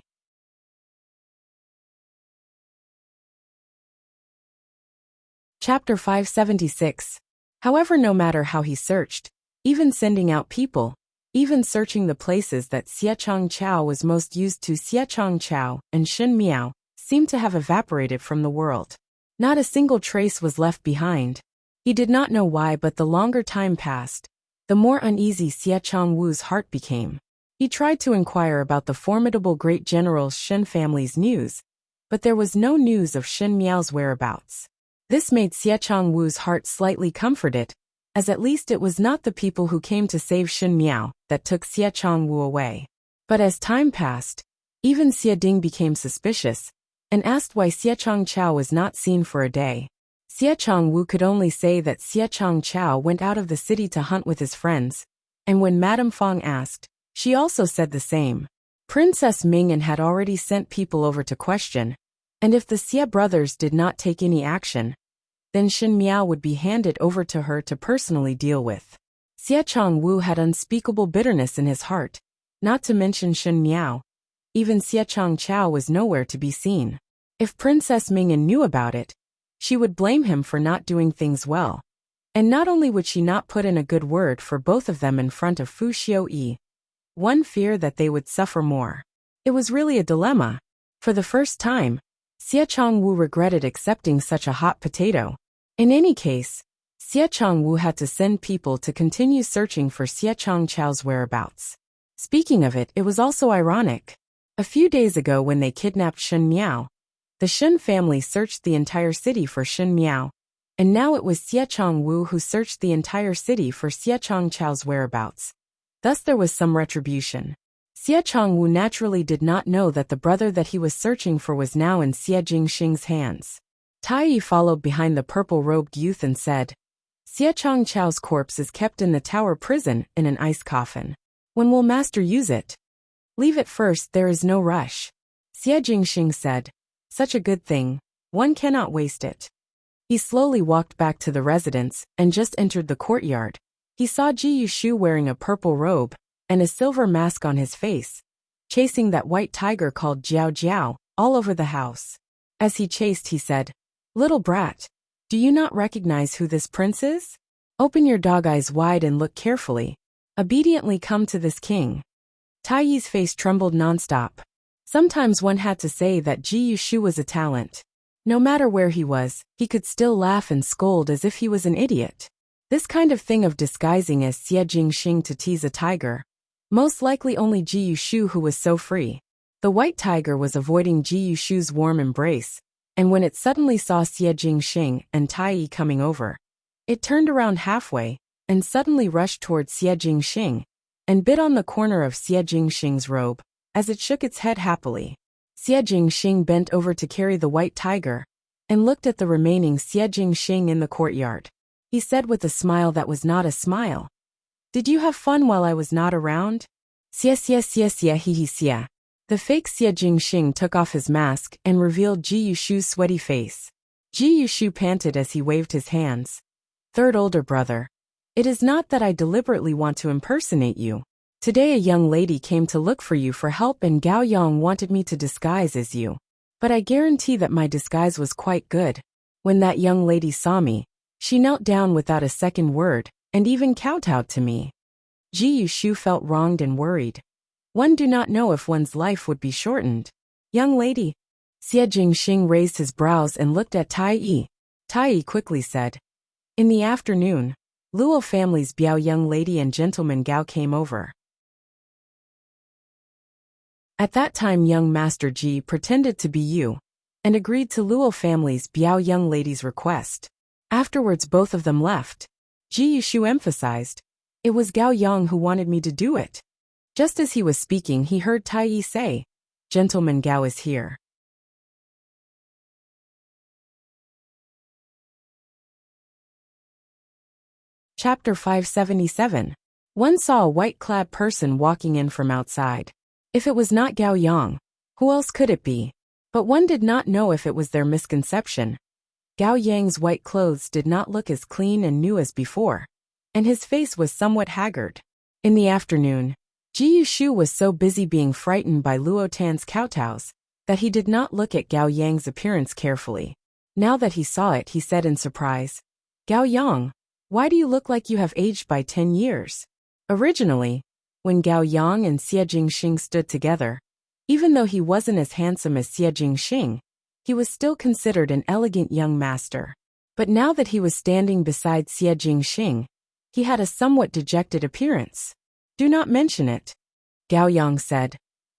Chapter 576. However, no matter how he searched, even sending out people, even searching the places that Xie Chongqiao was most used to, Xie Chongqiao and Shen Miao seemed to have evaporated from the world. Not a single trace was left behind. He did not know why, but the longer time passed, the more uneasy Xie Chongwu's heart became. He tried to inquire about the formidable great general Shen family's news, but there was no news of Shen Miao's whereabouts. This made Xie Changwu's heart slightly comforted, as at least it was not the people who came to save Shen Miao that took Xie Changwu away. But as time passed, even Xie Ding became suspicious, and asked why Xie Changchao was not seen for a day. Xie Changwu could only say that Xie Changchao went out of the city to hunt with his friends, and when Madame Fong asked, she also said the same. Princess Ming'an had already sent people over to question, and if the Xie brothers did not take any action, then Shen Miao would be handed over to her to personally deal with. Xie Changwu had unspeakable bitterness in his heart, not to mention Shen Miao. Even Xie Changchao was nowhere to be seen. If Princess Ming'an knew about it, she would blame him for not doing things well. And not only would she not put in a good word for both of them in front of Fu Xiuyi, one fear that they would suffer more. It was really a dilemma. For the first time, Xie Changwu regretted accepting such a hot potato. In any case, Xie Changwu had to send people to continue searching for Xie Changchao's whereabouts. Speaking of it, it was also ironic. A few days ago when they kidnapped Shen Miao, the Shen family searched the entire city for Shen Miao, and now it was Xie Changwu who searched the entire city for Xie Changchao's whereabouts. Thus there was some retribution. Xie Changwu naturally did not know that the brother that he was searching for was now in Xie Jingxing's hands. Tai Yi followed behind the purple-robed youth and said, Xie Changchao's corpse is kept in the tower prison in an ice coffin. When will master use it? Leave it first, there is no rush. Xie Jingxing said, such a good thing, one cannot waste it. He slowly walked back to the residence and just entered the courtyard. He saw Ji Yushu wearing a purple robe and a silver mask on his face, chasing that white tiger called Jiao Jiao all over the house. As he chased, he said, little brat, do you not recognize who this prince is? Open your dog eyes wide and look carefully. Obediently come to this king. Tai Yi's face trembled nonstop. Sometimes one had to say that Ji Yushu was a talent. No matter where he was, he could still laugh and scold as if he was an idiot. This kind of thing of disguising as Xie Jingxing to tease a tiger, most likely only Ji Yushu who was so free. The white tiger was avoiding Ji Yushu's warm embrace, and when it suddenly saw Xie Jingxing and Tai Yi coming over, it turned around halfway, and suddenly rushed towards Xie Jingxing, and bit on the corner of Xie Jingxing's robe, as it shook its head happily. Xie Jingxing bent over to carry the white tiger, and looked at the remaining Xie Jingxing in the courtyard. He said with a smile that was not a smile, did you have fun while I was not around? Xie he xie. The fake Xie Jingxing took off his mask and revealed Ji Yushu's sweaty face. Ji Yushu panted as he waved his hands. Third older brother. It is not that I deliberately want to impersonate you. Today a young lady came to look for you for help and Gao Yang wanted me to disguise as you. But I guarantee that my disguise was quite good. When that young lady saw me, she knelt down without a second word, and even kowtowed to me. Ji Yushu felt wronged and worried. One do not know if one's life would be shortened. Young lady. Xie Jingxing raised his brows and looked at Tai Yi. Tai Yi quickly said, in the afternoon, Luo family's Biao young lady and gentleman Gao came over. At that time young Master Ji pretended to be you, and agreed to Luo family's Biao young lady's request. Afterwards both of them left. Ji Yushu emphasized, it was Gao Yang who wanted me to do it. Just as he was speaking he heard Tai Yi say, Gentleman Gao is here. Chapter 577. One saw a white-clad person walking in from outside. If it was not Gao Yang, who else could it be? But one did not know if it was their misconception. Gao Yang's white clothes did not look as clean and new as before, and his face was somewhat haggard. In the afternoon, Ji Yushu was so busy being frightened by Luo Tan's kowtows that he did not look at Gao Yang's appearance carefully. Now that he saw it, he said in surprise, Gao Yang, why do you look like you have aged by 10 years? Originally, when Gao Yang and Xie Jingxing stood together, even though he wasn't as handsome as Xie Jingxing, he was still considered an elegant young master. But now that he was standing beside Xie Jingxing, he had a somewhat dejected appearance. Do not mention it. Gao Yang said.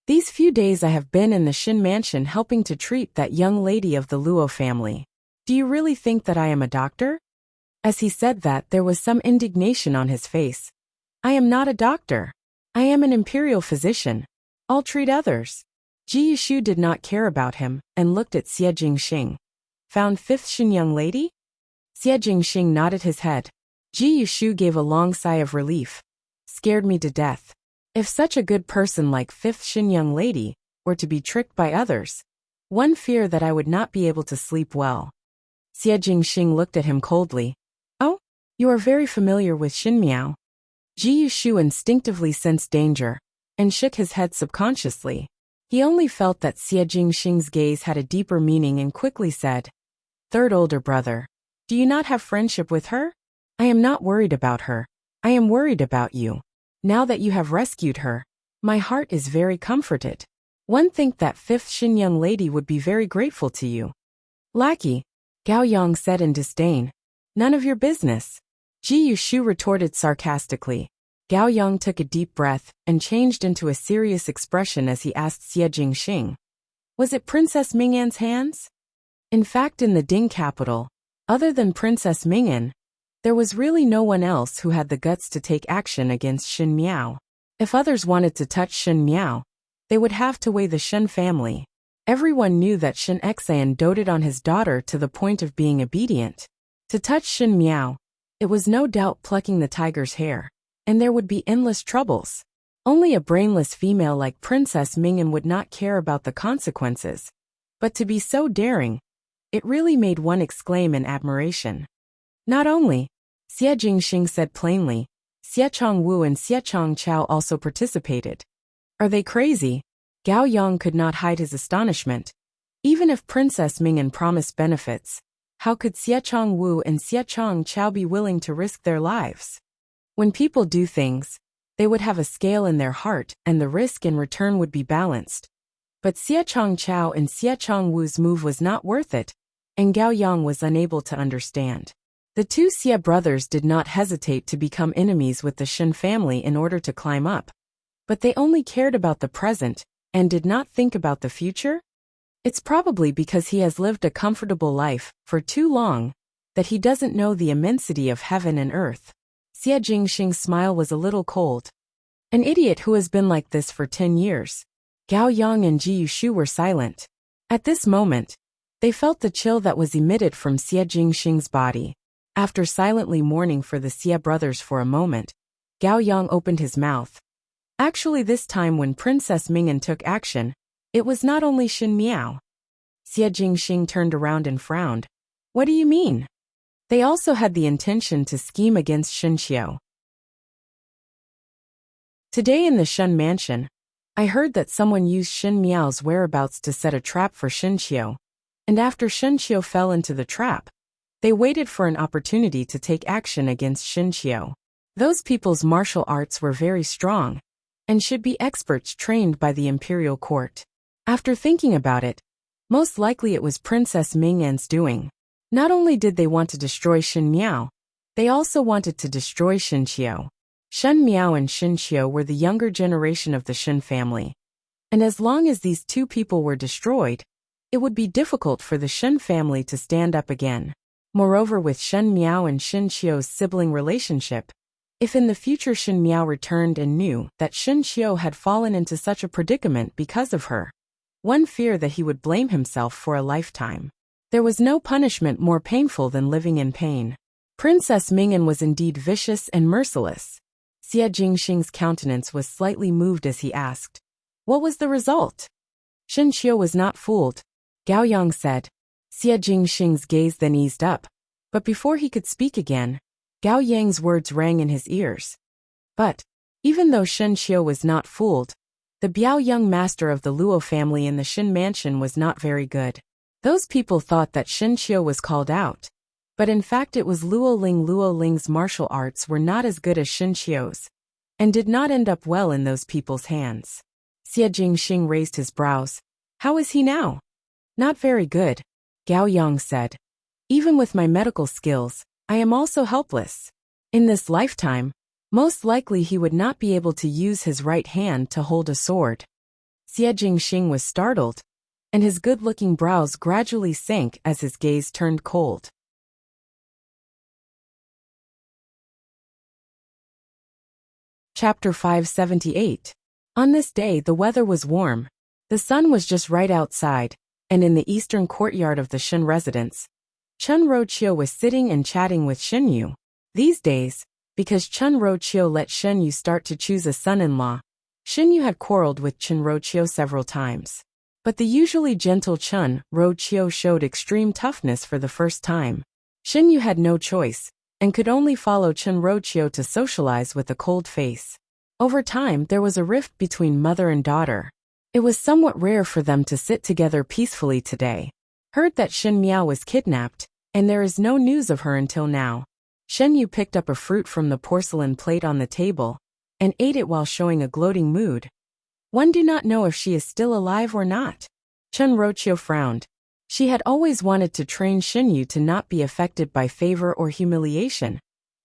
These few days I have been in the Shin mansion helping to treat that young lady of the Luo family. Do you really think that I am a doctor? As he said that, there was some indignation on his face. I am not a doctor. I am an imperial physician. I'll treat others. Ji Yushu did not care about him and looked at Xie Jingxing. Found fifth Shin young lady? Xie Jingxing nodded his head. Ji Yushu gave a long sigh of relief. Scared me to death. If such a good person like fifth Shin young lady were to be tricked by others, one fear that I would not be able to sleep well. Xie Jingxing looked at him coldly. Oh, you are very familiar with Shin Miao. Ji Yushu instinctively sensed danger and shook his head subconsciously. He only felt that Xie Jingxing's gaze had a deeper meaning and quickly said, Third older brother, do you not have friendship with her? I am not worried about her. I am worried about you. Now that you have rescued her, my heart is very comforted. One think that fifth Shin young lady would be very grateful to you. Lackey, Gao Yang said in disdain. None of your business. Ji Yushu retorted sarcastically. Gao Yang took a deep breath and changed into a serious expression as he asked Xie Jingxing. Was it Princess Mingan's hands? In fact, in the Ding capital, other than Princess Mingan, there was really no one else who had the guts to take action against Shin Miao. If others wanted to touch Shin Miao, they would have to weigh the Shin family. Everyone knew that Shin Exayan doted on his daughter to the point of being obedient. To touch Shin Miao, it was no doubt plucking the tiger's hair, and there would be endless troubles. Only a brainless female like Princess Mingan would not care about the consequences. But to be so daring, it really made one exclaim in admiration. Not only, Xie Jingxing said plainly, Xie Chongwu and Xie Chongqiao also participated. Are they crazy? Gao Yang could not hide his astonishment. Even if Princess Mingan promised benefits, how could Xie Chongwu and Xie Chongqiao be willing to risk their lives? When people do things, they would have a scale in their heart and the risk and return would be balanced. But Xie Chongqiao and Xie Chongwu's move was not worth it, and Gao Yang was unable to understand. The two Xie brothers did not hesitate to become enemies with the Shin family in order to climb up. But they only cared about the present and did not think about the future? It's probably because he has lived a comfortable life for too long that he doesn't know the immensity of heaven and earth. Xie Jingxing's smile was a little cold. An idiot who has been like this for 10 years. Gao Yang and Ji Yushu were silent. At this moment, they felt the chill that was emitted from Xie Jingxing's body. After silently mourning for the Xie brothers for a moment, Gao Yang opened his mouth. Actually, this time when Princess Mingan took action, it was not only Shin Miao. Xie Jingxing turned around and frowned. What do you mean? They also had the intention to scheme against Shin Qiu. Today in the Shen mansion, I heard that someone used Shin Miao's whereabouts to set a trap for Shin Qiu, and after Shin Qiu fell into the trap, they waited for an opportunity to take action against Shin Qiu. Those people's martial arts were very strong, and should be experts trained by the imperial court. After thinking about it, most likely it was Princess Mingan's doing. Not only did they want to destroy Shin Miao, they also wanted to destroy Shin Qiu. Shen Miao and Shin Qiu were the younger generation of the Shin family. And as long as these two people were destroyed, it would be difficult for the Shin family to stand up again. Moreover, with Shen Miao and Shin Qiu's sibling relationship, if in the future Shin Miao returned and knew that Shin Qiu had fallen into such a predicament because of her, one feared that he would blame himself for a lifetime. There was no punishment more painful than living in pain. Princess Mingan was indeed vicious and merciless. Xie Jingxing's countenance was slightly moved as he asked, what was the result? Shin Qiu was not fooled, Gao Yang said. Xie Jingxing's gaze then eased up, but before he could speak again, Gao Yang's words rang in his ears. But, even though Shin Qiu was not fooled, the Biao young master of the Luo family in the Shin mansion was not very good. Those people thought that Shin Qiu was called out, but in fact it was Luo Ling. Luo Ling's martial arts were not as good as Shin Qiu's, and did not end up well in those people's hands. Xie Jingxing raised his brows. How is he now? Not very good, Gao Yang said. Even with my medical skills, I am also helpless. In this lifetime, Most likely he would not be able to use his right hand to hold a sword. Xie Jingxing was startled, and his good-looking brows gradually sank as his gaze turned cold. Chapter 578. On this day the weather was warm. The sun was just right outside, and in the eastern courtyard of the Shen residence, Chen Roqiu was sitting and chatting with Shen Yu. These days, because Chen Roqiu let Shen Yu start to choose a son-in-law, Shen Yu had quarreled with Chen Roqiu several times. But the usually gentle Chen Roqiu showed extreme toughness for the first time. Shen Yu had no choice, and could only follow Chen Roqiu to socialize with a cold face. Over time there was a rift between mother and daughter. It was somewhat rare for them to sit together peacefully today. Heard that Shen Miao was kidnapped, and there is no news of her until now. Shen Yu picked up a fruit from the porcelain plate on the table, and ate it while showing a gloating mood. One do not know if she is still alive or not. Chen Roqiu frowned. She had always wanted to train Shen Yu to not be affected by favor or humiliation,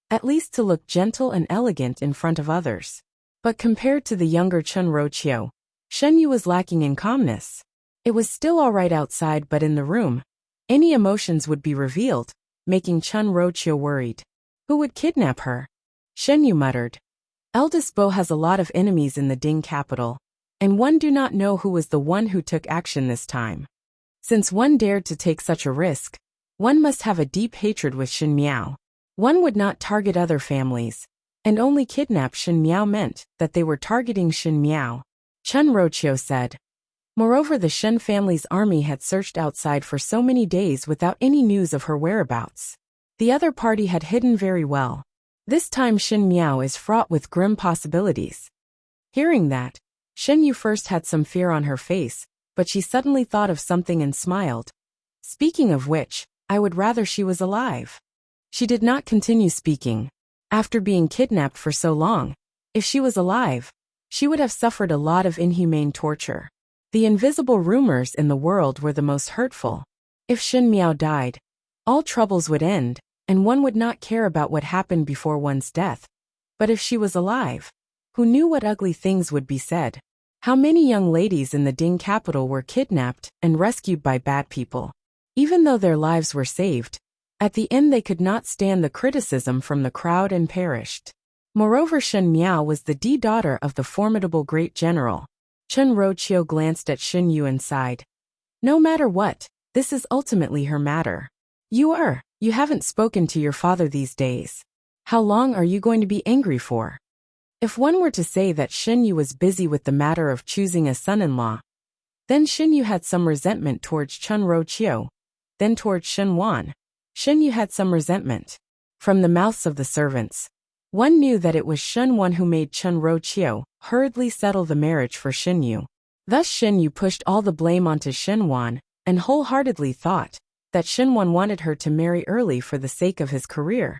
at least to look gentle and elegant in front of others. But compared to the younger Chen Roqiu, Shen Yu was lacking in calmness. It was still all right outside, but in the room, any emotions would be revealed, making Chen Roqiu worried. Who would kidnap her? Shen Yu muttered. Eldest Bo has a lot of enemies in the Ding capital, and one do not know who was the one who took action this time. Since one dared to take such a risk, one must have a deep hatred with Shen Miao. One would not target other families, and only kidnap Shen Miao meant that they were targeting Shen Miao. Chen Roqiu said. Moreover, the Shen family's army had searched outside for so many days without any news of her whereabouts. The other party had hidden very well. This time Shen Miao is fraught with grim possibilities. Hearing that, Shen Yu first had some fear on her face, but she suddenly thought of something and smiled. Speaking of which, I would rather she was alive. She did not continue speaking. After being kidnapped for so long, if she was alive, she would have suffered a lot of inhumane torture. The invisible rumors in the world were the most hurtful. If Shen Miao died, all troubles would end, and one would not care about what happened before one's death. But if she was alive, who knew what ugly things would be said? How many young ladies in the Ding capital were kidnapped and rescued by bad people? Even though their lives were saved, at the end they could not stand the criticism from the crowd and perished. Moreover, Shen Miao was the daughter of the formidable great general. Chen Roqiu glanced at Shen Yu and sighed. No matter what, this is ultimately her matter. You haven't spoken to your father these days. How long are you going to be angry for? If one were to say that Shen Yu was busy with the matter of choosing a son-in-law, then Shen Yu had some resentment towards Chen Roqiu, then towards Shen Wan. Shen Yu had some resentment. From the mouths of the servants, one knew that it was Shen Wan who made Chen Roqiu hurriedly settle the marriage for Shen Yu. Thus Shen Yu pushed all the blame onto Shen Wan, and wholeheartedly thought that Shen Wan wanted her to marry early for the sake of his career,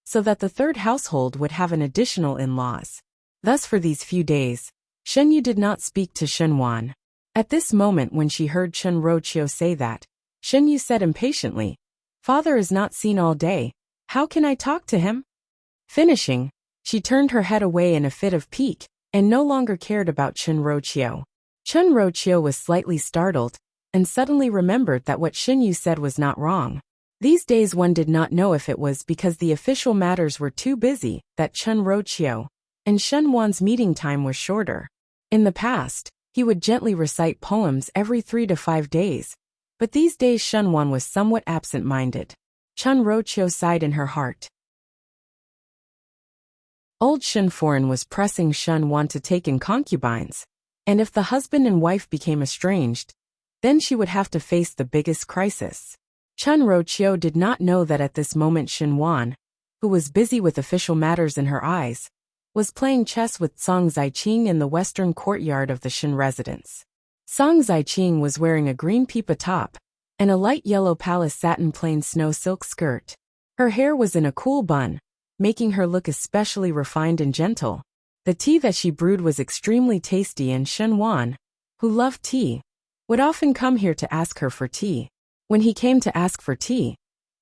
so that the third household would have an additional in-laws. Thus for these few days, Shen Yu did not speak to Shen Wan. At this moment when she heard Chen Roqiu say that, Shen Yu said impatiently, Father is not seen all day, how can I talk to him? Finishing, she turned her head away in a fit of pique, and no longer cared about Chen Roqiu. Chen Roqiu was slightly startled, and suddenly remembered that what Shen Yu said was not wrong. These days one did not know if it was because the official matters were too busy that Chen Roqiu and Shen Wan's meeting time was shorter. In the past, he would gently recite poems every 3 to 5 days, but these days Shen Wan was somewhat absent-minded. Chen Roqiu sighed in her heart. Old Shen Foreign was pressing Shen Wan to take in concubines, and if the husband and wife became estranged, then she would have to face the biggest crisis. Chen Roqiu did not know that at this moment Shen Wan, who was busy with official matters in her eyes, was playing chess with Song Ziqing in the western courtyard of the Shen residence. Song Ziqing was wearing a green pipa top and a light yellow palace satin plain snow silk skirt. Her hair was in a cool bun, making her look especially refined and gentle. The tea that she brewed was extremely tasty, and Shen Wan, who loved tea, would often come here to ask her for tea. When he came to ask for tea,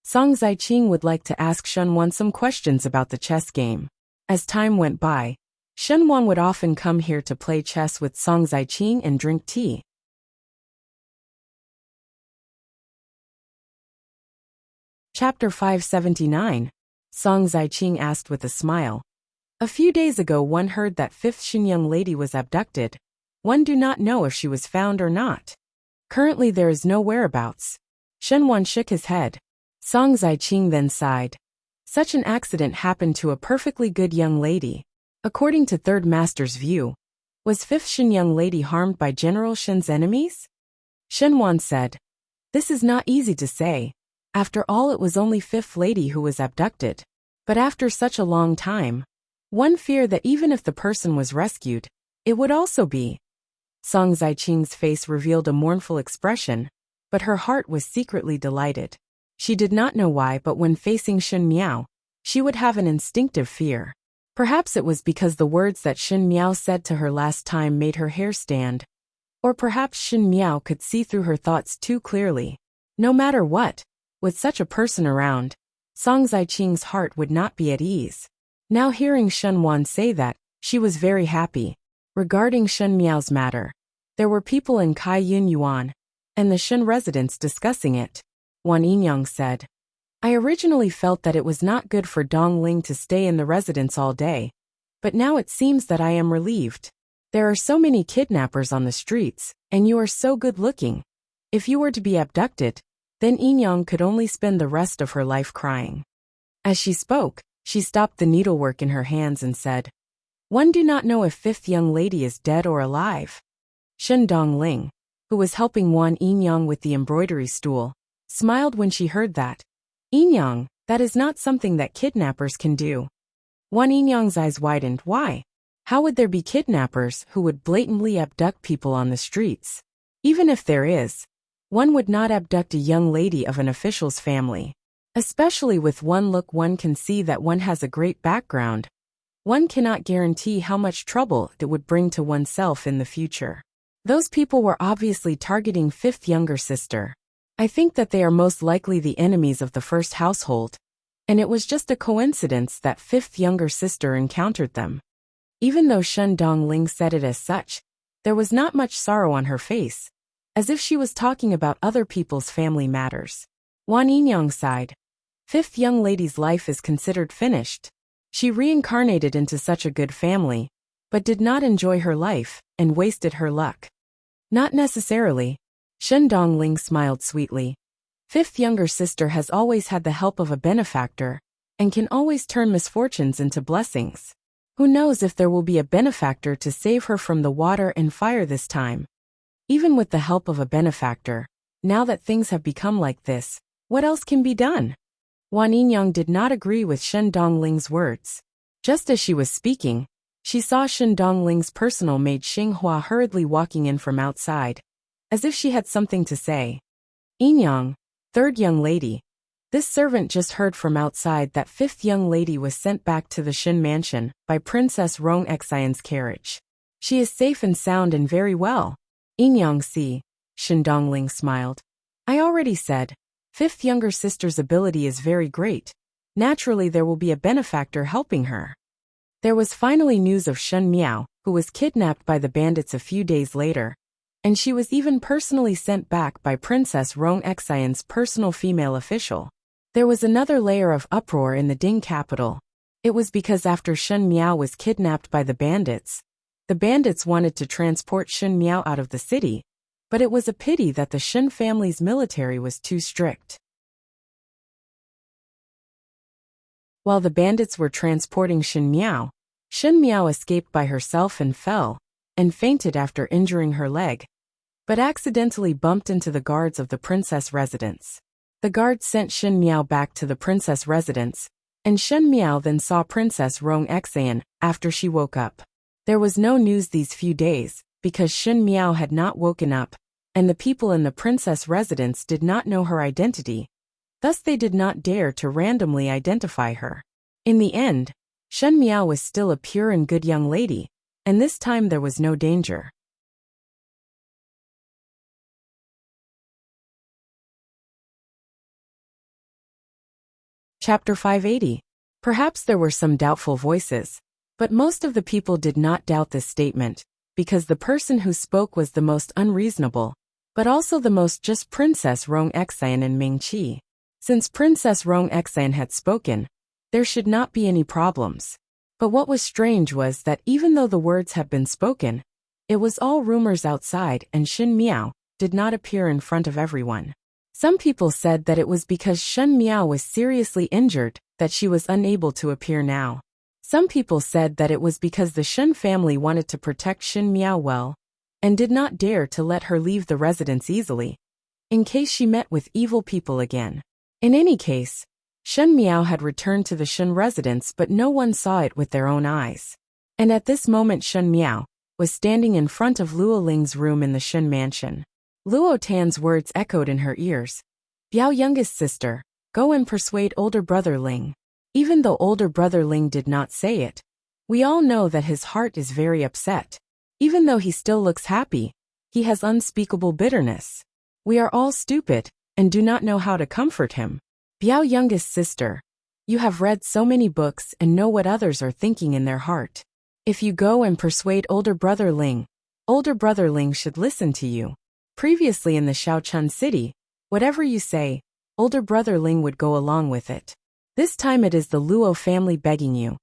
Song Ziqing would like to ask Shen Wan some questions about the chess game. As time went by, Shen Wan would often come here to play chess with Song Zaiqing and drink tea. Chapter 579. Song Zaiqing asked with a smile. A few days ago one heard that fifth Shin young lady was abducted. One do not know if she was found or not. Currently there is no whereabouts. Shen Wan shook his head. Song Zaiqing then sighed. Such an accident happened to a perfectly good young lady. According to Third Master's view, was fifth Shin young lady harmed by General Shen's enemies? Shen Wan said, this is not easy to say. After all, it was only fifth lady who was abducted. But after such a long time, one feared that even if the person was rescued, it would also be. Song Zaiqing's face revealed a mournful expression, but her heart was secretly delighted. She did not know why, but when facing Shen Miao, she would have an instinctive fear. Perhaps it was because the words that Shen Miao said to her last time made her hair stand. Or perhaps Shen Miao could see through her thoughts too clearly. No matter what, with such a person around, Song Zaiqing's heart would not be at ease. Now hearing Shen Wan say that, she was very happy. Regarding Shen Miao's matter, there were people in Kai Yun Yuan and the Shen residents discussing it. Wan Yinyang said, I originally felt that it was not good for Dong Ling to stay in the residence all day, but now it seems that I am relieved. There are so many kidnappers on the streets, and you are so good looking. If you were to be abducted, then Yinyang could only spend the rest of her life crying. As she spoke, she stopped the needlework in her hands and said, one do not know if fifth young lady is dead or alive. Shen Dongling, who was helping Wan Yinyang with the embroidery stool, smiled when she heard that. Yinyang, that is not something that kidnappers can do. Wan Yinyang's eyes widened. Why? How would there be kidnappers who would blatantly abduct people on the streets? Even if there is, one would not abduct a young lady of an official's family. Especially with one look, one can see that one has a great background. One cannot guarantee how much trouble it would bring to oneself in the future. Those people were obviously targeting fifth younger sister. I think that they are most likely the enemies of the first household. And it was just a coincidence that fifth younger sister encountered them. Even though Shen Dongling said it as such, there was not much sorrow on her face, as if she was talking about other people's family matters. Wan Yinyang sighed. Fifth young lady's life is considered finished. She reincarnated into such a good family, but did not enjoy her life, and wasted her luck. Not necessarily. Shen Dongling smiled sweetly. Fifth younger sister has always had the help of a benefactor, and can always turn misfortunes into blessings. Who knows if there will be a benefactor to save her from the water and fire this time? Even with the help of a benefactor, now that things have become like this, what else can be done? Wan Yinyang did not agree with Shen Dongling's words. Just as she was speaking, she saw Shen Dongling's personal maid Xinghua hurriedly walking in from outside, as if she had something to say. Yinyang, third young lady. This servant just heard from outside that fifth young lady was sent back to the Shen mansion by Princess Rong Xian's carriage. She is safe and sound and very well. Yinyang see, Shen Dongling smiled. I already said, fifth younger sister's ability is very great. Naturally there will be a benefactor helping her. There was finally news of Shen Miao, who was kidnapped by the bandits a few days later, and she was even personally sent back by Princess Rong Xian's personal female official. There was another layer of uproar in the Ding capital. It was because after Shen Miao was kidnapped by the bandits wanted to transport Shen Miao out of the city, but it was a pity that the Shen family's military was too strict. While the bandits were transporting Shen Miao escaped by herself and fell, and fainted after injuring her leg, but accidentally bumped into the guards of the princess residence. The guards sent Shen Miao back to the princess residence, and Shen Miao then saw Princess Rong Xian after she woke up. There was no news these few days, because Shen Miao had not woken up, and the people in the princess residence did not know her identity. Thus they did not dare to randomly identify her. In the end, Shen Miao was still a pure and good young lady, and this time there was no danger. Chapter 580. Perhaps there were some doubtful voices, but most of the people did not doubt this statement, because the person who spoke was the most unreasonable, but also the most just Princess Rong Xian and Ming Qi. Since Princess Rong Xian had spoken, there should not be any problems. But what was strange was that even though the words had been spoken, it was all rumors outside and Shen Miao did not appear in front of everyone. Some people said that it was because Shen Miao was seriously injured that she was unable to appear now. Some people said that it was because the Shen family wanted to protect Shen Miao well, and did not dare to let her leave the residence easily, in case she met with evil people again. In any case, Shen Miao had returned to the Shen residence, but no one saw it with their own eyes. And at this moment Shen Miao was standing in front of Luo Ling's room in the Shen mansion. Luo Tan's words echoed in her ears. Biao youngest sister, go and persuade older brother Ling. Even though older brother Ling did not say it, we all know that his heart is very upset. Even though he still looks happy, he has unspeakable bitterness. We are all stupid, and do not know how to comfort him. Biao youngest sister, you have read so many books and know what others are thinking in their heart. If you go and persuade older brother Ling should listen to you. Previously in the Shaochun city, whatever you say, older brother Ling would go along with it. This time it is the Luo family begging you.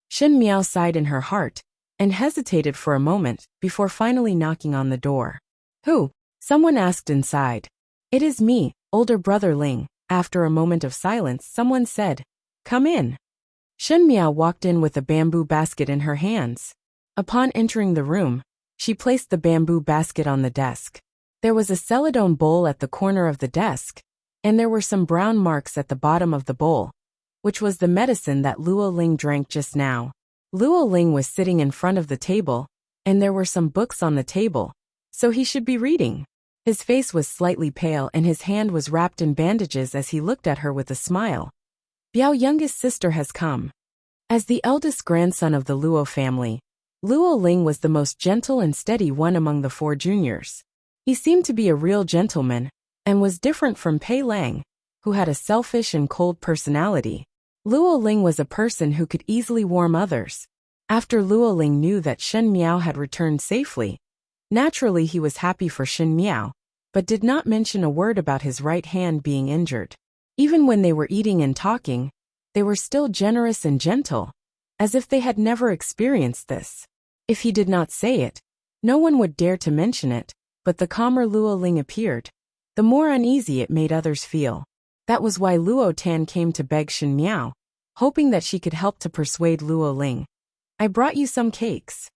Shen Miao sighed in her heart, and hesitated for a moment, before finally knocking on the door. Who? Someone asked inside. It is me, older brother Ling. After a moment of silence, someone said, come in. Shen Miao walked in with a bamboo basket in her hands. Upon entering the room, she placed the bamboo basket on the desk. There was a celadone bowl at the corner of the desk, and there were some brown marks at the bottom of the bowl, which was the medicine that Luo Ling drank just now. Luo Ling was sitting in front of the table, and there were some books on the table, so he should be reading. His face was slightly pale and his hand was wrapped in bandages as he looked at her with a smile. Biao youngest sister has come. As the eldest grandson of the Luo family, Luo Ling was the most gentle and steady one among the 4 juniors. He seemed to be a real gentleman, and was different from Pei Lang, who had a selfish and cold personality. Luo Ling was a person who could easily warm others. After Luo Ling knew that Shen Miao had returned safely, naturally he was happy for Shen Miao, but did not mention a word about his right hand being injured. Even when they were eating and talking, they were still generous and gentle, as if they had never experienced this. If he did not say it, no one would dare to mention it, but the calmer Luo Ling appeared, the more uneasy it made others feel. That was why Luo Tan came to beg Shen Miao, hoping that she could help to persuade Luo Ling. I brought you some cakes.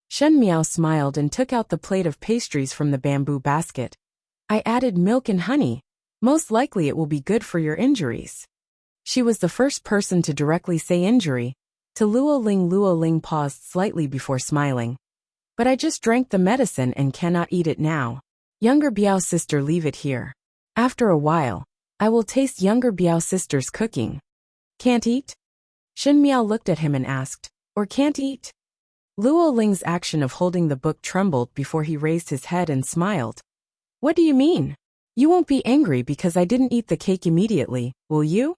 Shen Miao smiled and took out the plate of pastries from the bamboo basket. I added milk and honey. Most likely it will be good for your injuries. She was the first person to directly say injury. To Luo Ling paused slightly before smiling. But I just drank the medicine and cannot eat it now. Younger Biao sister, leave it here. After a while, I will taste younger Biao sister's cooking. Can't eat? Shen Miao looked at him and asked, or can't eat? Luo Ling's action of holding the book trembled before he raised his head and smiled. What do you mean? You won't be angry because I didn't eat the cake immediately, will you?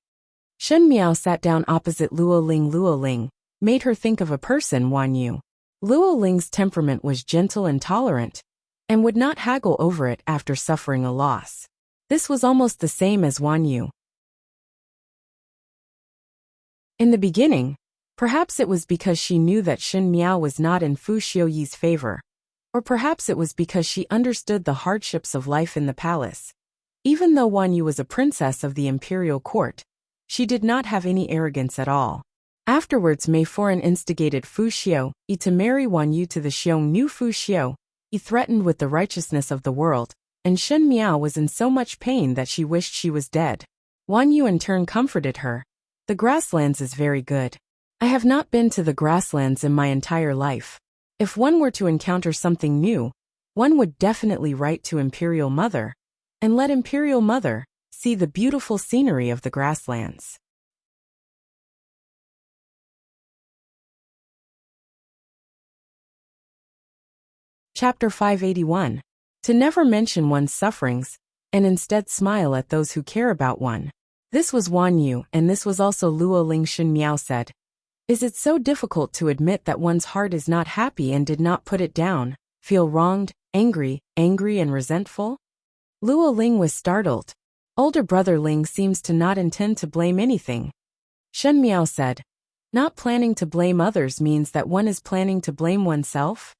Shen Miao sat down opposite Luo Ling. Luo Ling made her think of a person, Wan Yu. Luo Ling's temperament was gentle and tolerant, and would not haggle over it after suffering a loss. This was almost the same as Wan Yu. In the beginning, perhaps it was because she knew that Shen Miao was not in Fu Xiuyi's favor, or perhaps it was because she understood the hardships of life in the palace. Even though Wan Yu was a princess of the imperial court, she did not have any arrogance at all. Afterwards, Mei Foran instigated Fu Xiuyi to marry Wan Yu to the Xiongnu. Fu Xiuyi threatened with the righteousness of the world, and Shen Miao was in so much pain that she wished she was dead. Wan Yu in turn comforted her. The grasslands is very good. I have not been to the grasslands in my entire life. If one were to encounter something new, one would definitely write to Imperial Mother, and let Imperial Mother see the beautiful scenery of the grasslands. Chapter 581. To never mention one's sufferings, and instead smile at those who care about one. This was Wan Yu, and this was also Luo Ling. Shen Miao said. Is it so difficult to admit that one's heart is not happy and did not put it down, feel wronged, angry and resentful? Luo Ling was startled. Older brother Ling seems to not intend to blame anything. Shen Miao said. Not planning to blame others means that one is planning to blame oneself?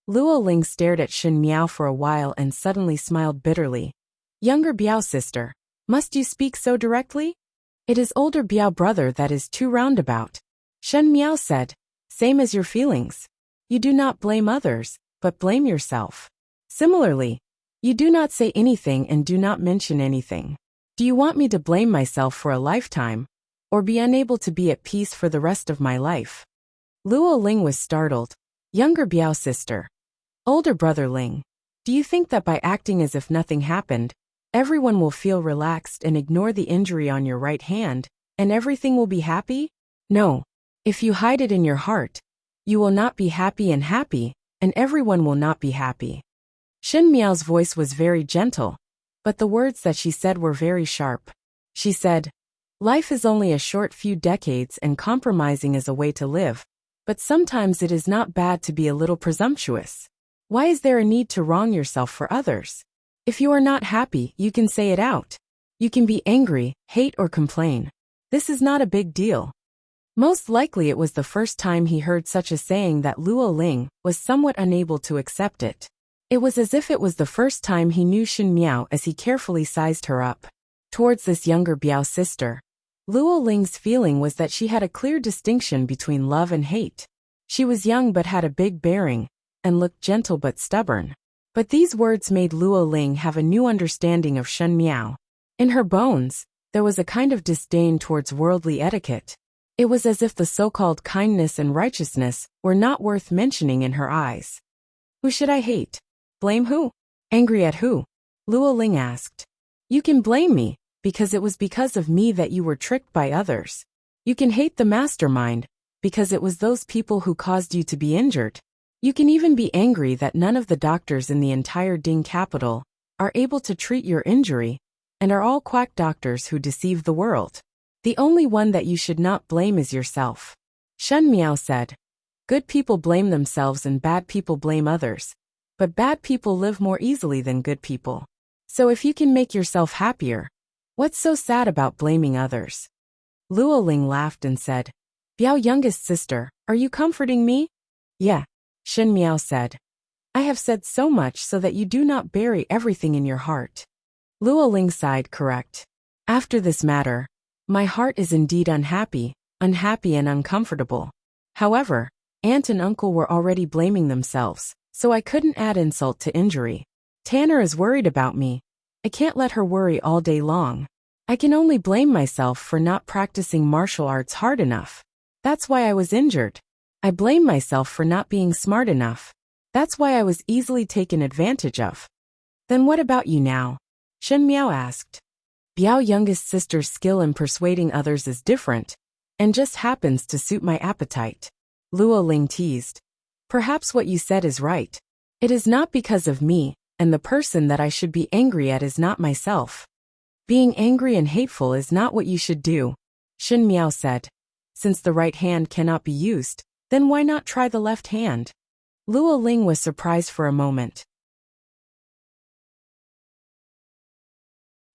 Luo Ling stared at Shen Miao for a while and suddenly smiled bitterly. Younger Biao sister, must you speak so directly? It is older Biao brother that is too roundabout. Shen Miao said. Same as your feelings. You do not blame others, but blame yourself. Similarly, you do not say anything and do not mention anything. Do you want me to blame myself for a lifetime, or be unable to be at peace for the rest of my life? Luo Ling was startled. Younger Biao sister. Older brother Ling. Do you think that by acting as if nothing happened, everyone will feel relaxed and ignore the injury on your right hand, and everything will be happy? No. If you hide it in your heart, you will not be happy, and everyone will not be happy. Shen Miao's voice was very gentle, but the words that she said were very sharp. She said, life is only a short few decades and compromising is a way to live, but sometimes it is not bad to be a little presumptuous. Why is there a need to wrong yourself for others? If you are not happy, you can say it out. You can be angry, hate or complain. This is not a big deal. Most likely it was the first time he heard such a saying that Luo Ling was somewhat unable to accept it. It was as if it was the first time he knew Shen Miao as he carefully sized her up. Towards this younger Biao sister, Luo Ling's feeling was that she had a clear distinction between love and hate. She was young but had a big bearing, and looked gentle but stubborn. But these words made Luo Ling have a new understanding of Shen Miao. In her bones, there was a kind of disdain towards worldly etiquette. It was as if the so-called kindness and righteousness were not worth mentioning in her eyes. Who should I hate? Blame who? Angry at who? Luo Ling asked. You can blame me, because it was because of me that you were tricked by others. You can hate the mastermind, because it was those people who caused you to be injured. You can even be angry that none of the doctors in the entire Ding capital are able to treat your injury, and are all quack doctors who deceive the world. The only one that you should not blame is yourself. Shen Miao said. Good people blame themselves and bad people blame others. But bad people live more easily than good people. So if you can make yourself happier, what's so sad about blaming others? Luo Ling laughed and said, Biao youngest sister, are you comforting me? Yeah. Shen Miao said. I have said so much so that you do not bury everything in your heart. Luo Ling sighed. Correct. After this matter, my heart is indeed unhappy and uncomfortable. However, aunt and uncle were already blaming themselves, so I couldn't add insult to injury. Tanner is worried about me. I can't let her worry all day long. I can only blame myself for not practicing martial arts hard enough. That's why I was injured. I blame myself for not being smart enough. That's why I was easily taken advantage of. Then what about you now? Shen Miao asked. Biao youngest sister's skill in persuading others is different, and just happens to suit my appetite. Luo Ling teased. Perhaps what you said is right. It is not because of me, and the person that I should be angry at is not myself. Being angry and hateful is not what you should do, Shen Miao said. Since the right hand cannot be used, then why not try the left hand? Luo Ling was surprised for a moment.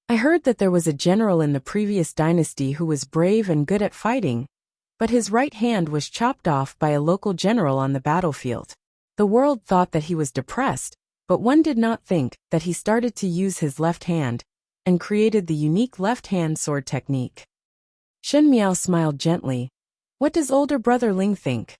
I heard that there was a general in the previous dynasty who was brave and good at fighting, but his right hand was chopped off by a local general on the battlefield. The world thought that he was depressed, but one did not think that he started to use his left hand and created the unique left-hand sword technique. Shen Miao smiled gently. What does older brother Ling think?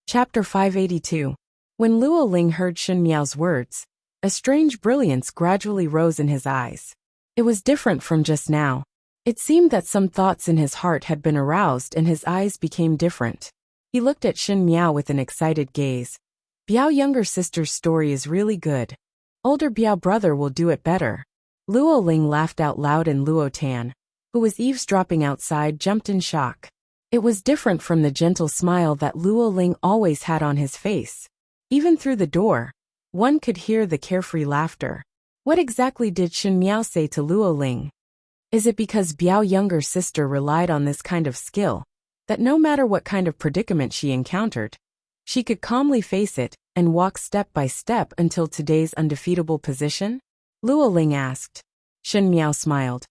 Chapter 582. When Luo Ling heard Shen Miao's words, a strange brilliance gradually rose in his eyes. It was different from just now. It seemed that some thoughts in his heart had been aroused and his eyes became different. He looked at Shen Miao with an excited gaze. Biao younger sister's story is really good. Older Biao brother will do it better. Luo Ling laughed out loud and Luo Tan, who was eavesdropping outside, jumped in shock. It was different from the gentle smile that Luo Ling always had on his face. Even through the door, One could hear the carefree laughter. What exactly did Shen Miao say to Luo Ling? Is it because Biao's younger sister relied on this kind of skill, that no matter what kind of predicament she encountered, she could calmly face it and walk step by step until today's undefeatable position? Luo Ling asked. Shen Miao smiled.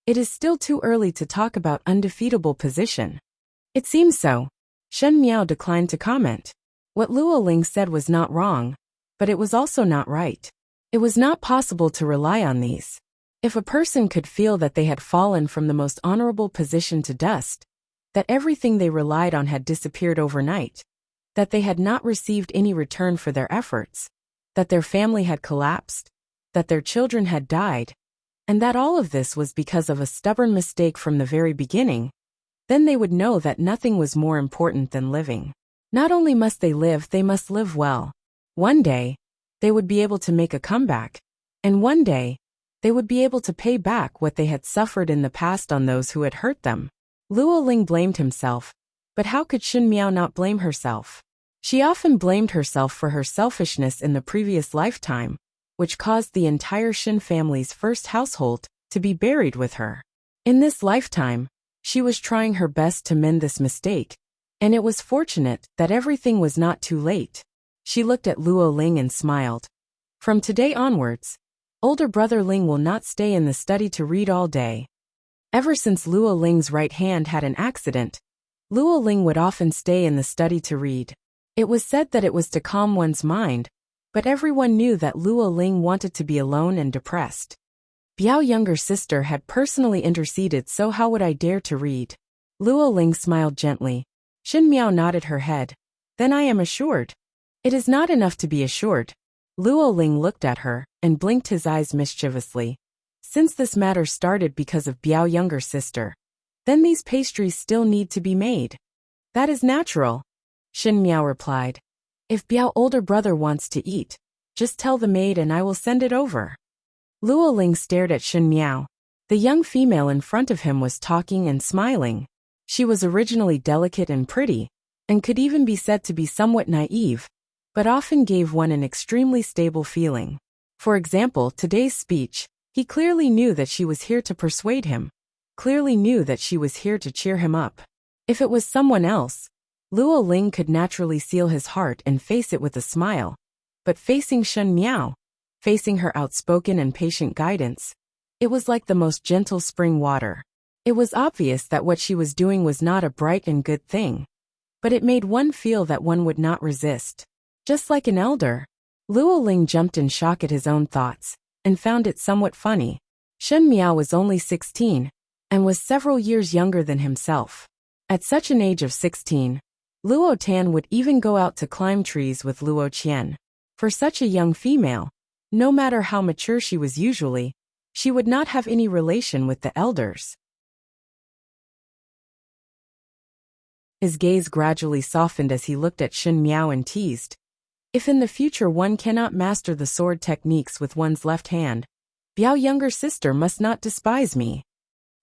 It is still too early to talk about undefeatable position. It seems so. Shen Miao declined to comment. What Luo Ling said was not wrong, but it was also not right. It was not possible to rely on these. If a person could feel that they had fallen from the most honorable position to dust, that everything they relied on had disappeared overnight, that they had not received any return for their efforts, that their family had collapsed, that their children had died, and that all of this was because of a stubborn mistake from the very beginning, then they would know that nothing was more important than living. Not only must they must live well. One day, they would be able to make a comeback, and one day, they would be able to pay back what they had suffered in the past on those who had hurt them. Luo Ling blamed himself, but how could Shen Miao not blame herself? She often blamed herself for her selfishness in the previous lifetime, which caused the entire Shen family's first household to be buried with her. In this lifetime, she was trying her best to mend this mistake, and it was fortunate that everything was not too late. She looked at Luo Ling and smiled. From today onwards, older brother Ling will not stay in the study to read all day. Ever since Luo Ling's right hand had an accident, Luo Ling would often stay in the study to read. It was said that it was to calm one's mind, but everyone knew that Luo Ling wanted to be alone and depressed. Biao's younger sister had personally interceded, so how would I dare to read? Luo Ling smiled gently. Shen Miao nodded her head. Then I am assured. It is not enough to be assured. Luo Ling looked at her and blinked his eyes mischievously. Since this matter started because of Biao's younger sister, then these pastries still need to be made. That is natural, Shen Miao replied. If Biao's older brother wants to eat, just tell the maid and I will send it over. Luo Ling stared at Shen Miao. The young female in front of him was talking and smiling. She was originally delicate and pretty, and could even be said to be somewhat naive, but often gave one an extremely stable feeling. For example, today's speech, he clearly knew that she was here to persuade him, clearly knew that she was here to cheer him up. If it was someone else, Luo Ling could naturally seal his heart and face it with a smile, but facing Shen Miao, facing her outspoken and patient guidance, it was like the most gentle spring water. It was obvious that what she was doing was not a bright and good thing, but it made one feel that one would not resist. Just like an elder, Luo Ling jumped in shock at his own thoughts, and found it somewhat funny. Shen Miao was only 16, and was several years younger than himself. At such an age of 16, Luo Tan would even go out to climb trees with Luo Qian. For such a young female, no matter how mature she was usually, she would not have any relation with the elders. His gaze gradually softened as he looked at Shen Miao and teased. If in the future one cannot master the sword techniques with one's left hand, Biao's younger sister must not despise me.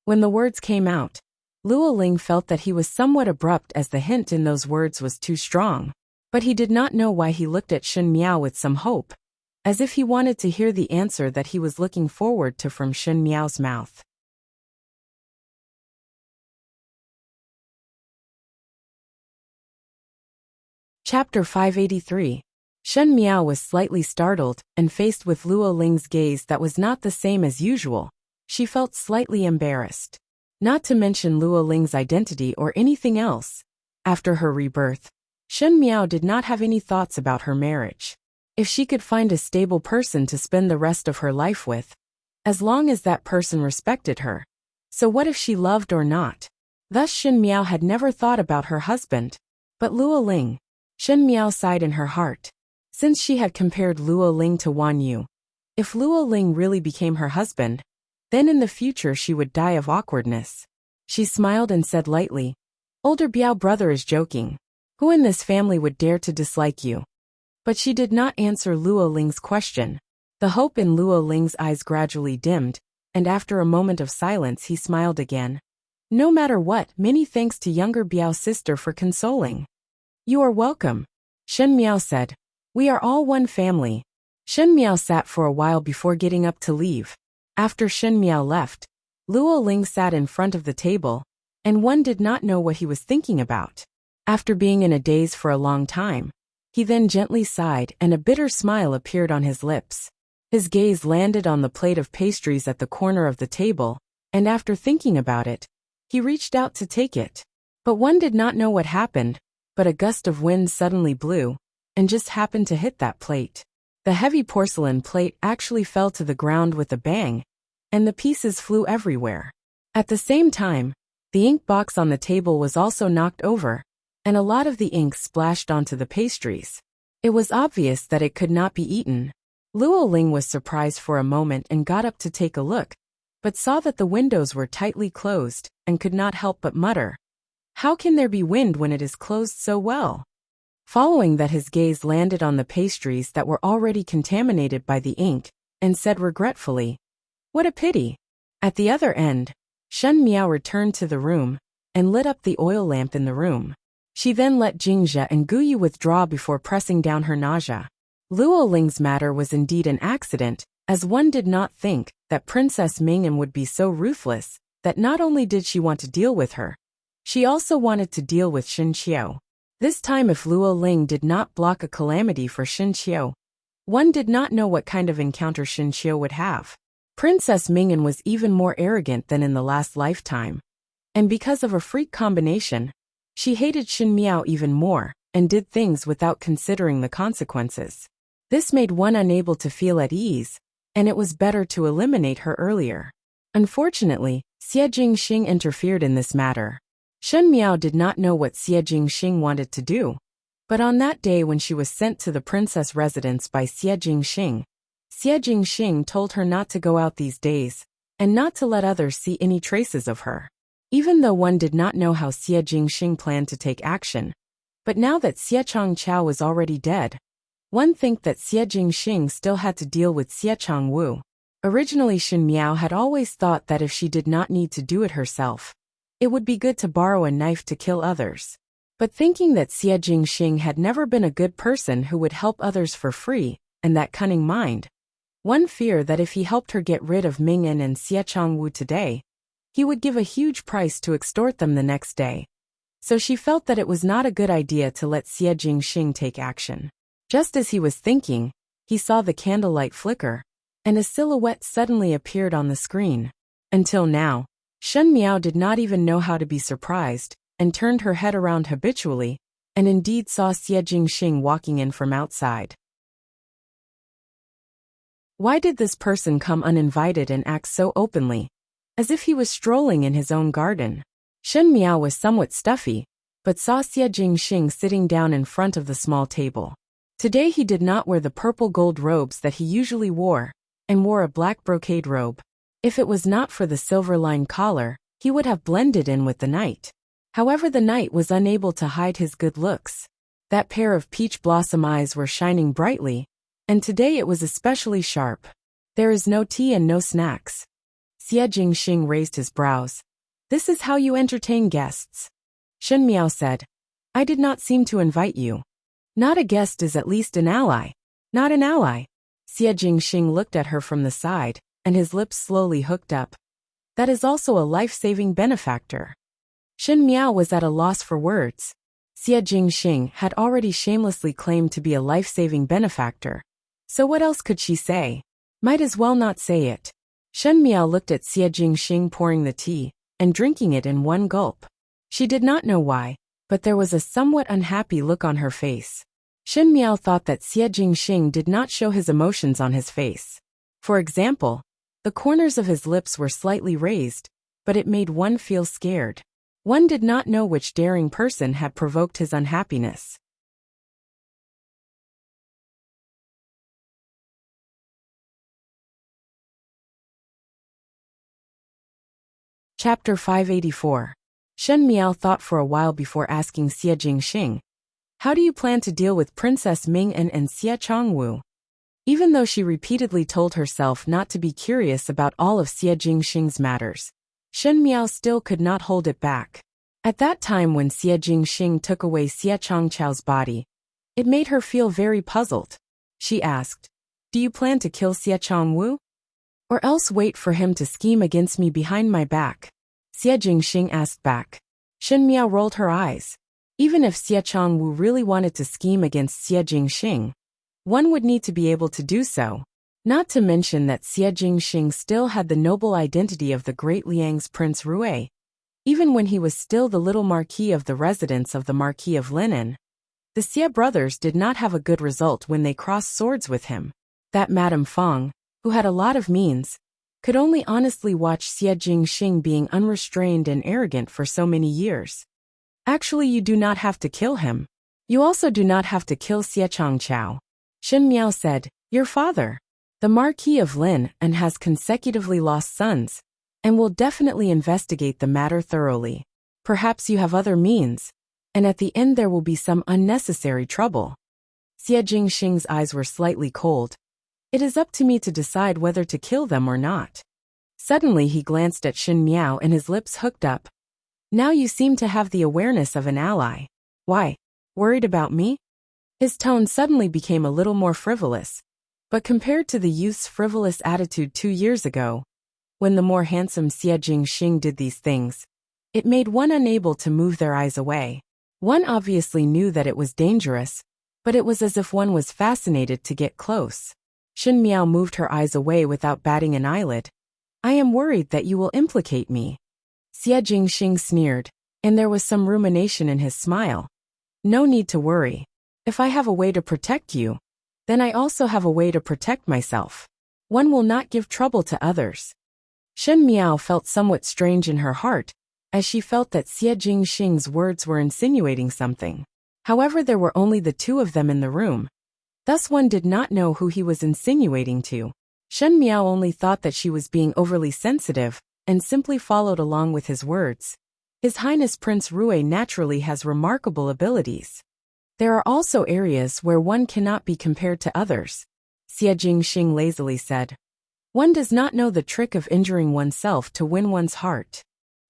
When the words came out, Luo Ling felt that he was somewhat abrupt as the hint in those words was too strong, but he did not know why he looked at Shen Miao with some hope, as if he wanted to hear the answer that he was looking forward to from Shen Miao's mouth. Chapter 583. Shen Miao was slightly startled, and faced with Luo Ling's gaze that was not the same as usual, she felt slightly embarrassed. Not to mention Luo Ling's identity or anything else. After her rebirth, Shen Miao did not have any thoughts about her marriage. If she could find a stable person to spend the rest of her life with, as long as that person respected her. So what if she loved or not? Thus Shen Miao had never thought about her husband. But Luo Ling, Shen Miao sighed in her heart. Since she had compared Luo Ling to Wan Yu, if Luo Ling really became her husband, then in the future she would die of awkwardness. She smiled and said lightly, "Older Biao brother is joking. Who in this family would dare to dislike you?" But she did not answer Luo Ling's question. The hope in Luo Ling's eyes gradually dimmed, and after a moment of silence he smiled again. "No matter what, many thanks to younger Biao's sister for consoling." "You are welcome," Shen Miao said. "We are all one family." Shen Miao sat for a while before getting up to leave. After Shen Miao left, Luo Ling sat in front of the table, and one did not know what he was thinking about. After being in a daze for a long time, he then gently sighed and a bitter smile appeared on his lips. His gaze landed on the plate of pastries at the corner of the table, and after thinking about it, he reached out to take it. But one did not know what happened, but a gust of wind suddenly blew, and just happened to hit that plate. The heavy porcelain plate actually fell to the ground with a bang, and the pieces flew everywhere. At the same time, the ink box on the table was also knocked over, and a lot of the ink splashed onto the pastries. It was obvious that it could not be eaten. Luo Ling was surprised for a moment and got up to take a look, but saw that the windows were tightly closed, and could not help but mutter, "How can there be wind when it is closed so well?" Following that, his gaze landed on the pastries that were already contaminated by the ink, and said regretfully, "What a pity." At the other end, Shen Miao returned to the room, and lit up the oil lamp in the room. She then let Jingzhe and Guyu withdraw before pressing down her nausea. Luo Ling's matter was indeed an accident, as one did not think that Princess Ming'an would be so ruthless, that not only did she want to deal with her, she also wanted to deal with Xin Qiu. This time if Luo Ling did not block a calamity for Xin Qiu, one did not know what kind of encounter Xin Qiu would have. Princess Ming'an was even more arrogant than in the last lifetime, and because of a freak combination, she hated Xin Miao even more, and did things without considering the consequences. This made one unable to feel at ease, and it was better to eliminate her earlier. Unfortunately, Xie Jingxing interfered in this matter. Shen Miao did not know what Xie Jingxing wanted to do, but on that day when she was sent to the princess residence by Xie Jingxing told her not to go out these days, and not to let others see any traces of her. Even though one did not know how Xie Jingxing planned to take action, but now that Xie Changqiao was already dead, one think that Xie Jingxing still had to deal with Xie Changwu. Originally Shen Miao had always thought that if she did not need to do it herself, it would be good to borrow a knife to kill others. But thinking that Xie Jingxing had never been a good person who would help others for free, and that cunning mind, one feared that if he helped her get rid of Ming'an and Xie Changwu today, he would give a huge price to extort them the next day. So she felt that it was not a good idea to let Xie Jingxing take action. Just as he was thinking, he saw the candlelight flicker, and a silhouette suddenly appeared on the screen. Until now, Shen Miao did not even know how to be surprised, and turned her head around habitually, and indeed saw Xie Jingxing walking in from outside. Why did this person come uninvited and act so openly, as if he was strolling in his own garden? Shen Miao was somewhat stuffy, but saw Xie Jingxing sitting down in front of the small table. Today he did not wear the purple gold robes that he usually wore, and wore a black brocade robe. If it was not for the silver-lined collar, he would have blended in with the knight. However, the knight was unable to hide his good looks. That pair of peach blossom eyes were shining brightly, and today it was especially sharp. There is no tea and no snacks. Xie Jingxing raised his brows. "This is how you entertain guests?" Shen Miao said, "I did not seem to invite you." "Not a guest is at least an ally." "Not an ally." Xie Jingxing looked at her from the side, and his lips slowly hooked up. "That is also a life-saving benefactor." Shen Miao was at a loss for words. Xie Jingxing had already shamelessly claimed to be a life-saving benefactor, so what else could she say? Might as well not say it. Shen Miao looked at Xie Jingxing pouring the tea, and drinking it in one gulp. She did not know why, but there was a somewhat unhappy look on her face. Shen Miao thought that Xie Jingxing did not show his emotions on his face. For example, the corners of his lips were slightly raised, but it made one feel scared. One did not know which daring person had provoked his unhappiness. Chapter 584. Shen Miao thought for a while before asking Xie Jingxing, "How do you plan to deal with Princess Ming'an and Xie Changwu?" Even though she repeatedly told herself not to be curious about all of Xie Jingxing's matters, Shen Miao still could not hold it back. At that time when Xie Jingxing took away Xie Changqiao's body, it made her feel very puzzled. She asked, Do you plan to kill Xie Chongwu? Or else wait for him to scheme against me behind my back? Xie Jingxing asked back. Shen Miao rolled her eyes. Even if Xie Chongwu really wanted to scheme against Xie Jingxing, one would need to be able to do so. Not to mention that Xie Jingxing still had the noble identity of the great Liang's Prince Rui. Even when he was still the little marquis of the residence of the Marquis of Linen, the Xie brothers did not have a good result when they crossed swords with him. That Madame Fong, who had a lot of means, could only honestly watch Xie Jingxing being unrestrained and arrogant for so many years. Actually, you do not have to kill him. You also do not have to kill Xie Chongqiao. Shen Miao said, your father, the Marquis of Lin, and has consecutively lost sons, and will definitely investigate the matter thoroughly. Perhaps you have other means, and at the end there will be some unnecessary trouble. Xie Jingxing's eyes were slightly cold. It is up to me to decide whether to kill them or not. Suddenly he glanced at Shen Miao and his lips hooked up. Now you seem to have the awareness of an ally. Why? Worried about me? His tone suddenly became a little more frivolous, but compared to the youth's frivolous attitude 2 years ago, when the more handsome Xie Jingxing did these things, it made one unable to move their eyes away. One obviously knew that it was dangerous, but it was as if one was fascinated to get close. Shen Miao moved her eyes away without batting an eyelid. I am worried that you will implicate me. Xie Jingxing sneered, and there was some rumination in his smile. No need to worry. If I have a way to protect you, then I also have a way to protect myself. One will not give trouble to others. Shen Miao felt somewhat strange in her heart, as she felt that Xie Jingxing's words were insinuating something. However, there were only the two of them in the room. Thus one did not know who he was insinuating to. Shen Miao only thought that she was being overly sensitive, and simply followed along with his words. His Highness Prince Rui naturally has remarkable abilities. There are also areas where one cannot be compared to others. Xie Jingxing lazily said. One does not know the trick of injuring oneself to win one's heart.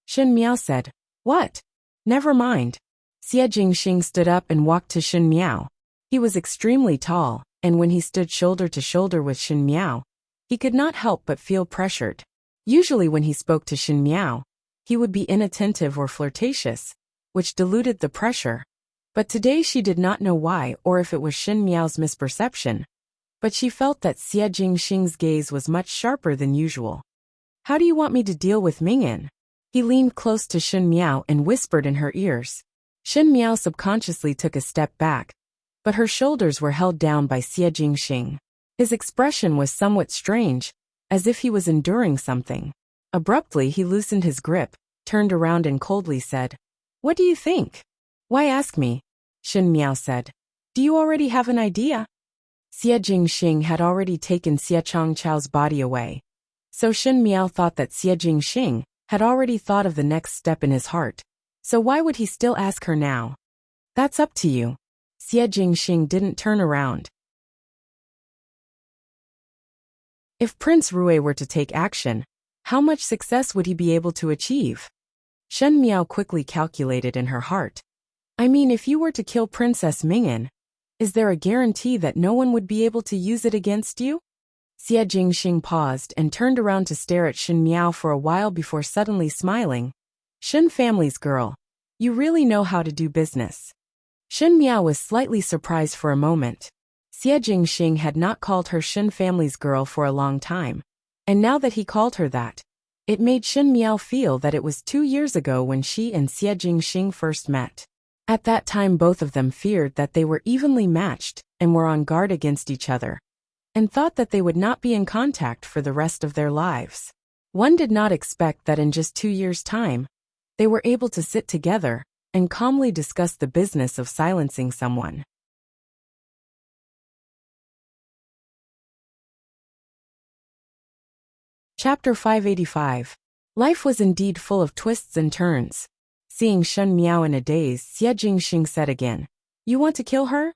Shen Miao said, what? Never mind. Xie Jingxing stood up and walked to Shen Miao. He was extremely tall, and when he stood shoulder to shoulder with Shen Miao, he could not help but feel pressured. Usually when he spoke to Shen Miao, he would be inattentive or flirtatious, which diluted the pressure. But today she did not know why or if it was Shen Miao's misperception, but she felt that Xie Jingxing's gaze was much sharper than usual. How do you want me to deal with Mingyan? He leaned close to Shen Miao and whispered in her ears. Shen Miao subconsciously took a step back, but her shoulders were held down by Xie Jingxing. His expression was somewhat strange, as if he was enduring something. Abruptly he loosened his grip, turned around and coldly said, what do you think? Why ask me? Shen Miao said. Do you already have an idea? Xie Jingxing had already taken Xie Chongqiao's body away, so Shen Miao thought that Xie Jingxing had already thought of the next step in his heart. So why would he still ask her now? That's up to you. Xie Jingxing didn't turn around. If Prince Rui were to take action, how much success would he be able to achieve? Shen Miao quickly calculated in her heart. I mean, if you were to kill Princess Mingyan, is there a guarantee that no one would be able to use it against you? Xie Jingxing paused and turned around to stare at Shen Miao for a while before suddenly smiling. Shen family's girl, you really know how to do business. Shen Miao was slightly surprised for a moment. Xie Jingxing had not called her Shen family's girl for a long time, and now that he called her that, it made Shen Miao feel that it was 2 years ago when she and Xie Jingxing first met. At that time both of them feared that they were evenly matched and were on guard against each other, and thought that they would not be in contact for the rest of their lives. One did not expect that in just 2 years' time, they were able to sit together and calmly discuss the business of silencing someone. Chapter 585. Life was indeed full of twists and turns. Seeing Shen Miao in a daze, Xie Jingxing said again, you want to kill her?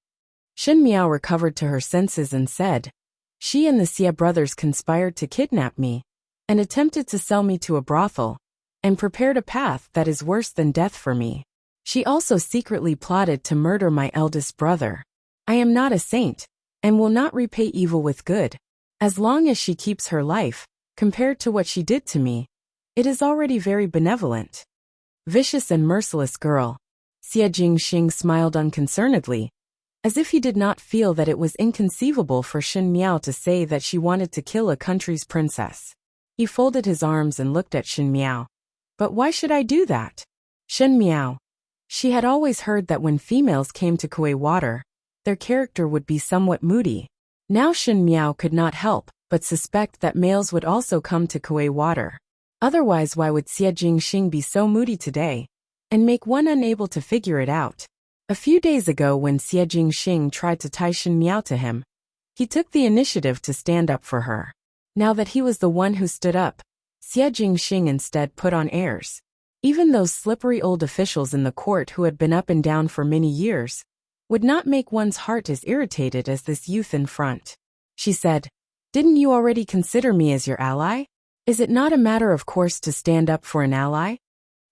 Shen Miao recovered to her senses and said, she and the Xie brothers conspired to kidnap me, and attempted to sell me to a brothel, and prepared a path that is worse than death for me. She also secretly plotted to murder my eldest brother. I am not a saint, and will not repay evil with good. As long as she keeps her life, compared to what she did to me, it is already very benevolent. Vicious and merciless girl. Xie Jingxing smiled unconcernedly, as if he did not feel that it was inconceivable for Shen Miao to say that she wanted to kill a country's princess. He folded his arms and looked at Shen Miao. But why should I do that? Shen Miao. She had always heard that when females came to Kuei water, their character would be somewhat moody. Now Shen Miao could not help but suspect that males would also come to Kuei water. Otherwise, why would Xie Jingxing be so moody today, and make one unable to figure it out? A few days ago, when Xie Jingxing tried to tie Shen Miao to him, he took the initiative to stand up for her. Now that he was the one who stood up, Xie Jingxing instead put on airs. Even those slippery old officials in the court who had been up and down for many years would not make one's heart as irritated as this youth in front. She said, "Didn't you already consider me as your ally? Is it not a matter of course to stand up for an ally?"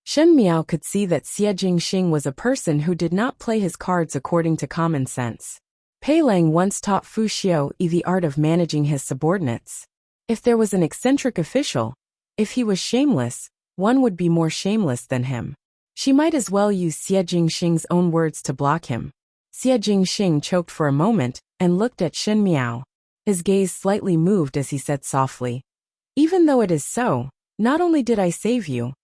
Shen Miao could see that Xie Jingxing was a person who did not play his cards according to common sense. Pei Lang once taught Fu Xiao the art of managing his subordinates. If there was an eccentric official, if he was shameless, one would be more shameless than him. She might as well use Xie Jingxing's own words to block him. Xie Jingxing choked for a moment and looked at Shen Miao. His gaze slightly moved as he said softly, "Even though it is so, not only did I save you,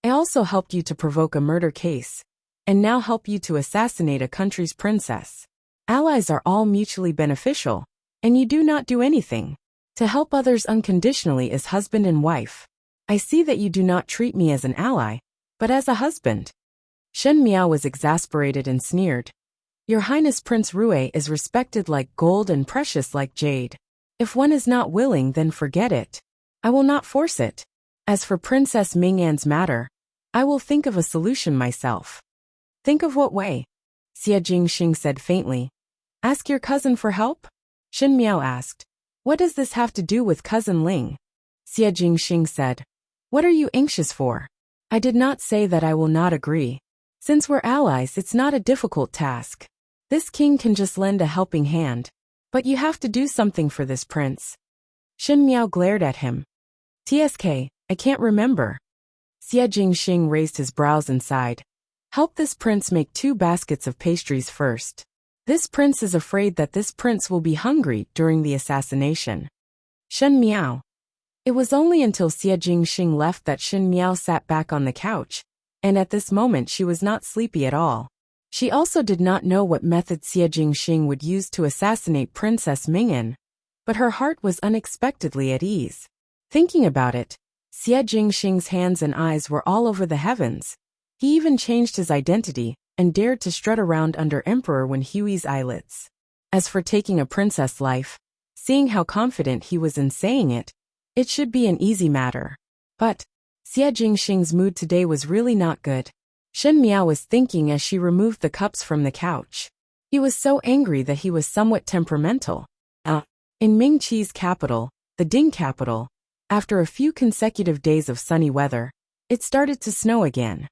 I also helped you to provoke a murder case, and now help you to assassinate a country's princess. Allies are all mutually beneficial, and you do not do anything to help others unconditionally as husband and wife. I see that you do not treat me as an ally, but as a husband." Shen Miao was exasperated and sneered. "Your Highness Prince Rui is respected like gold and precious like jade. If one is not willing, then forget it. I will not force it. As for Princess Mingan's matter, I will think of a solution myself." "Think of what way?" Xie Jingxing said faintly. "Ask your cousin for help?" Shen Miao asked. "What does this have to do with Cousin Ling?" Xie Jingxing said, "What are you anxious for? I did not say that I will not agree. Since we're allies, it's not a difficult task. This king can just lend a helping hand. But you have to do something for this prince." Shen Miao glared at him. "TSK, I can't remember." Xie Jingxing raised his brows and sighed. "Help this prince make 2 baskets of pastries first. This prince is afraid that this prince will be hungry during the assassination." Shen Miao. It was only until Xie Jingxing left that Shen Miao sat back on the couch, and at this moment she was not sleepy at all. She also did not know what method Xie Jingxing would use to assassinate Princess Mingan, but her heart was unexpectedly at ease. Thinking about it, Xie Jingxing's hands and eyes were all over the heavens. He even changed his identity and dared to strut around under Emperor Wen Hui's eyelets. As for taking a princess' life, seeing how confident he was in saying it, it should be an easy matter. But Xie Jingxing's mood today was really not good. Shen Miao was thinking as she removed the cups from the couch. He was so angry that he was somewhat temperamental. In Ming Qi's capital, the Ding capital, after a few consecutive days of sunny weather, it started to snow again.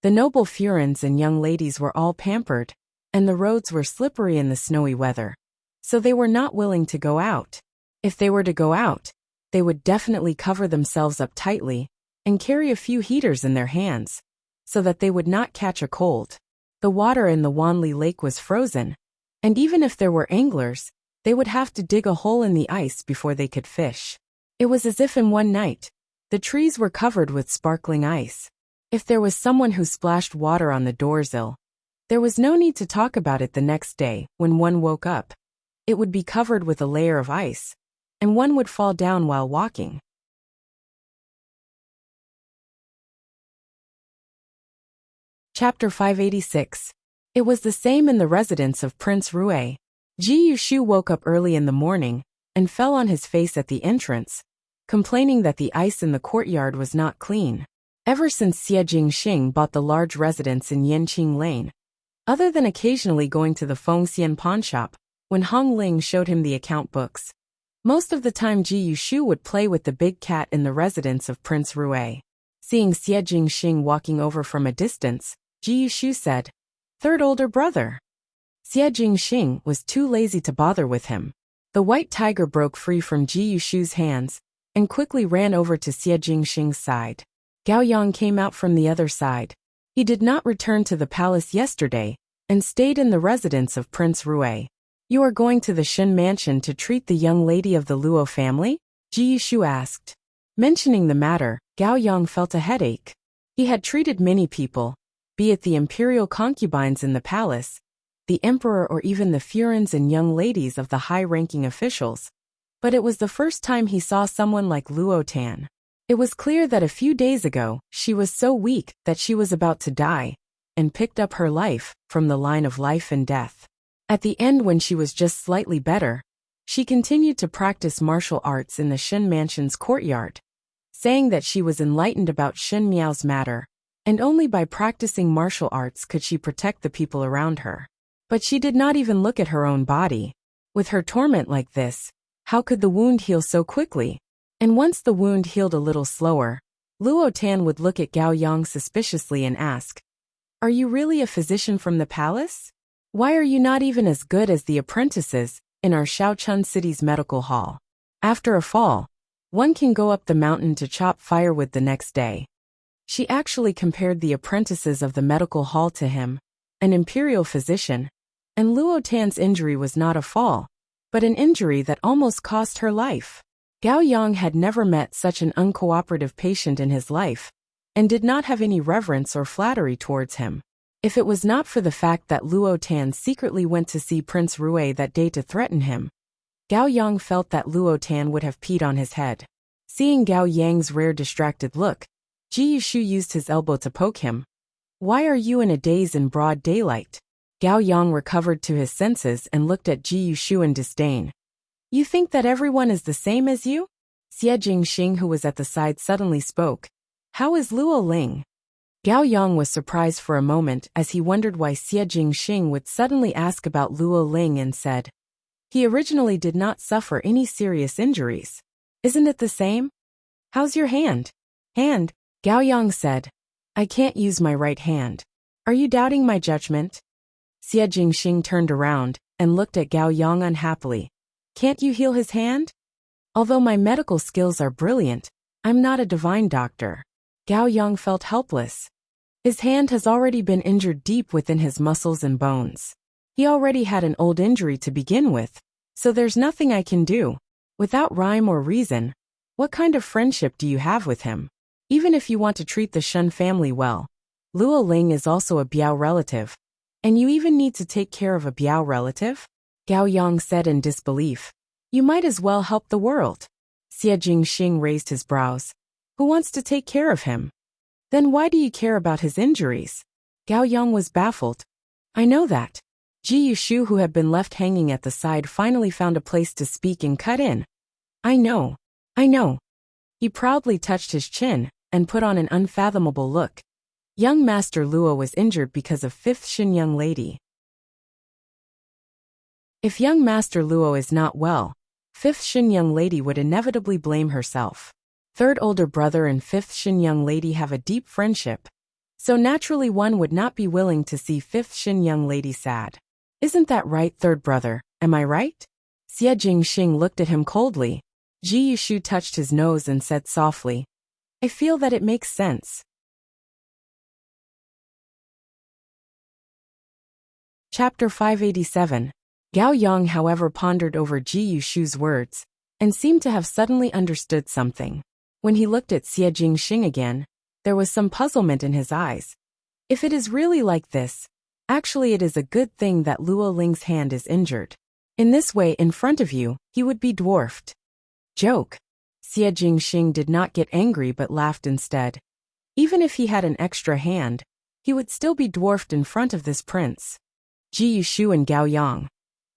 The noble Furens and young ladies were all pampered, and the roads were slippery in the snowy weather, so they were not willing to go out. If they were to go out, they would definitely cover themselves up tightly and carry a few heaters in their hands, so that they would not catch a cold. The water in the Wanli Lake was frozen, and even if there were anglers, they would have to dig a hole in the ice before they could fish. It was as if in one night, the trees were covered with sparkling ice. If there was someone who splashed water on the doorsill, there was no need to talk about it the next day when one woke up. It would be covered with a layer of ice, and one would fall down while walking. Chapter 586. It was the same in the residence of Prince Rui. Ji Yushu woke up early in the morning and fell on his face at the entrance, complaining that the ice in the courtyard was not clean. Ever since Xie Jingxing bought the large residence in Yanqing Lane, other than occasionally going to the Fengxian pawnshop, when Hong Ling showed him the account books, most of the time Ji Yushu would play with the big cat in the residence of Prince Rui. Seeing Xie Jingxing walking over from a distance, Ji Yushu said, "Third older brother." Xie Jingxing was too lazy to bother with him. The white tiger broke free from Ji Yushu's hands and quickly ran over to Xie Jingxing's side. Gao Yang came out from the other side. He did not return to the palace yesterday and stayed in the residence of Prince Rui. You are going to the Shen mansion to treat the young lady of the Luo family? Ji Yushu asked. Mentioning the matter, Gao Yang felt a headache. He had treated many people, be it the imperial concubines in the palace, the emperor or even the furins and young ladies of the high-ranking officials. But it was the first time he saw someone like Luo Tan. It was clear that a few days ago, she was so weak that she was about to die, and picked up her life from the line of life and death. At the end, when she was just slightly better, she continued to practice martial arts in the Shen mansion's courtyard, saying that she was enlightened about Shen Miao's matter, and only by practicing martial arts could she protect the people around her. But she did not even look at her own body. With her torment like this, how could the wound heal so quickly? And once the wound healed a little slower, Luo Tan would look at Gao Yang suspiciously and ask, "Are you really a physician from the palace? Why are you not even as good as the apprentices in our Shaochun city's medical hall? After a fall, one can go up the mountain to chop firewood the next day." She actually compared the apprentices of the medical hall to him, an imperial physician, and Luo Tan's injury was not a fall, but an injury that almost cost her life. Gao Yang had never met such an uncooperative patient in his life, and did not have any reverence or flattery towards him. If it was not for the fact that Luo Tan secretly went to see Prince Rui that day to threaten him, Gao Yang felt that Luo Tan would have peed on his head. Seeing Gao Yang's rare distracted look, Ji Yushu used his elbow to poke him. "Why are you in a daze in broad daylight?" Gao Yang recovered to his senses and looked at Ji Yushu in disdain. "You think that everyone is the same as you?" Xie Jingxing, who was at the side, suddenly spoke. "How is Luo Ling?" Gao Yang was surprised for a moment as he wondered why Xie Jingxing would suddenly ask about Luo Ling and said, "He originally did not suffer any serious injuries. Isn't it the same? How's your hand?" "Hand?" Gao Yang said. "I can't use my right hand. Are you doubting my judgment?" Xie Jingxing turned around and looked at Gao Yang unhappily. "Can't you heal his hand?" "Although my medical skills are brilliant, I'm not a divine doctor." Gao Yang felt helpless. His hand has already been injured deep within his muscles and bones. He already had an old injury to begin with, so there's nothing I can do. Without rhyme or reason, what kind of friendship do you have with him? Even if you want to treat the Shen family well, Luo Ling is also a Biao relative, and you even need to take care of a Biao relative? Gao Yang said in disbelief. "You might as well help the world." Xie Jingxing raised his brows. "Who wants to take care of him? Then why do you care about his injuries?" Gao Yang was baffled. "I know that." Ji Yushu, who had been left hanging at the side, finally found a place to speak and cut in. I know. He proudly touched his chin and put on an unfathomable look. Young Master Luo was injured because of 5th Shin young lady. If young Master Luo is not well, 5th Shin young lady would inevitably blame herself. Third older brother and 5th Shin young lady have a deep friendship, so naturally one would not be willing to see 5th Shin young lady sad. "Isn't that right, third brother? Am I right?" Xie Jingxing looked at him coldly. Ji Yushu touched his nose and said softly, "I feel that it makes sense." Chapter 587. Gao Yang, however, pondered over Ji Yushu's words and seemed to have suddenly understood something. When he looked at Xie Jingxing again, there was some puzzlement in his eyes. If it is really like this, actually it is a good thing that Luo Ling's hand is injured. In this way, in front of you, he would be dwarfed. Joke. Xie Jingxing did not get angry but laughed instead. Even if he had an extra hand, he would still be dwarfed in front of this prince. Ji Yushu and Gao Yang.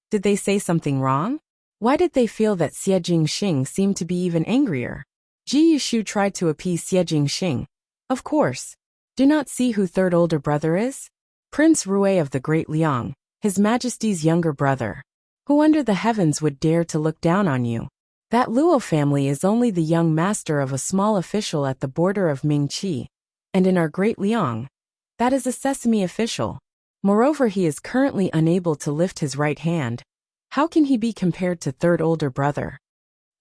Did they say something wrong? Why did they feel that Xie Jingxing seemed to be even angrier? Ji Yushu tried to appease Xie Jingxing. Of course. Do not see who third older brother is? Prince Rui of the Great Liang, His Majesty's younger brother. Who under the heavens would dare to look down on you? That Luo family is only the young master of a small official at the border of Mingqi, and in our Great Liang, that is a sesame official. Moreover, he is currently unable to lift his right hand. How can he be compared to third older brother?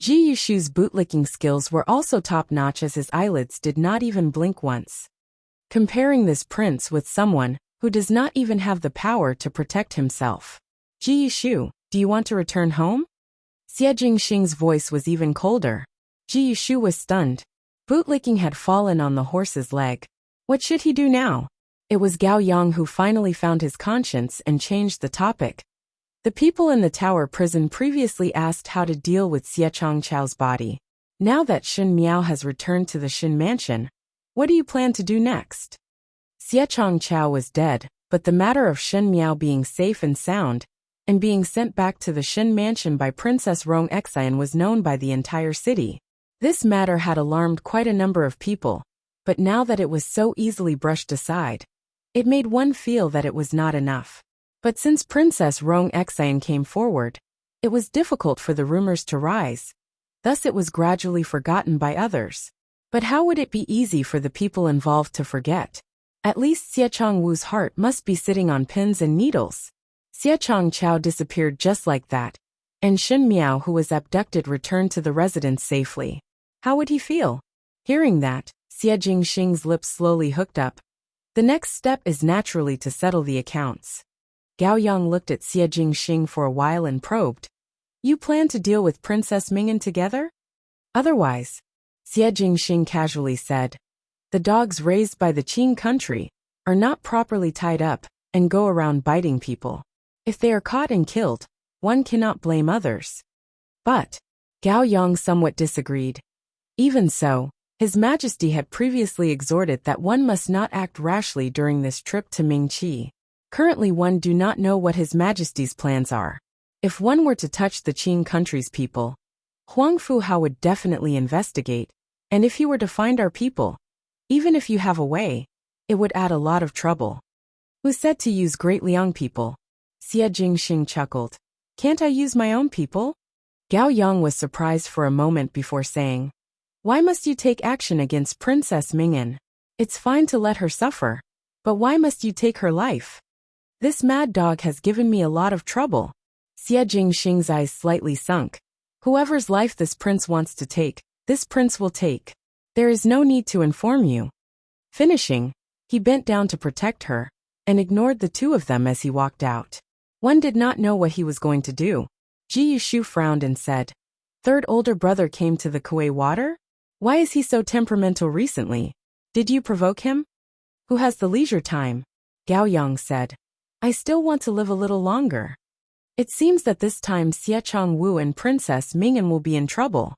Ji Yushu's bootlicking skills were also top-notch, as his eyelids did not even blink once. Comparing this prince with someone who does not even have the power to protect himself. Ji Yushu, do you want to return home? Xie Jingxing's voice was even colder. Ji Yushu was stunned. Bootlicking had fallen on the horse's leg. What should he do now? It was Gao Yang who finally found his conscience and changed the topic. The people in the tower prison previously asked how to deal with Xie Changchao's body. Now that Shen Miao has returned to the Shen mansion, what do you plan to do next? Xie Changchao was dead, but the matter of Shen Miao being safe and sound, and being sent back to the Shen mansion by Princess Rong Xian was known by the entire city. This matter had alarmed quite a number of people, but now that it was so easily brushed aside, it made one feel that it was not enough. But since Princess Rong Xian came forward, it was difficult for the rumors to rise. Thus it was gradually forgotten by others. But how would it be easy for the people involved to forget? At least Xie Changwu's heart must be sitting on pins and needles. Xie Changchao disappeared just like that, and Shen Miao, who was abducted, returned to the residence safely. How would he feel? Hearing that, Xie Jingxing's lips slowly hooked up. The next step is naturally to settle the accounts. Gao Yang looked at Xie Jingxing for a while and probed. You plan to deal with Princess Mingyan together? Otherwise, Xie Jingxing casually said, the dogs raised by the Qing country are not properly tied up and go around biting people. If they are caught and killed, one cannot blame others. But Gao Yang somewhat disagreed. Even so, His Majesty had previously exhorted that one must not act rashly during this trip to Mingqi. Currently one do not know what His Majesty's plans are. If one were to touch the Qing country's people, Huang Fuhao would definitely investigate, and if he were to find our people, even if you have a way, it would add a lot of trouble. Who said to use Great Liang people? Xie Jingxing chuckled. Can't I use my own people? Gao Yang was surprised for a moment before saying, why must you take action against Princess Mingyan? It's fine to let her suffer, but why must you take her life? This mad dog has given me a lot of trouble. Xie Jingxing's eyes slightly sunk. Whoever's life this prince wants to take, this prince will take. There is no need to inform you. Finishing, he bent down to protect her, and ignored the two of them as he walked out. One did not know what he was going to do. Ji Yushu frowned and said, third older brother came to the Kuei water? Why is he so temperamental recently? Did you provoke him? Who has the leisure time? Gao Yang said, I still want to live a little longer. It seems that this time Xie Changwu and Princess Mingyan will be in trouble.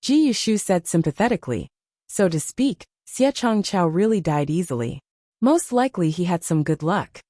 Ji Yushu said sympathetically. So to speak, Xie Changchao really died easily. Most likely he had some good luck.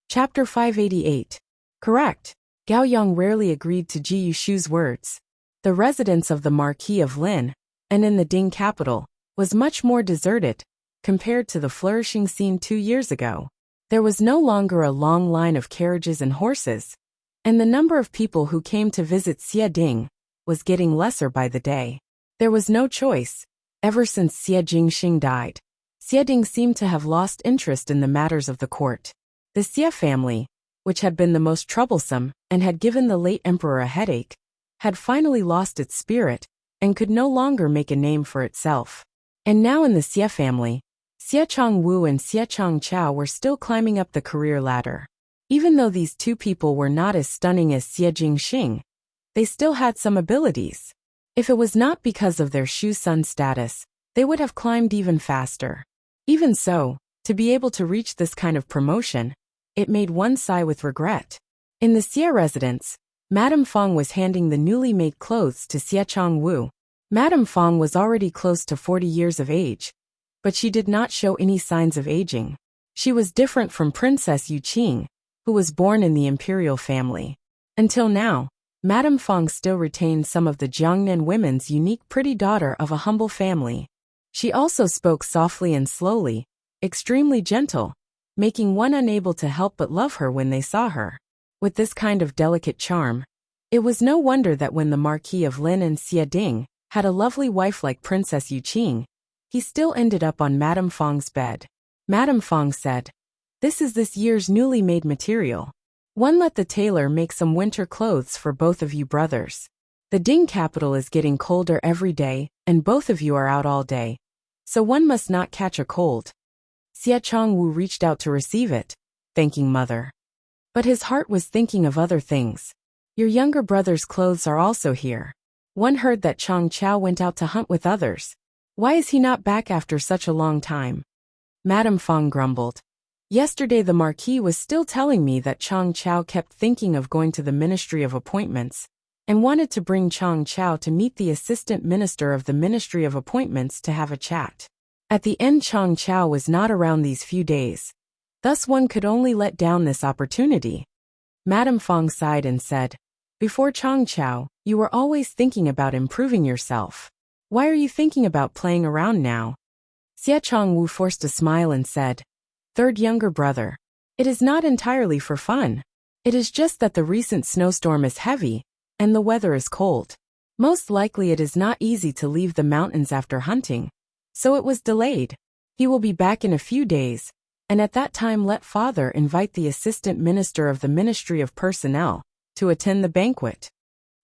Chapter 588. Correct. Gao Yang rarely agreed to Ji Yushu's words. The residence of the Marquis of Lin, and in the Ding capital, was much more deserted, compared to the flourishing scene 2 years ago. There was no longer a long line of carriages and horses, and the number of people who came to visit Xie Ding was getting lesser by the day. There was no choice. Ever since Xie Jingxing died, Xie Ding seemed to have lost interest in the matters of the court. The Xie family, which had been the most troublesome and had given the late emperor a headache, had finally lost its spirit and could no longer make a name for itself. And now in the Xie family, Xie Changwu and Xie Changchao were still climbing up the career ladder. Even though these two people were not as stunning as Xie Jingxing, they still had some abilities. If it was not because of their Shu Sun status, they would have climbed even faster. Even so, to be able to reach this kind of promotion, it made one sigh with regret. In the Xie residence, Madame Fong was handing the newly made clothes to Xie Changwu. Madame Fong was already close to 40 years of age, but she did not show any signs of aging. She was different from Princess Yu Qing, who was born in the imperial family. Until now, Madame Fong still retained some of the Jiangnan women's unique pretty daughter of a humble family. She also spoke softly and slowly, extremely gentle, making one unable to help but love her when they saw her. With this kind of delicate charm, It was no wonder that when the Marquis of Lin and Xie Ding had a lovely wife like Princess Yu Qing, he still ended up on Madame Fang's bed. Madame Fang said, "This is this year's newly made material. One, let the tailor make some winter clothes for both of you brothers. The Ding capital is getting colder every day, and both of you are out all day, so one must not catch a cold." Xie Changwu reached out to receive it, thanking Mother. But his heart was thinking of other things. "Your younger brother's clothes are also here. One heard that Chang Chao went out to hunt with others. Why is he not back after such a long time?" Madame Fang grumbled. "Yesterday the Marquis was still telling me that Chang Chao kept thinking of going to the Ministry of Appointments, and wanted to bring Chang Chao to meet the Assistant Minister of the Ministry of Appointments to have a chat. At the end Chang Chao was not around these few days. Thus one could only let down this opportunity." Madame Fang sighed and said, "Before Chang Chao, you were always thinking about improving yourself. Why are you thinking about playing around now?" Xie Changwu forced a smile and said, "Third younger brother, it is not entirely for fun. It is just that the recent snowstorm is heavy, and the weather is cold. Most likely it is not easy to leave the mountains after hunting, so it was delayed. He will be back in a few days, and at that time let father invite the Assistant Minister of the Ministry of Personnel to attend the banquet."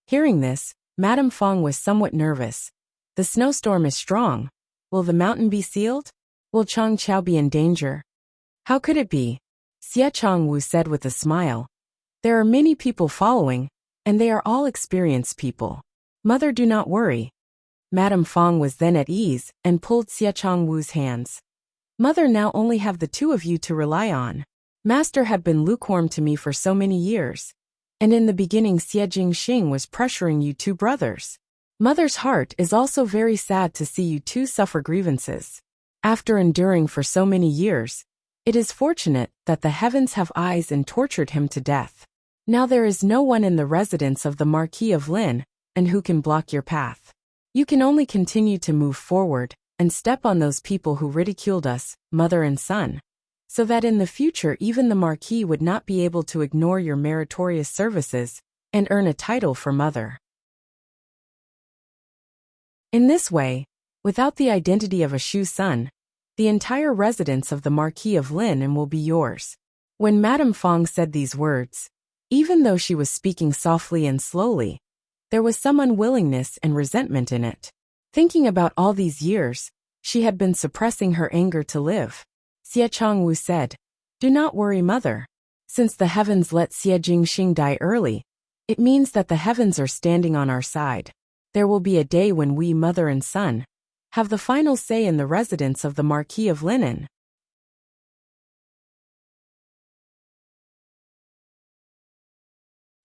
Hearing this, Madame Fang was somewhat nervous. The snowstorm is strong. Will the mountain be sealed? Will Chang Chao be in danger? How could it be? Xie Changwu said with a smile. "There are many people following, and they are all experienced people. Mother, do not worry." Madame Fang was then at ease and pulled Xie Changwu's hands. "Mother, now only have the two of you to rely on. Master had been lukewarm to me for so many years, and in the beginning Xie Jingxing was pressuring you two brothers. Mother's heart is also very sad to see you two suffer grievances. After enduring for so many years, it is fortunate that the heavens have eyes and tortured him to death. Now there is no one in the residence of the Marquis of Lin, and who can block your path. You can only continue to move forward and step on those people who ridiculed us, mother and son, so that in the future even the Marquis would not be able to ignore your meritorious services and earn a title for mother. In this way, without the identity of a Shu son, the entire residence of the Marquis of Lin will be yours." When Madame Fang said these words, even though she was speaking softly and slowly, there was some unwillingness and resentment in it. Thinking about all these years, she had been suppressing her anger to live. Xie Changwu said, "Do not worry, mother. Since the heavens let Xie Jingxing die early, it means that the heavens are standing on our side. There will be a day when we, mother and son, have the final say in the residence of the Marquis of Lin."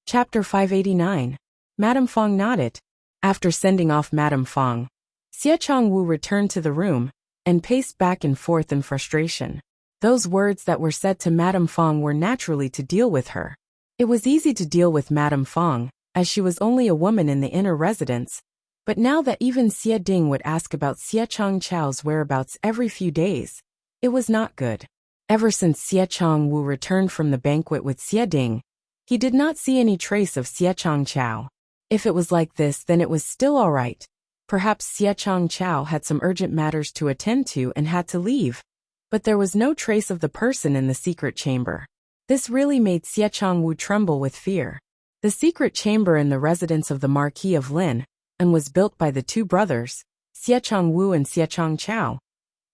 Chapter 589. Madame Fang nodded. After sending off Madame Fang, Xie Changwu returned to the room and paced back and forth in frustration. Those words that were said to Madame Fang were naturally to deal with her. It was easy to deal with Madame Fang, as she was only a woman in the inner residence, but now that even Xie Ding would ask about Xie Chang Chao's whereabouts every few days, it was not good. Ever since Xie Changwu returned from the banquet with Xie Ding, he did not see any trace of Xie Chang Chao. If it was like this, then it was still all right. Perhaps Xie Chang Chao had some urgent matters to attend to and had to leave, but there was no trace of the person in the secret chamber. This really made Xie Changwu tremble with fear. The secret chamber in the residence of the Marquis of Lin and was built by the two brothers, Xie Changwu and Xie Chang Chao,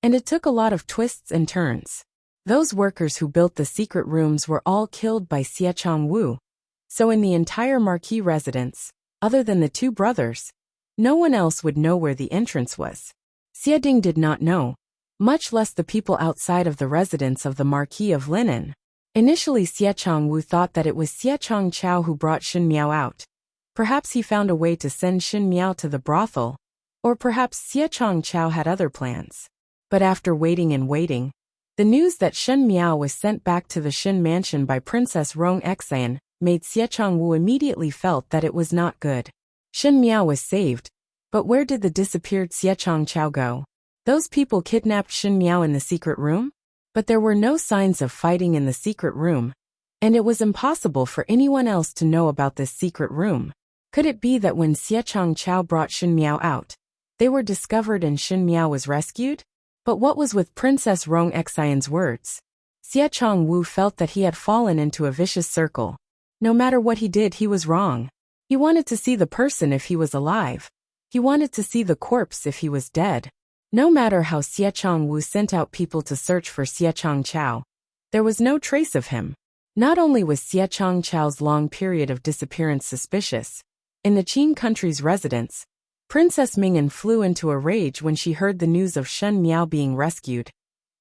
and it took a lot of twists and turns. Those workers who built the secret rooms were all killed by Xie Changwu, so in the entire Marquis residence, other than the two brothers, no one else would know where the entrance was. Xie Ding did not know, much less the people outside of the residence of the Marquis of Lin. Initially Xie Changwu thought that it was Xie Chang Chao who brought Shen Miao out. Perhaps he found a way to send Shen Miao to the brothel, or perhaps Xie Chang Chao had other plans. But after waiting and waiting, the news that Shen Miao was sent back to the Shen mansion by Princess Rong Xian made Xie Changwu immediately felt that it was not good. Shen Miao was saved, but where did the disappeared Xie Chang Chao go? Those people kidnapped Shen Miao in the secret room? But there were no signs of fighting in the secret room, and it was impossible for anyone else to know about this secret room. Could it be that when Xie Changchao brought Shen Miao out, they were discovered and Shen Miao was rescued? But what was with Princess Rong Xian's words? Xie Changwu felt that he had fallen into a vicious circle. No matter what he did, he was wrong. He wanted to see the person if he was alive. He wanted to see the corpse if he was dead. No matter how Xie Changwu sent out people to search for Xie Changchao, there was no trace of him. Not only was Xie Changchao's long period of disappearance suspicious, in the Qin country's residence, Princess Ming'an flew into a rage when she heard the news of Shen Miao being rescued,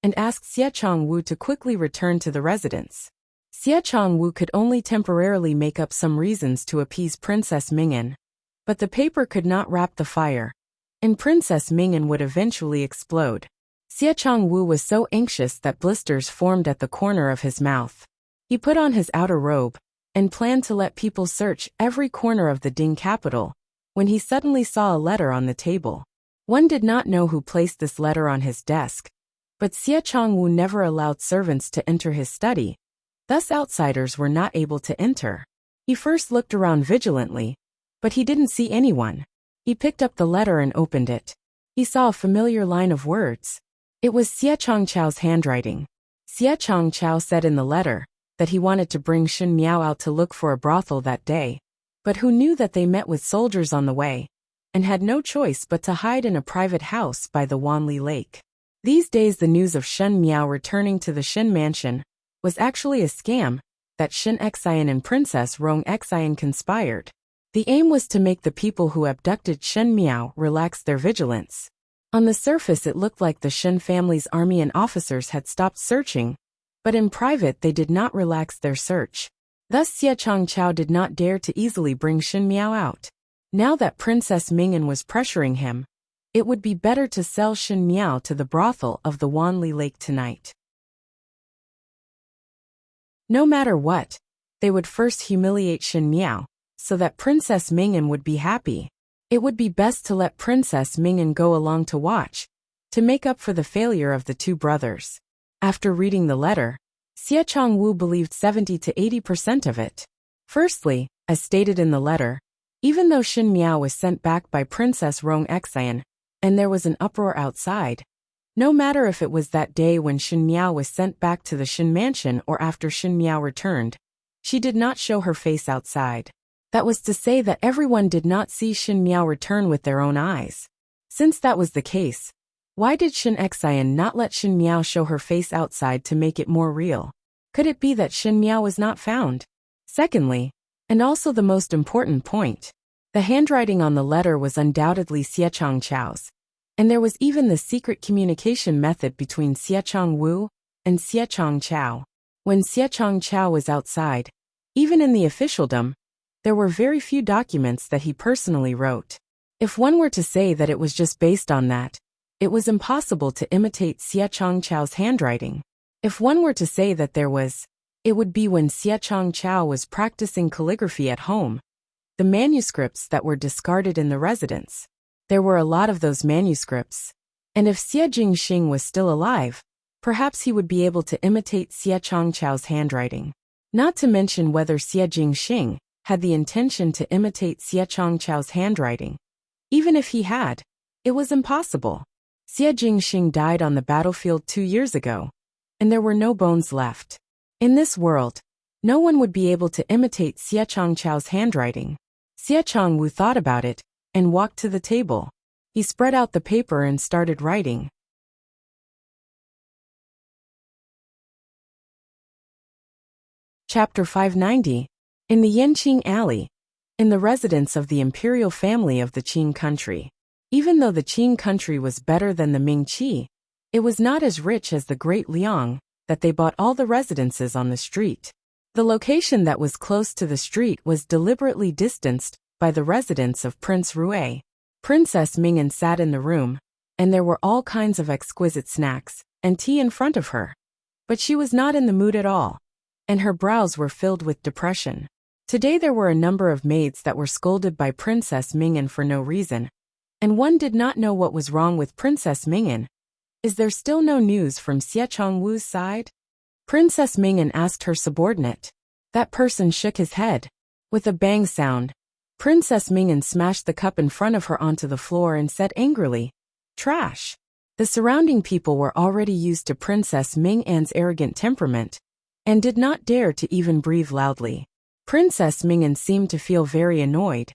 and asked Xie Changwu to quickly return to the residence. Xie Changwu could only temporarily make up some reasons to appease Princess Ming'an, but the paper could not wrap the fire, and Princess Ming'an would eventually explode. Xie Changwu was so anxious that blisters formed at the corner of his mouth. He put on his outer robe, and planned to let people search every corner of the Ding capital, when he suddenly saw a letter on the table. One did not know who placed this letter on his desk, but Xie Changwu never allowed servants to enter his study, thus outsiders were not able to enter. He first looked around vigilantly, but he didn't see anyone. He picked up the letter and opened it. He saw a familiar line of words. It was Xie Changchao's handwriting. Xie Changchao said in the letter that he wanted to bring Shen Miao out to look for a brothel that day, but who knew that they met with soldiers on the way, and had no choice but to hide in a private house by the Wanli Lake. These days the news of Shen Miao returning to the Shen mansion was actually a scam, that Shen Xian and Princess Rong Xian conspired. The aim was to make the people who abducted Shen Miao relax their vigilance. On the surface it looked like the Shen family's army and officers had stopped searching, but in private they did not relax their search. Thus Xie Changchao did not dare to easily bring Shen Miao out. Now that Princess Ming'an was pressuring him, it would be better to sell Shen Miao to the brothel of the Wanli Lake tonight. No matter what, they would first humiliate Shen Miao, so that Princess Ming'an would be happy. It would be best to let Princess Ming'an go along to watch, to make up for the failure of the two brothers. After reading the letter, Xie Changwu believed 70 to 80% of it. Firstly, as stated in the letter, even though Shen Miao was sent back by Princess Rong Xian, and there was an uproar outside, no matter if it was that day when Shen Miao was sent back to the Shen mansion or after Shen Miao returned, she did not show her face outside. That was to say that everyone did not see Shen Miao return with their own eyes. Since that was the case, why did Shen Xian not let Shen Miao show her face outside to make it more real? Could it be that Shen Miao was not found? Secondly, and also the most important point, the handwriting on the letter was undoubtedly Xie Changchao's, and there was even the secret communication method between Xie Changwu and Xie Changchao. When Xie Changchao was outside, even in the officialdom, there were very few documents that he personally wrote. If one were to say that it was just based on that, it was impossible to imitate Xie Changchao's handwriting. If one were to say that there was, it would be when Xie Changchao was practicing calligraphy at home. The manuscripts that were discarded in the residence. There were a lot of those manuscripts. And if Xie Jingxing was still alive, perhaps he would be able to imitate Xie Changchao's handwriting. Not to mention whether Xie Jingxing had the intention to imitate Xie Changchao's handwriting. Even if he had, it was impossible. Xie Jingxing died on the battlefield 2 years ago, and there were no bones left. In this world, no one would be able to imitate Xie Changchao's handwriting. Xie Changwu thought about it, and walked to the table. He spread out the paper and started writing. Chapter 590. In the Yanqing Alley, in the residence of the imperial family of the Qin country. Even though the Qin country was better than the Ming Qi, it was not as rich as the Great Liang, that they bought all the residences on the street. The location that was close to the street was deliberately distanced by the residence of Prince Rui. Princess Ming'an sat in the room, and there were all kinds of exquisite snacks and tea in front of her. But she was not in the mood at all, and her brows were filled with depression. Today there were a number of maids that were scolded by Princess Ming'an for no reason, and one did not know what was wrong with Princess Ming'an. Is there still no news from Xie Changwu's side? Princess Ming'an asked her subordinate. That person shook his head. With a bang sound, Princess Ming'an smashed the cup in front of her onto the floor and said angrily, "Trash." The surrounding people were already used to Princess Ming'an's arrogant temperament and did not dare to even breathe loudly. Princess Ming'an seemed to feel very annoyed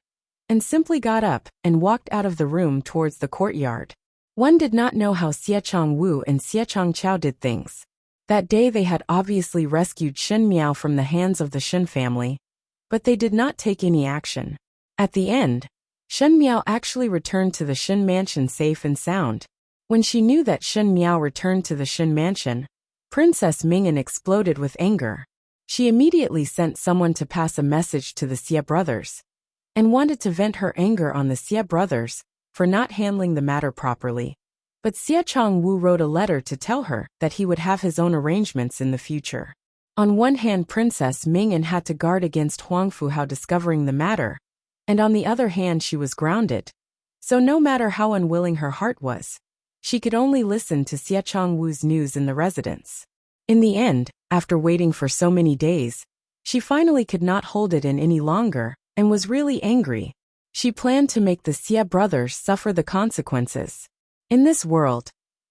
and simply got up and walked out of the room towards the courtyard. One did not know how Xiechong Wu and Xiechong Chao did things. That day they had obviously rescued Shen Miao from the hands of the Shen family, but they did not take any action. At the end, Shen Miao actually returned to the Shen mansion safe and sound. When she knew that Shen Miao returned to the Shen mansion, Princess Ming'an exploded with anger. She immediately sent someone to pass a message to the Xie brothers and wanted to vent her anger on the Xie brothers for not handling the matter properly. But Xiechong Wu wrote a letter to tell her that he would have his own arrangements in the future. On one hand, Princess Ming'an had to guard against Huang Fuhao discovering the matter, and on the other hand she was grounded. So no matter how unwilling her heart was, she could only listen to Xiechong Wu's news in the residence. In the end, after waiting for so many days, she finally could not hold it in any longer and was really angry. She planned to make the Xie brothers suffer the consequences. In this world,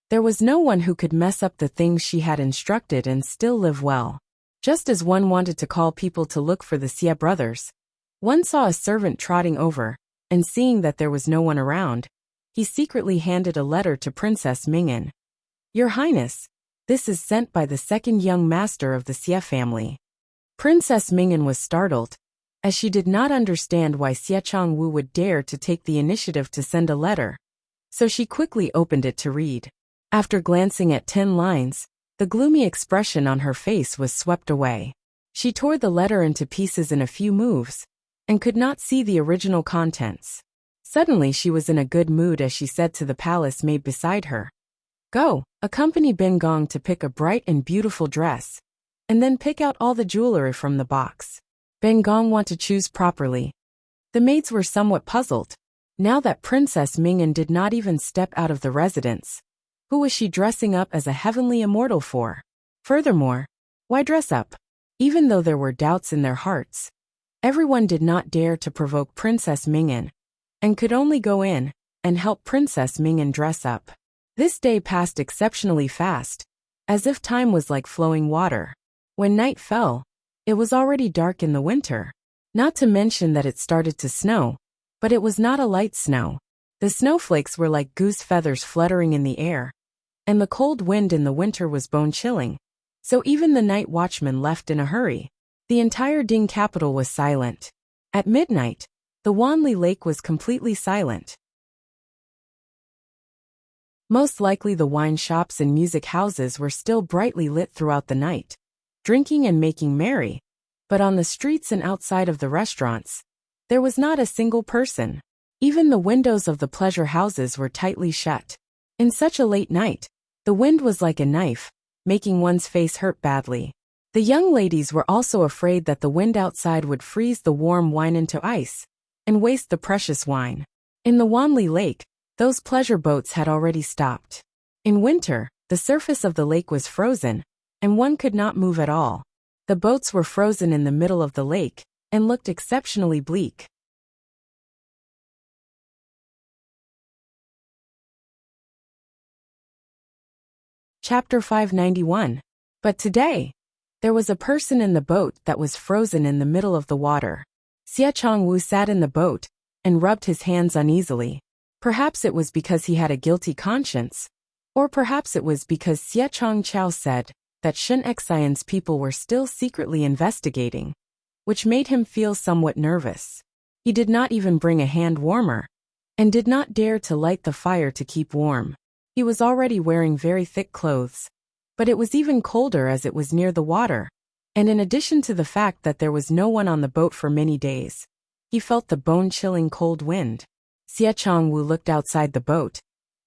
there was no one who could mess up the things she had instructed and still live well. Just as one wanted to call people to look for the Xie brothers, one saw a servant trotting over, and seeing that there was no one around, he secretly handed a letter to Princess Ming'an. "Your Highness, this is sent by the second young master of the Xie family." Princess Ming'an was startled, as she did not understand why Xiechong Wu would dare to take the initiative to send a letter. So she quickly opened it to read. After glancing at 10 lines, the gloomy expression on her face was swept away. She tore the letter into pieces in a few moves, and could not see the original contents. Suddenly she was in a good mood as she said to the palace maid beside her, "Go, accompany Ben Gong to pick a bright and beautiful dress, and then pick out all the jewelry from the box." Ben Gong want to choose properly. The maids were somewhat puzzled. Now that Princess Ming'an did not even step out of the residence, who was she dressing up as a heavenly immortal for? Furthermore, why dress up? Even though there were doubts in their hearts, everyone did not dare to provoke Princess Ming'an, and could only go in and help Princess Ming'an dress up. This day passed exceptionally fast, as if time was like flowing water. When night fell, it was already dark in the winter. Not to mention that it started to snow, but it was not a light snow. The snowflakes were like goose feathers fluttering in the air, and the cold wind in the winter was bone-chilling, so even the night watchman left in a hurry. The entire Ding capital was silent. At midnight, the Wanli Lake was completely silent. Most likely the wine shops and music houses were still brightly lit throughout the night, drinking and making merry, but on the streets and outside of the restaurants, there was not a single person. Even the windows of the pleasure houses were tightly shut. In such a late night, the wind was like a knife, making one's face hurt badly. The young ladies were also afraid that the wind outside would freeze the warm wine into ice and waste the precious wine. In the Wanli Lake, those pleasure boats had already stopped. In winter, the surface of the lake was frozen, and one could not move at all. The boats were frozen in the middle of the lake and looked exceptionally bleak. Chapter 591. But today, there was a person in the boat that was frozen in the middle of the water. Xiechong Wu sat in the boat and rubbed his hands uneasily. Perhaps it was because he had a guilty conscience, or perhaps it was because Xiechong Chao said that Shen Xian's people were still secretly investigating, which made him feel somewhat nervous. He did not even bring a hand warmer, and did not dare to light the fire to keep warm. He was already wearing very thick clothes, but it was even colder as it was near the water, and in addition to the fact that there was no one on the boat for many days, he felt the bone-chilling cold wind. Xiechong Wu looked outside the boat,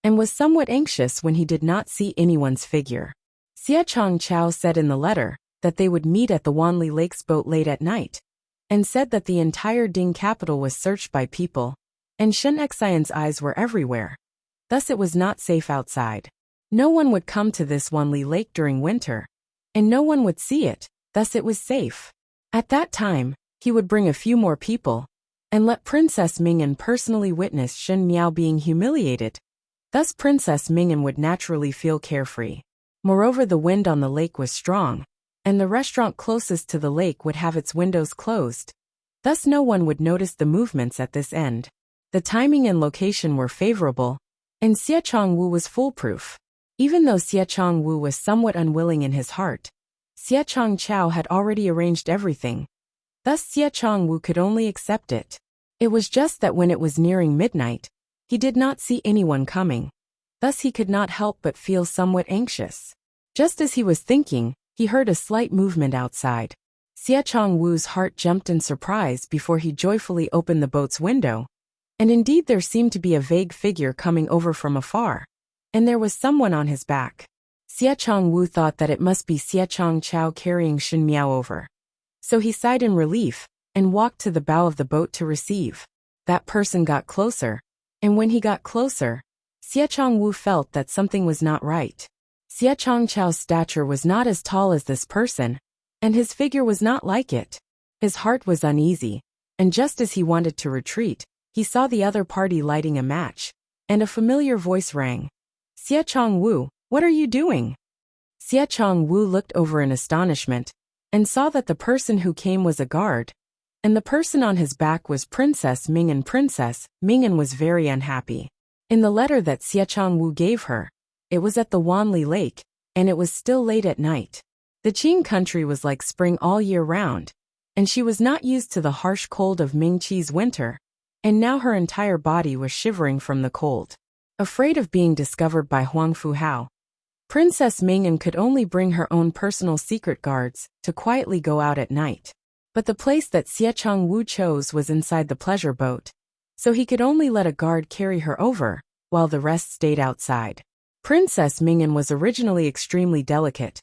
and was somewhat anxious when he did not see anyone's figure. Xiechong Chao said in the letter that they would meet at the Wanli Lake's boat late at night, and said that the entire Ding capital was searched by people, and Shen Xian's eyes were everywhere. Thus it was not safe outside. No one would come to this Wanli Lake during winter, and no one would see it, thus it was safe. At that time, he would bring a few more people, and let Princess Mingyan personally witness Shen Miao being humiliated. Thus Princess Mingyan would naturally feel carefree. Moreover, the wind on the lake was strong, and the restaurant closest to the lake would have its windows closed. Thus no one would notice the movements at this end. The timing and location were favorable, and Xie Chongwu was foolproof. Even though Xie Chongwu was somewhat unwilling in his heart, Xie Chongqiao had already arranged everything. Thus Xie Chongwu could only accept it. It was just that when it was nearing midnight, he did not see anyone coming. Thus he could not help but feel somewhat anxious. Just as he was thinking, he heard a slight movement outside. Xie Chongwu's heart jumped in surprise before he joyfully opened the boat's window. And indeed there seemed to be a vague figure coming over from afar. And there was someone on his back. Xie Chongwu thought that it must be Xie Chongqiao carrying Shen Miao over. So he sighed in relief, and walked to the bow of the boat to receive. That person got closer. And when he got closer, Xie Chongwu felt that something was not right. Xie Chongqiao's stature was not as tall as this person, and his figure was not like it. His heart was uneasy, and just as he wanted to retreat, he saw the other party lighting a match, and a familiar voice rang. Xie Chongwu, what are you doing? Xie Chongwu looked over in astonishment, and saw that the person who came was a guard, and the person on his back was Princess Mingyan. Princess Mingyan was very unhappy. In the letter that Xie Chongwu gave her, it was at the Wanli Lake, and it was still late at night. The Qing country was like spring all year round, and she was not used to the harsh cold of Mingqi's winter, and now her entire body was shivering from the cold. Afraid of being discovered by Huang Fuhao, Princess Mingyan could only bring her own personal secret guards to quietly go out at night. But the place that Xie Chongwu chose was inside the pleasure boat, so he could only let a guard carry her over, while the rest stayed outside. Princess Mingyan was originally extremely delicate,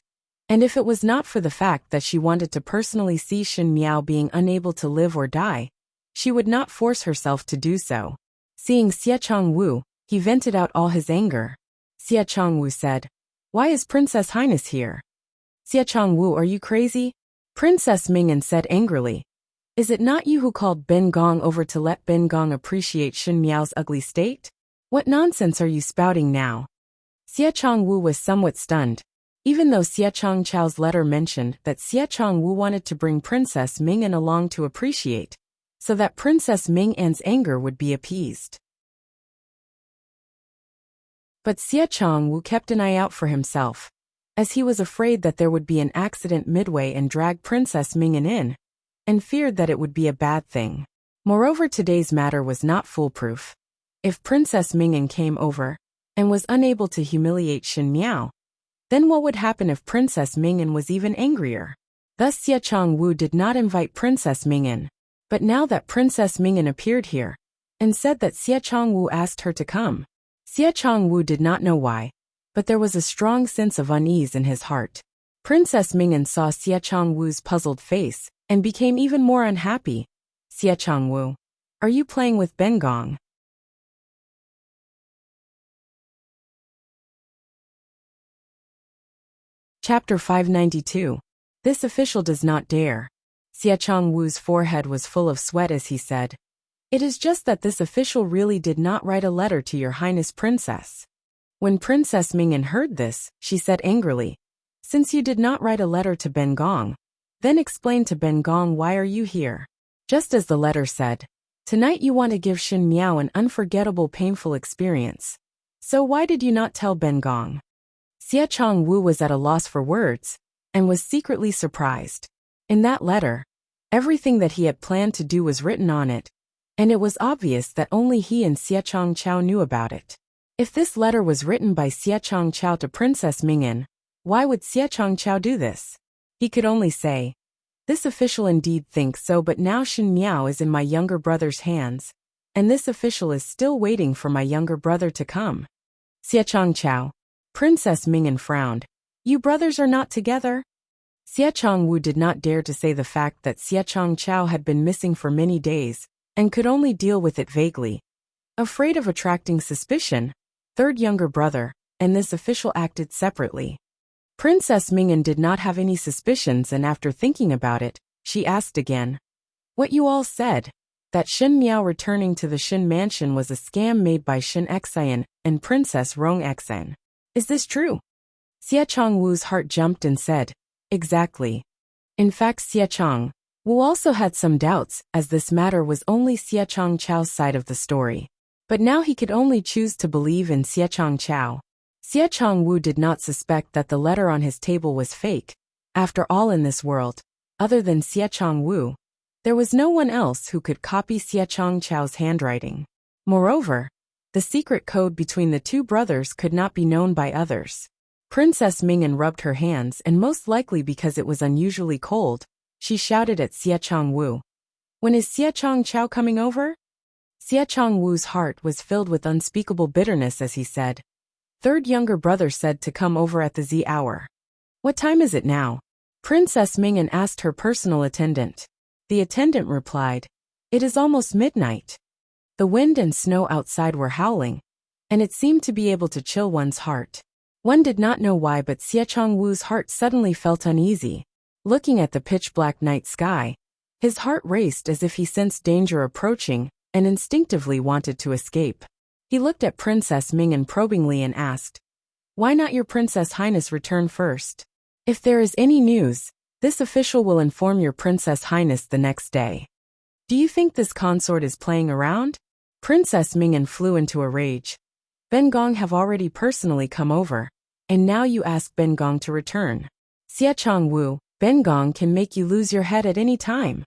and if it was not for the fact that she wanted to personally see Shen Miao being unable to live or die, she would not force herself to do so. Seeing Xie Chongwu, he vented out all his anger. Xie Chongwu said, "Why is Princess Highness here?" "Xie Chongwu, are you crazy?" Princess Mingyan said angrily. "Is it not you who called Ben Gong over to let Ben Gong appreciate Shen Miao's ugly state? What nonsense are you spouting now?" Xie Chongwu was somewhat stunned, even though Xie Chongqiao's letter mentioned that Xie Chongwu wanted to bring Princess Mingyan along to appreciate, so that Princess Mingyan's anger would be appeased. But Xie Chongwu kept an eye out for himself, as he was afraid that there would be an accident midway and drag Princess Mingyan in, and feared that it would be a bad thing. Moreover, today's matter was not foolproof. If Princess Mingyan came over, and was unable to humiliate Shen Miao, then what would happen if Princess Mingyan was even angrier? Thus Xie Chongwu did not invite Princess Mingyan, but now that Princess Mingyan appeared here, and said that Xie Chongwu asked her to come, Xie Chongwu did not know why, but there was a strong sense of unease in his heart. Princess Mingyan saw Xie Chongwu's puzzled face, and became even more unhappy. "Xie Chongwu, are you playing with Ben Gong?" Chapter 592. This official does not dare. Xie Chongwu's forehead was full of sweat as he said, "It is just that this official really did not write a letter to your Highness Princess." When Princess Mingyan heard this, she said angrily, "Since you did not write a letter to Ben Gong, then explain to Ben Gong why are you here." Just as the letter said, "Tonight you want to give Shen Miao an unforgettable painful experience. So why did you not tell Ben Gong?" Xie Chongwu was at a loss for words, and was secretly surprised. In that letter, everything that he had planned to do was written on it, and it was obvious that only he and Xie Chongqiao knew about it. If this letter was written by Xie Chongqiao to Princess Mingyan, why would Xie Chongqiao do this? He could only say, "This official indeed thinks so, but now Shen Miao is in my younger brother's hands, and this official is still waiting for my younger brother to come." "Xie Chongqiao." Princess Mingyan frowned. "You brothers are not together?" Xie Chongwu did not dare to say the fact that Xie Chongqiao had been missing for many days, and could only deal with it vaguely. Afraid of attracting suspicion, third younger brother, and this official acted separately. Princess Mingyan did not have any suspicions, and after thinking about it, she asked again, "What you all said, that Shen Miao returning to the Shen mansion was a scam made by Shen Xian and Princess Rong Xian. Is this true? Xie Chongwu's heart jumped and said, exactly. In fact, Xie Chongwu also had some doubts, as this matter was only Xie Chongchao's side of the story. But now he could only choose to believe in Xie Chongchao. Xie Chongwu did not suspect that the letter on his table was fake. After all, in this world, other than Xie Chongwu, there was no one else who could copy Xie Chongchao's handwriting. Moreover, the secret code between the two brothers could not be known by others. Princess Mingyan rubbed her hands, and most likely because it was unusually cold, she shouted at Xie Chongwu. When is Xie Chongchao coming over? Xie Chongwu's heart was filled with unspeakable bitterness as he said. Third younger brother said to come over at the Z hour. What time is it now? Princess Mingyan asked her personal attendant. The attendant replied, it is almost midnight. The wind and snow outside were howling, and it seemed to be able to chill one's heart. One did not know why, but Xie Chongwu's heart suddenly felt uneasy. Looking at the pitch-black night sky, his heart raced as if he sensed danger approaching and instinctively wanted to escape. He looked at Princess Mingyan probingly and asked, why not your Princess Highness return first? If there is any news, this official will inform your Princess Highness the next day. Do you think this consort is playing around? Princess Mingyan flew into a rage. Ben Gong have already personally come over, and now you ask Ben Gong to return. Xie Chongwu, Ben Gong can make you lose your head at any time.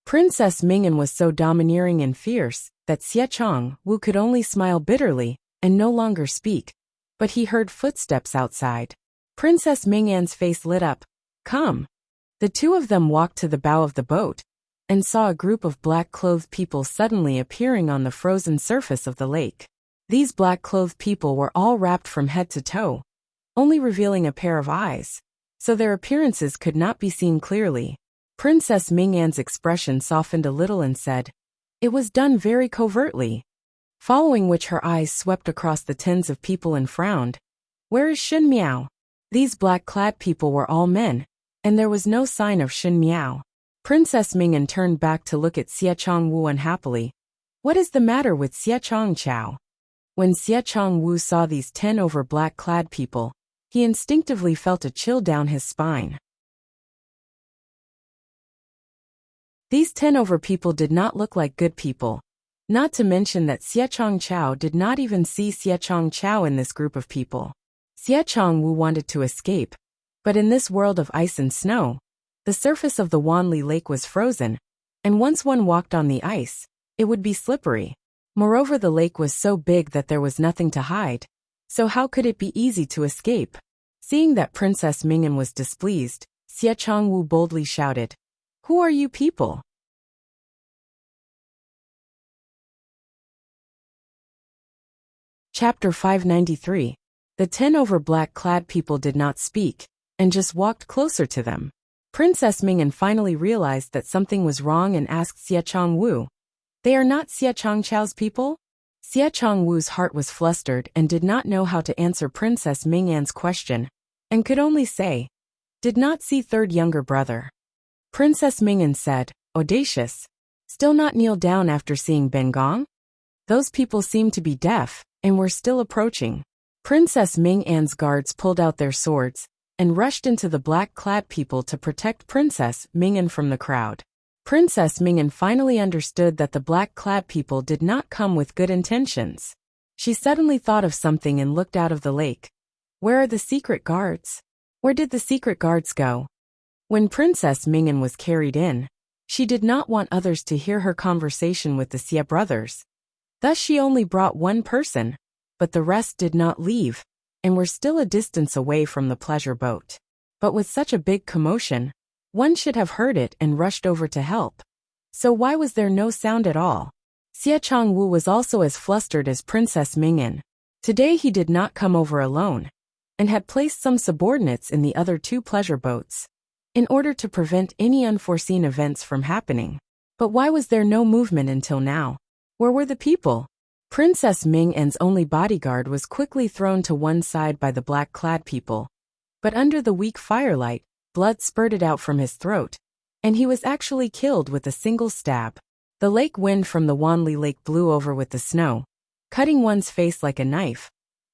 Princess Mingyan was so domineering and fierce that Xie Chongwu could only smile bitterly and no longer speak, but he heard footsteps outside. Princess Mingyan's face lit up. Come. The two of them walked to the bow of the boat and saw a group of black-clothed people suddenly appearing on the frozen surface of the lake. These black-clothed people were all wrapped from head to toe, only revealing a pair of eyes, so their appearances could not be seen clearly. Princess Mingyan's expression softened a little and said, it was done very covertly. Following which her eyes swept across the tens of people and frowned. Where is Shen Miao? These black-clad people were all men, and there was no sign of Shen Miao. Princess Mingyan turned back to look at Xie Chongwu unhappily. What is the matter with Xie Chongchao? When Xie Chongwu saw these 10 over black-clad people, he instinctively felt a chill down his spine. These 10 over people did not look like good people. Not to mention that Xie Chongchao did not even see Xie Chongchao in this group of people. Xie Chongwu wanted to escape, but in this world of ice and snow, the surface of the Wanli Lake was frozen, and once one walked on the ice, it would be slippery. Moreover, the lake was so big that there was nothing to hide, so how could it be easy to escape? Seeing that Princess Mingyan was displeased, Xie Chongwu boldly shouted, who are you people? Chapter 593. The 10 over black-clad people did not speak, and just walked closer to them. Princess Mingyan finally realized that something was wrong and asked Xie Chongwu, they are not Xie Chongchao's people? Xie Chongwu's heart was flustered and did not know how to answer Princess Mingyan's question, and could only say, did not see third younger brother. Princess Mingyan said, audacious. Still not kneel down after seeing Ben Gong? Those people seemed to be deaf, and were still approaching. Princess Mingyan's guards pulled out their swords, and rushed into the black-clad people to protect Princess Mingyan from the crowd. Princess Mingyan finally understood that the black-clad people did not come with good intentions. She suddenly thought of something and looked out of the lake. Where are the secret guards? Where did the secret guards go? When Princess Mingyan was carried in, she did not want others to hear her conversation with the Xie brothers. Thus she only brought one person, but the rest did not leave, and were still a distance away from the pleasure boat. But with such a big commotion, one should have heard it and rushed over to help. So why was there no sound at all? Xie Chongwu was also as flustered as Princess Mingyan. Today he did not come over alone, and had placed some subordinates in the other 2 pleasure boats, in order to prevent any unforeseen events from happening. But why was there no movement until now? Where were the people? Princess Mingyan's only bodyguard was quickly thrown to one side by the black-clad people, but under the weak firelight, blood spurted out from his throat, and he was actually killed with a single stab. The The lake wind from the Wanli Lake blew over with the snow, cutting one's face like a knife.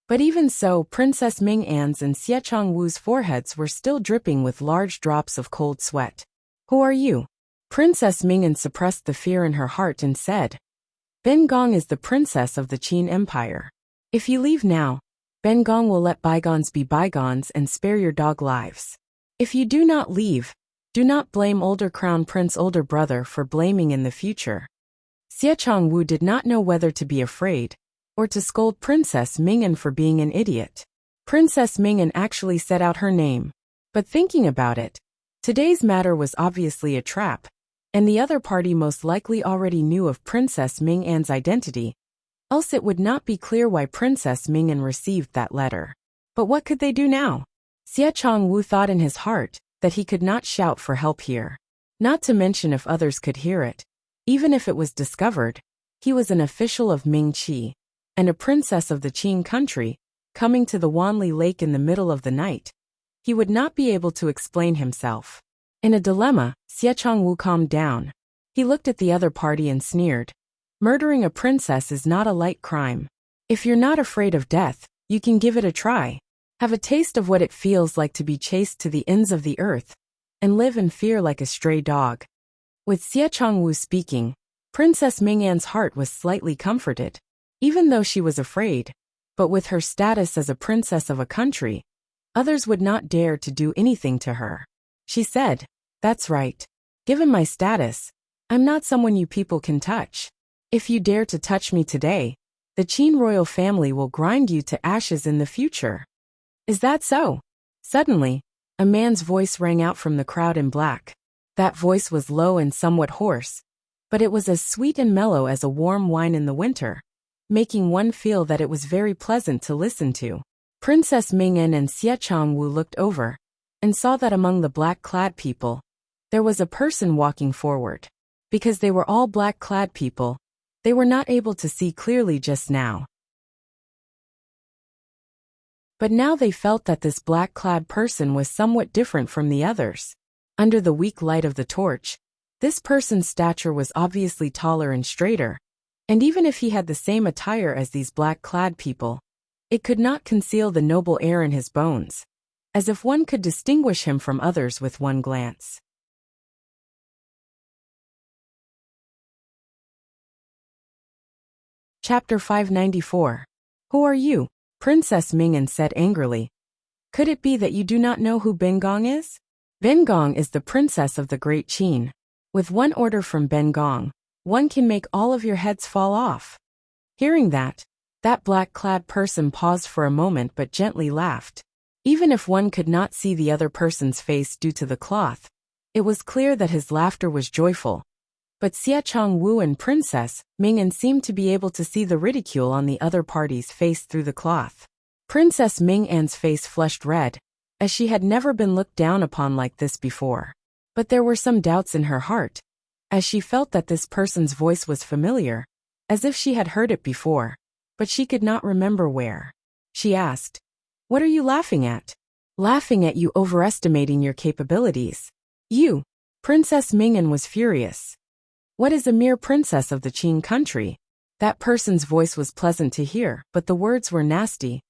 But even so, Princess Ming An's and Xie Changwu's foreheads were still dripping with large drops of cold sweat. "Who are you?" Princess Ming An suppressed the fear in her heart and said, "Ben Gong is the princess of the Qin Empire. If you leave now, Ben Gong will let bygones be bygones and spare your dog lives. If you do not leave, do not blame older Crown Prince older brother for blaming in the future." Xie Changwu did not know whether to be afraid or to scold Princess Ming'an for being an idiot. Princess Ming'an actually said out her name. But thinking about it, today's matter was obviously a trap, and the other party most likely already knew of Princess Ming'an's identity, else it would not be clear why Princess Ming'an received that letter. But what could they do now? Xie Changwu thought in his heart that he could not shout for help here. Not to mention if others could hear it. Even if it was discovered, he was an official of Ming Qi and a princess of the Qin country, coming to the Wanli Lake in the middle of the night. He would not be able to explain himself. In a dilemma, Xie Changwu calmed down. He looked at the other party and sneered. Murdering a princess is not a light crime. If you're not afraid of death, you can give it a try. Have a taste of what it feels like to be chased to the ends of the earth and live in fear like a stray dog. With Xie Changwu speaking, Princess Ming'an's heart was slightly comforted. Even though she was afraid, but with her status as a princess of a country, others would not dare to do anything to her. She said, "That's right. Given my status, I'm not someone you people can touch. If you dare to touch me today, the Qin royal family will grind you to ashes in the future." "Is that so?" Suddenly, a man's voice rang out from the crowd in black. That voice was low and somewhat hoarse, but it was as sweet and mellow as a warm wine in the winter, making one feel that it was very pleasant to listen to. Princess Ming'an and Xie Changwu looked over and saw that among the black-clad people, there was a person walking forward. Because they were all black-clad people, they were not able to see clearly just now. But now they felt that this black-clad person was somewhat different from the others. Under the weak light of the torch, this person's stature was obviously taller and straighter, and even if he had the same attire as these black-clad people, it could not conceal the noble air in his bones, as if one could distinguish him from others with one glance. Chapter 594. Who are you? Princess Ming'an said angrily. Could it be that you do not know who Ben Gong is? Ben Gong is the princess of the Great Qin. With one order from Ben Gong, one can make all of your heads fall off. Hearing that black-clad person paused for a moment but gently laughed. Even if one could not see the other person's face due to the cloth, it was clear that his laughter was joyful. But Xie Changwu and Princess Ming'an seemed to be able to see the ridicule on the other party's face through the cloth. Princess Ming'an's face flushed red, as she had never been looked down upon like this before. But there were some doubts in her heart, as she felt that this person's voice was familiar, as if she had heard it before, but she could not remember where. She asked, "What are you laughing at?" "Laughing at you overestimating your capabilities. You." Princess Ming'an was furious. "What is a mere princess of the Qin country?" That person's voice was pleasant to hear, but the words were nasty.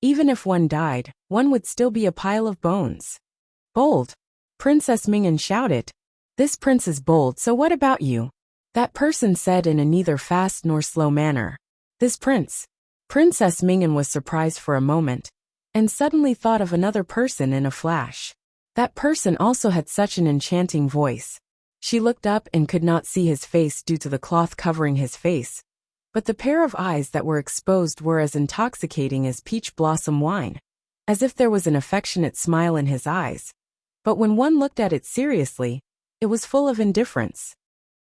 Even if one died, one would still be a pile of bones. "Bold!" Princess Ming'an shouted. "This prince is bold, so what about you?" That person said in a neither fast nor slow manner. "This prince." Princess Ming'an was surprised for a moment, and suddenly thought of another person in a flash. That person also had such an enchanting voice. She looked up and could not see his face due to the cloth covering his face, but the pair of eyes that were exposed were as intoxicating as peach blossom wine, as if there was an affectionate smile in his eyes. But when one looked at it seriously, it was full of indifference.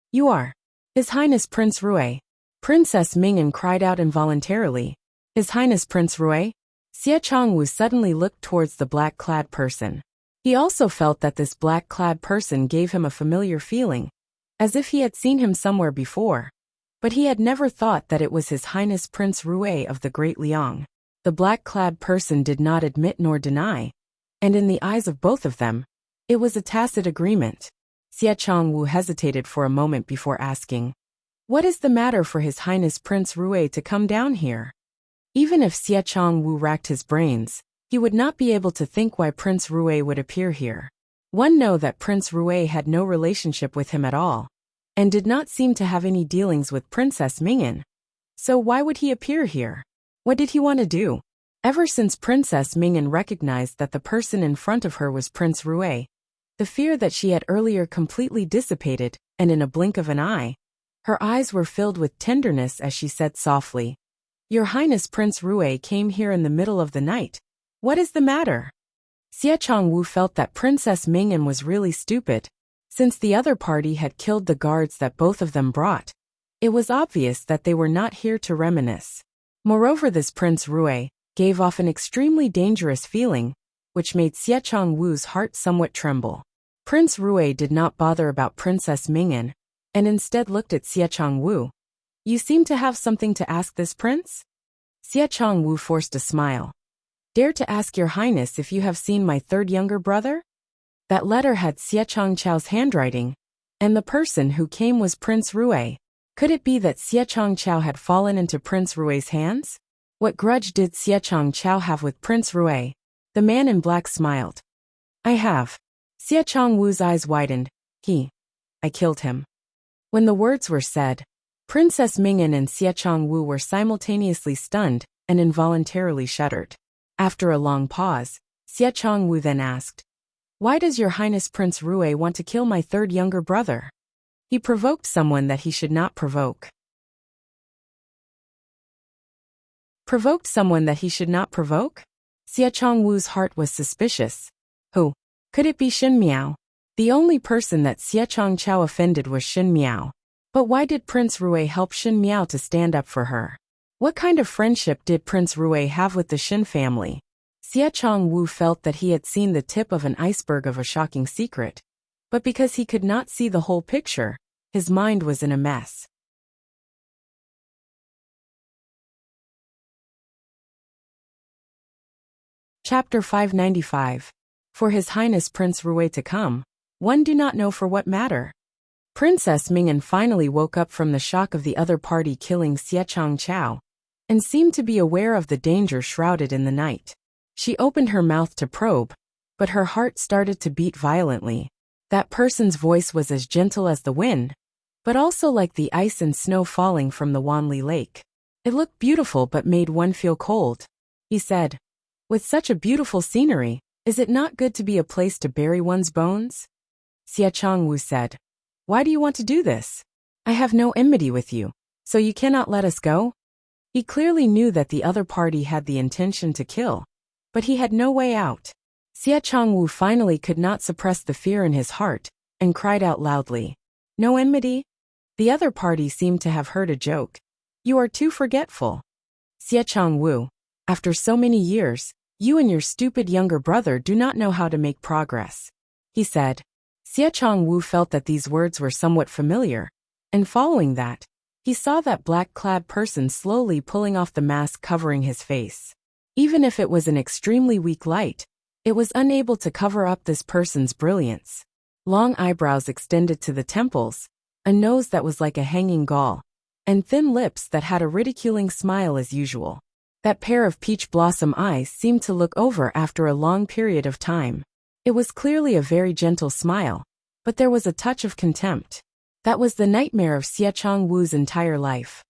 "You are His Highness Prince Rui." Princess Ming'an cried out involuntarily. "His Highness Prince Rui?" Xie Changwu suddenly looked towards the black-clad person. He also felt that this black-clad person gave him a familiar feeling, as if he had seen him somewhere before. But he had never thought that it was His Highness Prince Rui of the Great Liang. The black-clad person did not admit nor deny, and in the eyes of both of them, it was a tacit agreement. Xie Changwu hesitated for a moment before asking, What is the matter for His Highness Prince Rui to come down here? Even if Xie Changwu racked his brains, he would not be able to think why Prince Rui would appear here. One know that Prince Rui had no relationship with him at all, and did not seem to have any dealings with Princess Mingyan. So why would he appear here? What did he want to do? Ever since Princess Mingyan recognized that the person in front of her was Prince Rui, the fear that she had earlier completely dissipated, and in a blink of an eye, her eyes were filled with tenderness as she said softly, "Your Highness Prince Rui came here in the middle of the night. What is the matter?" Xie Changwu felt that Princess Mingyan was really stupid. Since the other party had killed the guards that both of them brought, it was obvious that they were not here to reminisce. Moreover, this Prince Rui gave off an extremely dangerous feeling, which made Xie Changwu's heart somewhat tremble. Prince Rui did not bother about Princess Mingyan, and instead looked at Xie Changwu. "You seem to have something to ask this prince?" Xie Changwu forced a smile. "Dare to ask your highness if you have seen my third younger brother?" That letter had Xie Changchao's handwriting, and the person who came was Prince Rui. Could it be that Xie Changchao had fallen into Prince Rui's hands? What grudge did Xie Changchao have with Prince Rui? The man in black smiled. "I have." Xie Changwu's eyes widened. I killed him." When the words were said, Princess Mingyan and Xie Changwu were simultaneously stunned and involuntarily shuddered. After a long pause, Xie Changwu then asked, "Why does your Highness Prince Rui want to kill my third younger brother?" He provoked someone that he should not provoke. Provoked someone that he should not provoke? Xie Changwu's heart was suspicious. Who? Could it be Xin Miao? The only person that Xie Changchao offended was Xin Miao. But why did Prince Rui help Xin Miao to stand up for her? What kind of friendship did Prince Rui have with the Xin family? Xie Changwu felt that he had seen the tip of an iceberg of a shocking secret. But because he could not see the whole picture, his mind was in a mess. Chapter 595. For His Highness Prince Rui to come, one do not know for what matter. Princess Mingyan finally woke up from the shock of the other party killing Xie Changchao, and seemed to be aware of the danger shrouded in the night. She opened her mouth to probe, but her heart started to beat violently. That person's voice was as gentle as the wind, but also like the ice and snow falling from the Wanli Lake. It looked beautiful but made one feel cold. He said, "With such a beautiful scenery, is it not good to be a place to bury one's bones?" Xie Changwu said, "Why do you want to do this? I have no enmity with you, so you cannot let us go?" He clearly knew that the other party had the intention to kill, but he had no way out. Xie Changwu finally could not suppress the fear in his heart, and cried out loudly, "No enmity?" The other party seemed to have heard a joke. "You are too forgetful. Xie Changwu, after so many years, you and your stupid younger brother do not know how to make progress," he said. Xie Changwu felt that these words were somewhat familiar, and following that, he saw that black-clad person slowly pulling off the mask covering his face. Even if it was an extremely weak light, it was unable to cover up this person's brilliance. Long eyebrows extended to the temples, a nose that was like a hanging gall, and thin lips that had a ridiculing smile as usual. That pair of peach blossom eyes seemed to look over after a long period of time. It was clearly a very gentle smile, but there was a touch of contempt. That was the nightmare of Xie Changwu's entire life.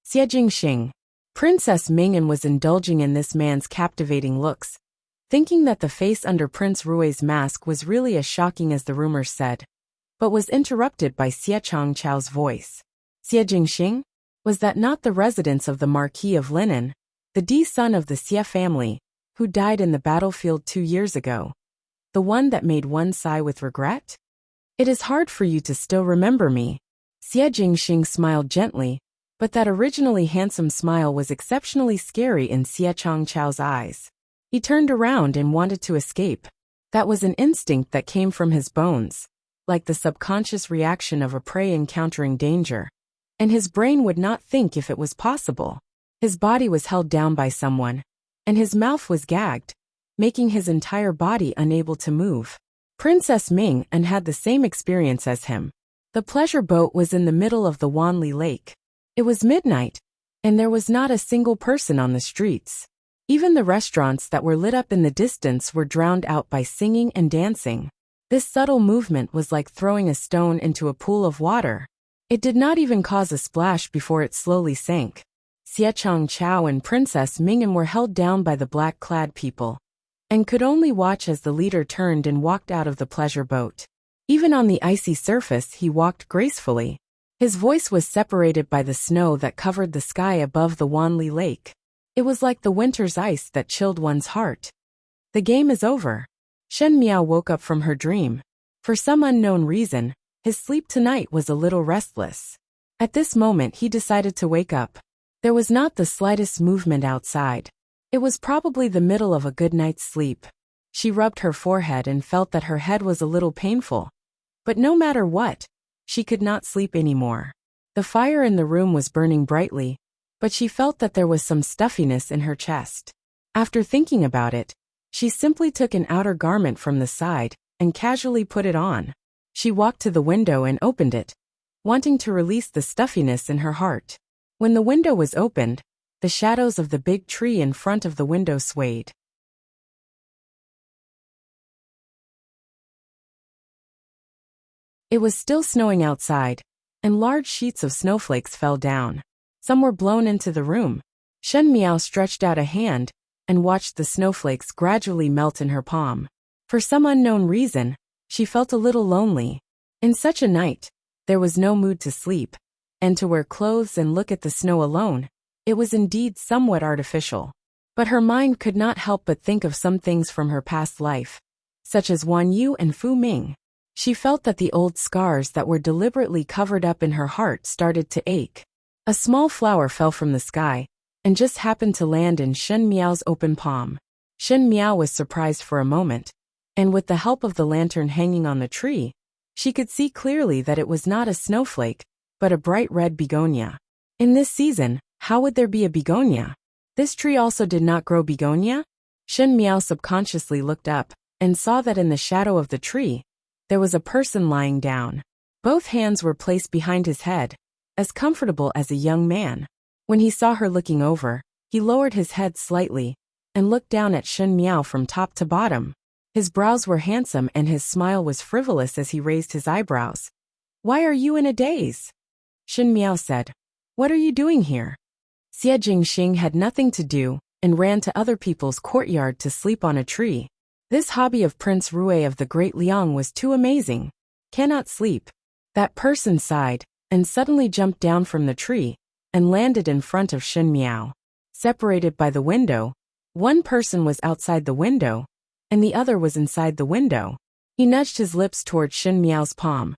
Xie Jingxing. Princess Mingyan was indulging in this man's captivating looks, thinking that the face under Prince Rui's mask was really as shocking as the rumors said, but was interrupted by Xie Changchao's voice. Xie Jingxing? Was that not the residence of the Marquis of Linan, the son of the Xie family, who died in the battlefield 2 years ago? The one that made one sigh with regret? It is hard for you to still remember me. Xie Jingxing smiled gently, but that originally handsome smile was exceptionally scary in Xie Changchao's eyes. He turned around and wanted to escape. That was an instinct that came from his bones, like the subconscious reaction of a prey encountering danger. And his brain would not think if it was possible. His body was held down by someone, and his mouth was gagged, making his entire body unable to move. Princess Ming had the same experience as him. The pleasure boat was in the middle of the Wanli Lake. It was midnight, and there was not a single person on the streets. Even the restaurants that were lit up in the distance were drowned out by singing and dancing. This subtle movement was like throwing a stone into a pool of water. It did not even cause a splash before it slowly sank. Xiechang Chao and Princess Ming'an were held down by the black-clad people, and could only watch as the leader turned and walked out of the pleasure boat. Even on the icy surface he walked gracefully. His voice was separated by the snow that covered the sky above the Wanli Lake. It was like the winter's ice that chilled one's heart. The game is over. Shen Miao woke up from her dream. For some unknown reason, his sleep tonight was a little restless. At this moment he decided to wake up. There was not the slightest movement outside. It was probably the middle of a good night's sleep. She rubbed her forehead and felt that her head was a little painful. But no matter what, she could not sleep anymore. The fire in the room was burning brightly, but she felt that there was some stuffiness in her chest. After thinking about it, she simply took an outer garment from the side and casually put it on. She walked to the window and opened it, wanting to release the stuffiness in her heart. When the window was opened, the shadows of the big tree in front of the window swayed. It was still snowing outside, and large sheets of snowflakes fell down. Some were blown into the room. Shen Miao stretched out a hand and watched the snowflakes gradually melt in her palm. For some unknown reason, she felt a little lonely. In such a night, there was no mood to sleep, and to wear clothes and look at the snow alone, it was indeed somewhat artificial. But her mind could not help but think of some things from her past life, such as Wan Yu and Fu Ming. She felt that the old scars that were deliberately covered up in her heart started to ache. A small flower fell from the sky, and just happened to land in Shen Miao's open palm. Shen Miao was surprised for a moment, and with the help of the lantern hanging on the tree, she could see clearly that it was not a snowflake, but a bright red begonia. In this season, how would there be a begonia? This tree also did not grow begonia? Shen Miao subconsciously looked up, and saw that in the shadow of the tree, there was a person lying down. Both hands were placed behind his head, as comfortable as a young man. When he saw her looking over, he lowered his head slightly, and looked down at Shen Miao from top to bottom. His brows were handsome and his smile was frivolous as he raised his eyebrows. "Why are you in a daze?" Shen Miao said. "What are you doing here?" Xie Jingxing had nothing to do, and ran to other people's courtyard to sleep on a tree. This hobby of Prince Rui of the Great Liang was too amazing. Cannot sleep. That person sighed, and suddenly jumped down from the tree, and landed in front of Shen Miao. Separated by the window, one person was outside the window, and the other was inside the window. He nudged his lips toward Shen Miao's palm.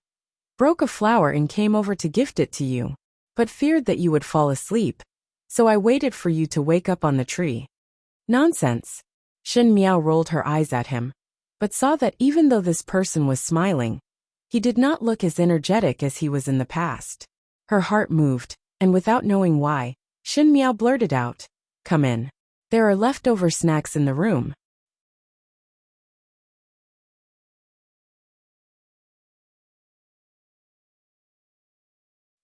"Broke a flower and came over to gift it to you, but feared that you would fall asleep, so I waited for you to wake up on the tree." "Nonsense." Shen Miao rolled her eyes at him, but saw that even though this person was smiling, he did not look as energetic as he was in the past. Her heart moved, and without knowing why, Shen Miao blurted out, "Come in. There are leftover snacks in the room."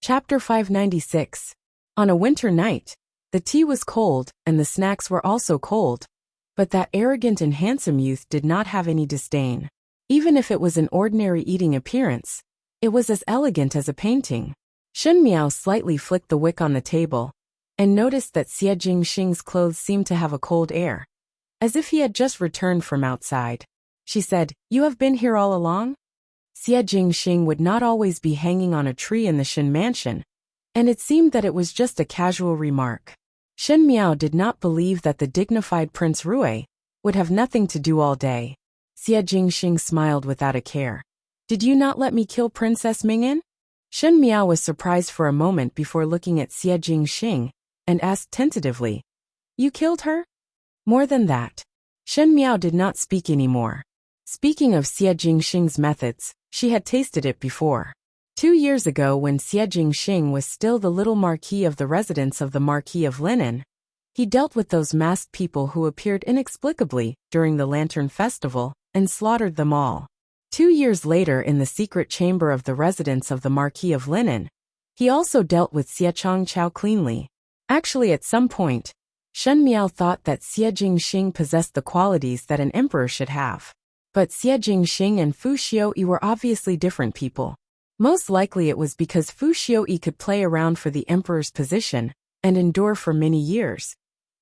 Chapter 596. On a winter night, the tea was cold and the snacks were also cold, but that arrogant and handsome youth did not have any disdain. Even if it was an ordinary eating appearance, it was as elegant as a painting. Shen Miao slightly flicked the wick on the table, and noticed that Xie Jingxing's clothes seemed to have a cold air, as if he had just returned from outside. She said, "You have been here all along?" Xie Jingxing would not always be hanging on a tree in the Shen mansion, and it seemed that it was just a casual remark. Shen Miao did not believe that the dignified Prince Rui would have nothing to do all day. Xie Jingxing smiled without a care. "Did you not let me kill Princess Ming'an?" Shen Miao was surprised for a moment before looking at Xie Jingxing, and asked tentatively, "You killed her?" "More than that." Shen Miao did not speak anymore. Speaking of Xie Jingxing's methods, she had tasted it before. 2 years ago, when Xie Jingxing was still the little marquis of the residence of the Marquis of Linan, he dealt with those masked people who appeared inexplicably during the Lantern Festival and slaughtered them all. 2 years later in the secret chamber of the residence of the Marquis of Linen, he also dealt with Xie Changqiao cleanly. Actually, at some point, Shen Miao thought that Xie Jingxing possessed the qualities that an emperor should have. But Xie Jingxing and Fu Xiaoyi were obviously different people. Most likely it was because Fu Xiaoyi could play around for the emperor's position and endure for many years.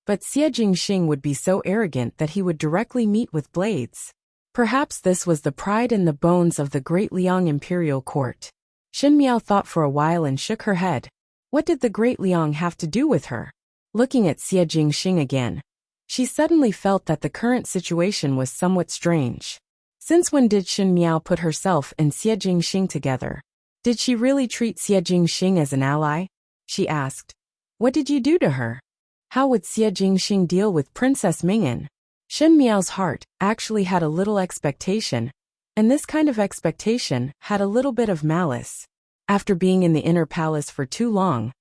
But Xie Jingxing would be so arrogant that he would directly meet with blades. Perhaps this was the pride and the bones of the great Liang imperial court. Shen Miao thought for a while and shook her head. What did the great Liang have to do with her? Looking at Xie Jingxing again, she suddenly felt that the current situation was somewhat strange. Since when did Shen Miao put herself and Xie Jingxing together? Did she really treat Xie Jingxing as an ally? She asked. What did you do to her? How would Xie Jingxing deal with Princess Mingyan? Shen Miao's heart actually had a little expectation, and this kind of expectation had a little bit of malice. After being in the inner palace for too long,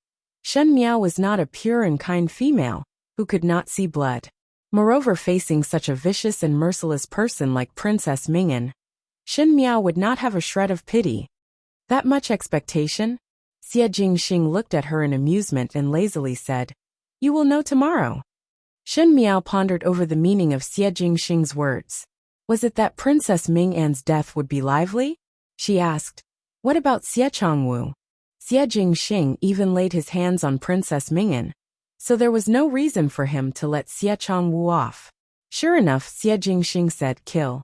Shen Miao was not a pure and kind female who could not see blood. Moreover, facing such a vicious and merciless person like Princess Mingyan, Shen Miao would not have a shred of pity. That much expectation? Xie Jingxing looked at her in amusement and lazily said, "You will know tomorrow." Shen Miao pondered over the meaning of Xie Jingxing's words. Was it that Princess Mingyan's death would be lively? She asked. What about Xie Changwu? Xie Jingxing even laid his hands on Princess Mingyan, so there was no reason for him to let Xie Changwu off. Sure enough, Xie Jingxing said, "Kill.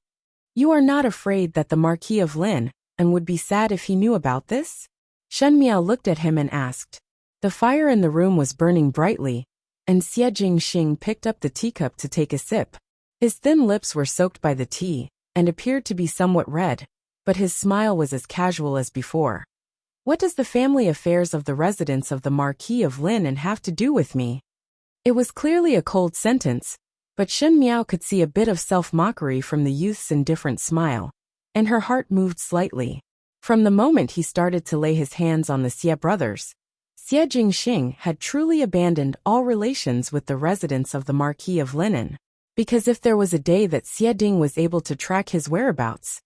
You are not afraid that the Marquis of Lin and would be sad if he knew about this?" Shen Miao looked at him and asked. The fire in the room was burning brightly, and Xie Jingxing picked up the teacup to take a sip. His thin lips were soaked by the tea, and appeared to be somewhat red, but his smile was as casual as before. What does the family affairs of the residence of the Marquis of Lin have to do with me? It was clearly a cold sentence, but Shen Miao could see a bit of self-mockery from the youth's indifferent smile, and her heart moved slightly. From the moment he started to lay his hands on the Xie brothers, Xie Jingxing had truly abandoned all relations with the residence of the Marquis of Linen, because if there was a day that Xie Ding was able to track his whereabouts,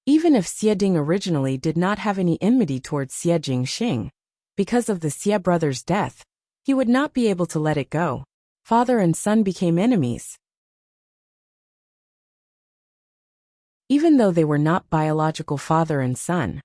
even if Xie Ding originally did not have any enmity towards Xie Jingxing, because of the Xie brothers' death, he would not be able to let it go. Father and son became enemies. Even though they were not biological father and son.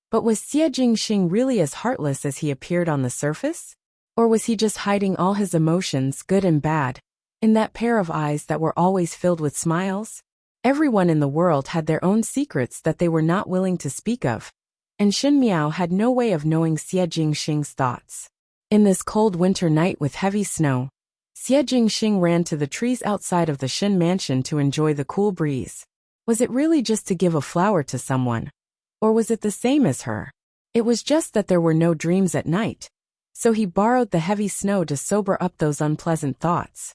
But was Xie Jingxing really as heartless as he appeared on the surface? Or was he just hiding all his emotions, good and bad, in that pair of eyes that were always filled with smiles? Everyone in the world had their own secrets that they were not willing to speak of, and Shen Miao had no way of knowing Xie Jingxing's thoughts. In this cold winter night with heavy snow, Xie Jingxing ran to the trees outside of the Shen mansion to enjoy the cool breeze. Was it really just to give a flower to someone? Or was it the same as her? It was just that there were no dreams at night, so he borrowed the heavy snow to sober up those unpleasant thoughts.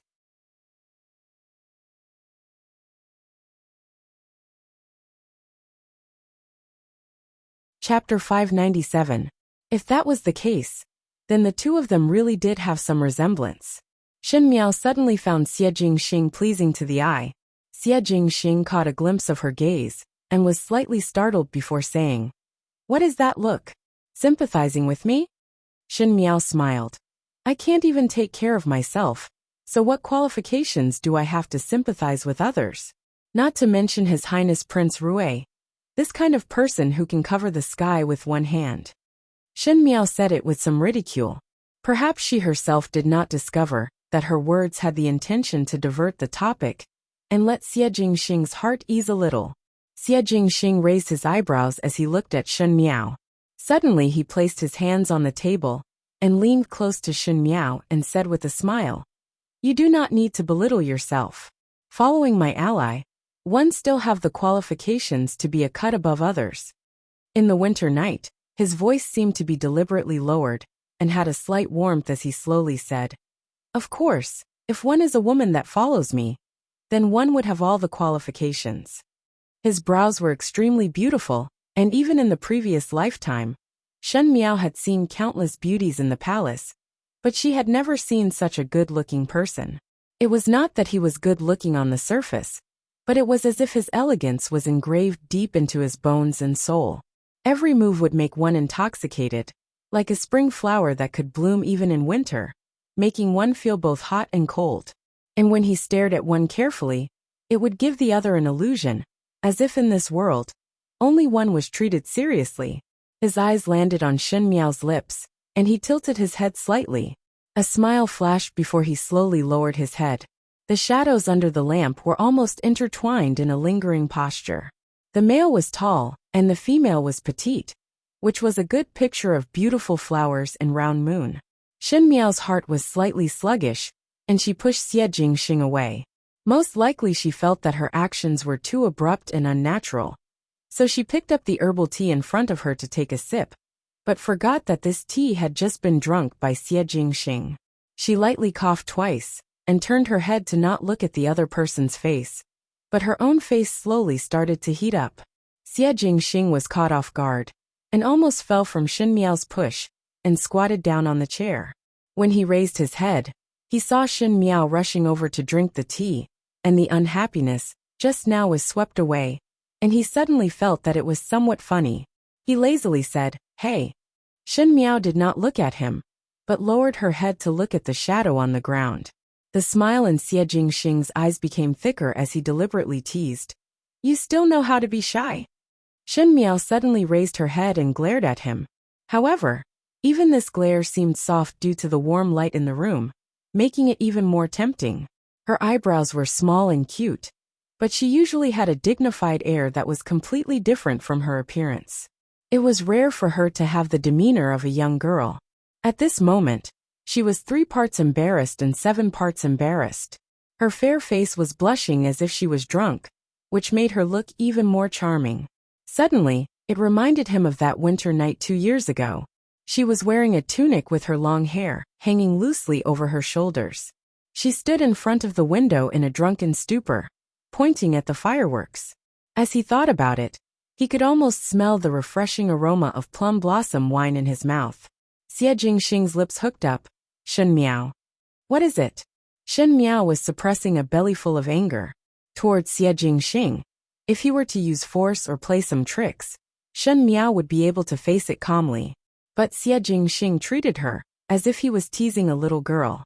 Chapter 597. If that was the case, then the two of them really did have some resemblance. Shen Miao suddenly found Xie Jingxing pleasing to the eye. Xie Jingxing caught a glimpse of her gaze, and was slightly startled before saying, "What is that look? Sympathizing with me?" Shen Miao smiled. "I can't even take care of myself, so what qualifications do I have to sympathize with others? Not to mention His Highness Prince Rui. This kind of person who can cover the sky with one hand." Shen Miao said it with some ridicule. Perhaps she herself did not discover that her words had the intention to divert the topic and let Xie Jingxing's heart ease a little. Xie Jingxing raised his eyebrows as he looked at Shen Miao. Suddenly he placed his hands on the table and leaned close to Shen Miao and said with a smile, "You do not need to belittle yourself. Following my ally, one still have the qualifications to be a cut above others." In the winter night, his voice seemed to be deliberately lowered and had a slight warmth as he slowly said, "Of course, if one is a woman that follows me, then one would have all the qualifications." His brows were extremely beautiful, and even in the previous lifetime, Shen Miao had seen countless beauties in the palace, but she had never seen such a good-looking person. It was not that he was good-looking on the surface, but it was as if his elegance was engraved deep into his bones and soul. Every move would make one intoxicated, like a spring flower that could bloom even in winter, making one feel both hot and cold. And when he stared at one carefully, it would give the other an illusion, as if in this world, only one was treated seriously. His eyes landed on Shen Miao's lips, and he tilted his head slightly. A smile flashed before he slowly lowered his head. The shadows under the lamp were almost intertwined in a lingering posture. The male was tall, and the female was petite, which was a good picture of beautiful flowers and round moon. Shen Miao's heart was slightly sluggish, and she pushed Xie Jingxing away. Most likely she felt that her actions were too abrupt and unnatural. So she picked up the herbal tea in front of her to take a sip, but forgot that this tea had just been drunk by Xie Jingxing. She lightly coughed twice, and turned her head to not look at the other person's face, but her own face slowly started to heat up. Xie Jingxing was caught off guard, and almost fell from Shen Miao's push, and squatted down on the chair. When he raised his head, he saw Shen Miao rushing over to drink the tea, and the unhappiness, just now, was swept away, and he suddenly felt that it was somewhat funny. He lazily said, "Hey." Shen Miao did not look at him, but lowered her head to look at the shadow on the ground. The smile in Xie Jingxing's eyes became thicker as he deliberately teased, "You still know how to be shy?" Shen Miao suddenly raised her head and glared at him. However, even this glare seemed soft due to the warm light in the room, making it even more tempting. Her eyebrows were small and cute, but she usually had a dignified air that was completely different from her appearance. It was rare for her to have the demeanor of a young girl. At this moment, she was 3 parts embarrassed and 7 parts embarrassed. Her fair face was blushing as if she was drunk, which made her look even more charming. Suddenly, it reminded him of that winter night 2 years ago. She was wearing a tunic with her long hair hanging loosely over her shoulders. She stood in front of the window in a drunken stupor, pointing at the fireworks. As he thought about it, he could almost smell the refreshing aroma of plum blossom wine in his mouth. Xie Jingxing's lips hooked up. "Shen Miao. What is it?" Shen Miao was suppressing a bellyful of anger towards Xie Jingxing. If he were to use force or play some tricks, Shen Miao would be able to face it calmly. But Xie Jingxing treated her as if he was teasing a little girl.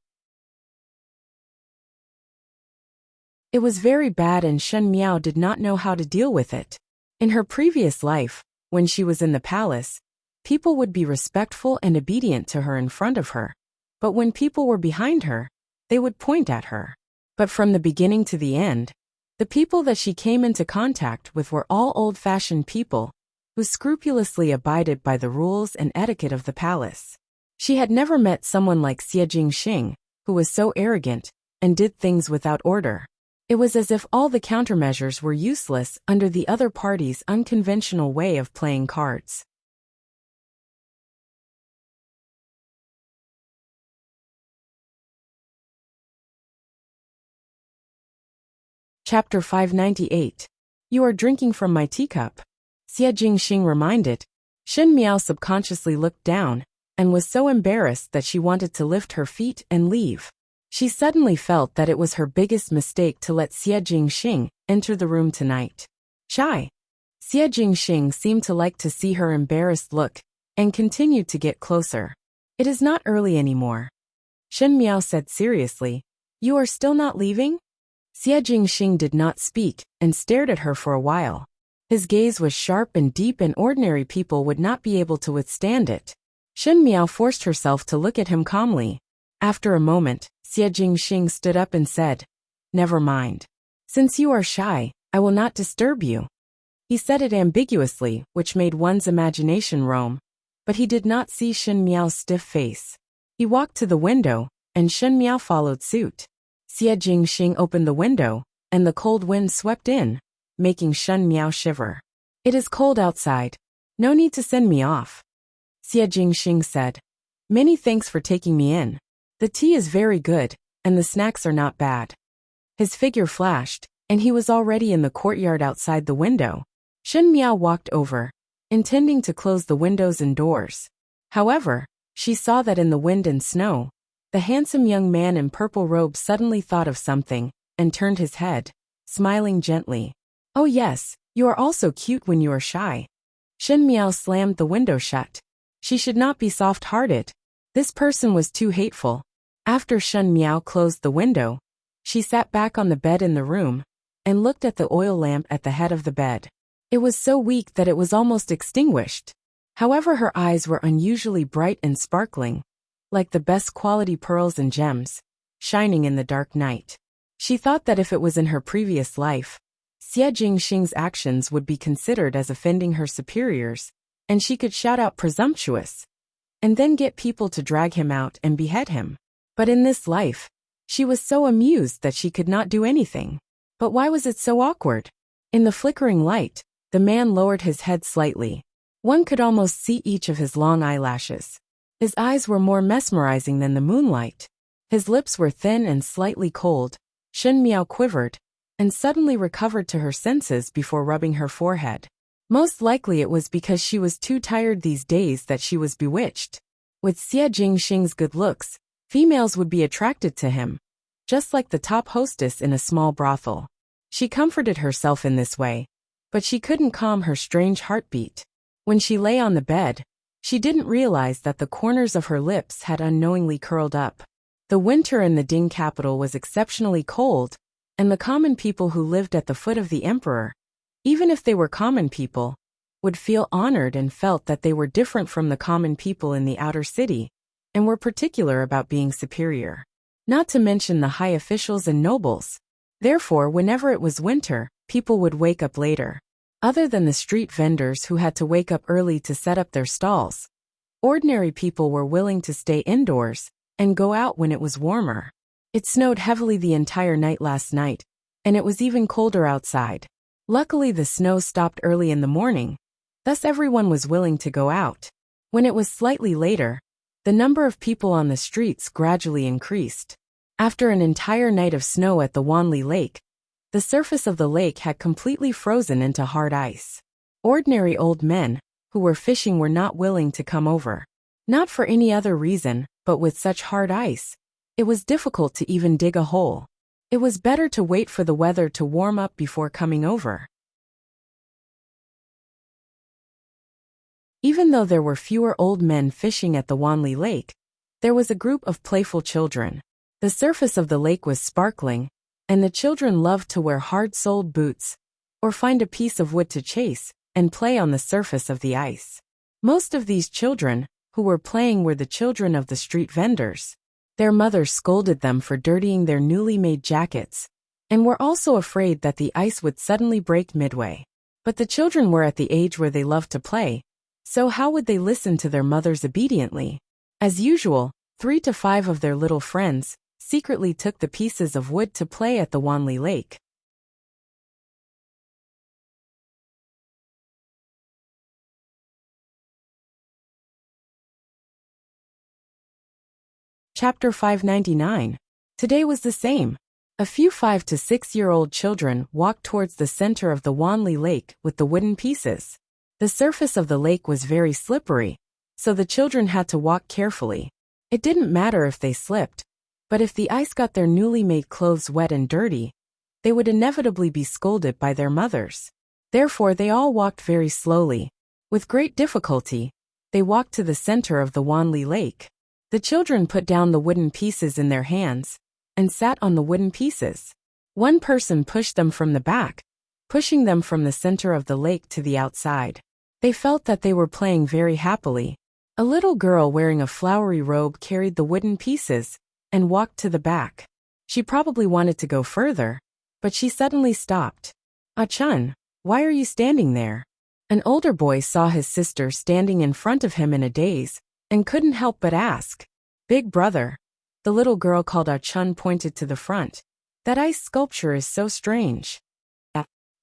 It was very bad, and Shen Miao did not know how to deal with it. In her previous life, when she was in the palace, people would be respectful and obedient to her in front of her. But when people were behind her, they would point at her. But from the beginning to the end, the people that she came into contact with were all old-fashioned people who scrupulously abided by the rules and etiquette of the palace. She had never met someone like Xie Jingxing, who was so arrogant and did things without order. It was as if all the countermeasures were useless under the other party's unconventional way of playing cards. Chapter 598. You are drinking from my teacup. Xie Jingxing reminded. Shen Miao subconsciously looked down, and was so embarrassed that she wanted to lift her feet and leave. She suddenly felt that it was her biggest mistake to let Xie Jingxing enter the room tonight. Shy. Xie Jingxing seemed to like to see her embarrassed look, and continued to get closer. It is not early anymore. Shen Miao said seriously. You are still not leaving? Xie Jingxing did not speak, and stared at her for a while. His gaze was sharp and deep, and ordinary people would not be able to withstand it. Shen Miao forced herself to look at him calmly. After a moment, Xie Jingxing stood up and said, Never mind. Since you are shy, I will not disturb you. He said it ambiguously, which made one's imagination roam, but he did not see Shen Miao's stiff face. He walked to the window, and Shen Miao followed suit. Xie Jingxing opened the window, and the cold wind swept in, making Shen Miao shiver. It is cold outside. No need to send me off. Xie Jingxing said. Many thanks for taking me in. The tea is very good, and the snacks are not bad. His figure flashed, and he was already in the courtyard outside the window. Shen Miao walked over, intending to close the windows and doors. However, she saw that in the wind and snow, the handsome young man in purple robe suddenly thought of something, and turned his head. smiling gently. Oh yes, you are also cute when you are shy. Shen Miao slammed the window shut. She should not be soft-hearted. This person was too hateful. After Shen Miao closed the window, she sat back on the bed in the room and looked at the oil lamp at the head of the bed. It was so weak that it was almost extinguished. However, her eyes were unusually bright and sparkling, like the best quality pearls and gems, shining in the dark night. She thought that if it was in her previous life, Xie Jingxing's actions would be considered as offending her superiors, and she could shout out presumptuous, and then get people to drag him out and behead him. But in this life, she was so amused that she could not do anything. But why was it so awkward? In the flickering light, the man lowered his head slightly. One could almost see each of his long eyelashes. His eyes were more mesmerizing than the moonlight. His lips were thin and slightly cold. Shen Miao quivered, and suddenly recovered to her senses before rubbing her forehead. Most likely it was because she was too tired these days that she was bewitched. With Xie Jingxing's good looks, females would be attracted to him, just like the top hostess in a small brothel. She comforted herself in this way, but she couldn't calm her strange heartbeat. When she lay on the bed, she didn't realize that the corners of her lips had unknowingly curled up. The winter in the Ding capital was exceptionally cold, and the common people who lived at the foot of the emperor, even if they were common people, would feel honored and felt that they were different from the common people in the outer city, and were particular about being superior. Not to mention the high officials and nobles. Therefore, whenever it was winter, people would wake up later. Other than the street vendors who had to wake up early to set up their stalls, ordinary people were willing to stay indoors and go out when it was warmer. It snowed heavily the entire night last night, and it was even colder outside. Luckily, the snow stopped early in the morning, thus everyone was willing to go out. When it was slightly later, the number of people on the streets gradually increased. After an entire night of snow at the Wanli Lake, the surface of the lake had completely frozen into hard ice. Ordinary old men who were fishing were not willing to come over. Not for any other reason, but with such hard ice, it was difficult to even dig a hole. It was better to wait for the weather to warm up before coming over. Even though there were fewer old men fishing at the Wanli Lake, there was a group of playful children. The surface of the lake was sparkling, and the children loved to wear hard-soled boots, or find a piece of wood to chase, and play on the surface of the ice. Most of these children, who were playing, were the children of the street vendors. Their mothers scolded them for dirtying their newly made jackets, and were also afraid that the ice would suddenly break midway. But the children were at the age where they loved to play, so how would they listen to their mothers obediently? As usual, 3 to 5 of their little friends secretly took the pieces of wood to play at the Wanli Lake. Chapter 599. Today was the same. A few 5 to 6-year-old children walked towards the center of the Wanli Lake with the wooden pieces. The surface of the lake was very slippery, so the children had to walk carefully. It didn't matter if they slipped, but if the ice got their newly made clothes wet and dirty, they would inevitably be scolded by their mothers. Therefore, they all walked very slowly. With great difficulty, they walked to the center of the Wanli Lake. The children put down the wooden pieces in their hands and sat on the wooden pieces. One person pushed them from the back, pushing them from the center of the lake to the outside. They felt that they were playing very happily. A little girl wearing a flowery robe carried the wooden pieces and walked to the back. She probably wanted to go further, but she suddenly stopped. Ah-chun, why are you standing there? An older boy saw his sister standing in front of him in a daze, and couldn't help but ask. Big brother. The little girl called Ah-chun pointed to the front. That ice sculpture is so strange.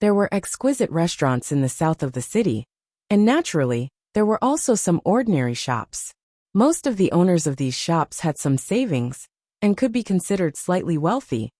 There were exquisite restaurants in the south of the city, and naturally, there were also some ordinary shops. Most of the owners of these shops had some savings, and could be considered slightly wealthy,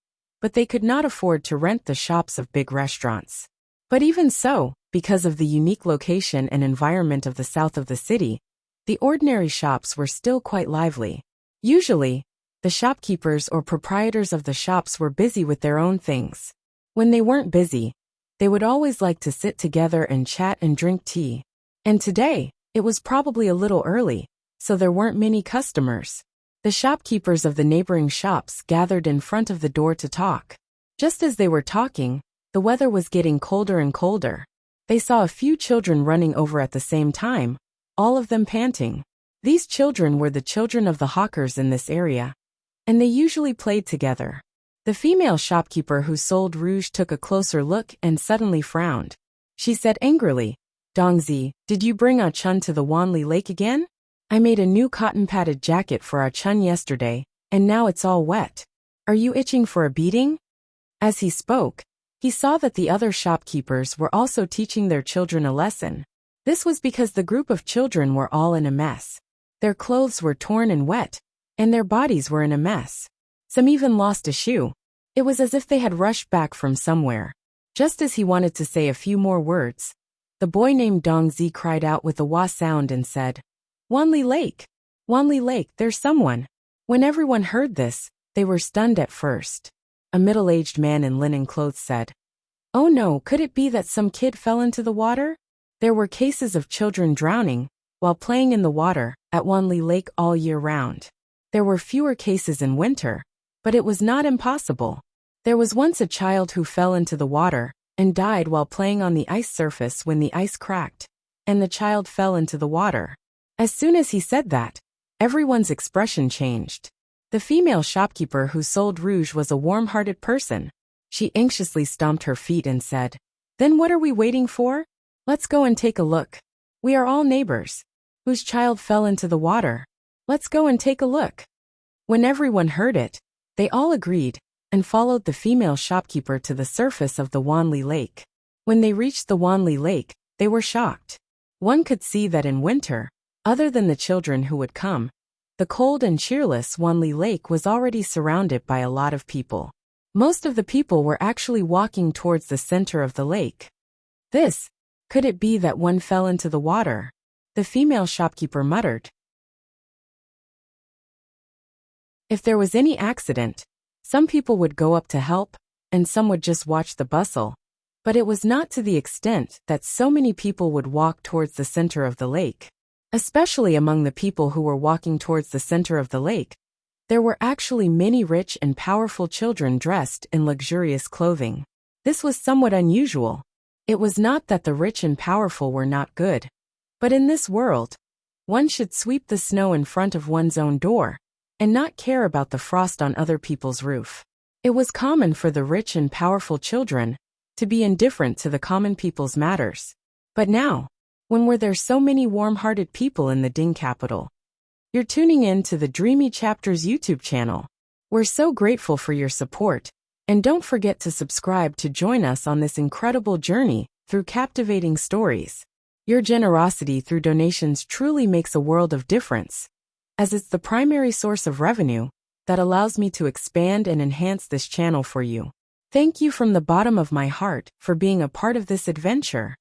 but they could not afford to rent the shops of big restaurants. But even so, because of the unique location and environment of the south of the city, the ordinary shops were still quite lively. Usually, the shopkeepers or proprietors of the shops were busy with their own things. When they weren't busy, they would always like to sit together and chat and drink tea. And today, it was probably a little early, so there weren't many customers. The shopkeepers of the neighboring shops gathered in front of the door to talk. Just as they were talking, the weather was getting colder and colder. They saw a few children running over at the same time, all of them panting. These children were the children of the hawkers in this area, and they usually played together. The female shopkeeper who sold rouge took a closer look and suddenly frowned. She said angrily, "Dongzi, did you bring Ah Chun to the Wanli Lake again? I made a new cotton-padded jacket for Ah Chun yesterday, and now it's all wet. Are you itching for a beating?" As he spoke, he saw that the other shopkeepers were also teaching their children a lesson. This was because the group of children were all in a mess. Their clothes were torn and wet, and their bodies were in a mess. Some even lost a shoe. It was as if they had rushed back from somewhere. Just as he wanted to say a few more words, the boy named Dongzi cried out with a wah sound and said, "Wanli Lake! Wanli Lake, there's someone!" When everyone heard this, they were stunned at first. A middle-aged man in linen clothes said, "Oh no, could it be that some kid fell into the water?" There were cases of children drowning while playing in the water at Wanli Lake all year round. There were fewer cases in winter, but it was not impossible. There was once a child who fell into the water and died while playing on the ice surface when the ice cracked, and the child fell into the water. As soon as he said that, everyone's expression changed. The female shopkeeper who sold rouge was a warm-hearted person. She anxiously stomped her feet and said, "Then what are we waiting for? Let's go and take a look. We are all neighbors. Whose child fell into the water? Let's go and take a look." When everyone heard it, they all agreed and followed the female shopkeeper to the surface of the Wanli Lake. When they reached the Wanli Lake, they were shocked. One could see that in winter, other than the children who would come, the cold and cheerless Wanli Lake was already surrounded by a lot of people. Most of the people were actually walking towards the center of the lake. Could it be that one fell into the water? The female shopkeeper muttered. If there was any accident, some people would go up to help, and some would just watch the bustle. But it was not to the extent that so many people would walk towards the center of the lake. Especially among the people who were walking towards the center of the lake, there were actually many rich and powerful children dressed in luxurious clothing. This was somewhat unusual. It was not that the rich and powerful were not good. But in this world, one should sweep the snow in front of one's own door, and not care about the frost on other people's roof. It was common for the rich and powerful children to be indifferent to the common people's matters. But now, when were there so many warm-hearted people in the Ding capital? You're tuning in to the Dreamy Chapters YouTube channel. We're so grateful for your support, and don't forget to subscribe to join us on this incredible journey through captivating stories. Your generosity through donations truly makes a world of difference, as it's the primary source of revenue that allows me to expand and enhance this channel for you. Thank you from the bottom of my heart for being a part of this adventure.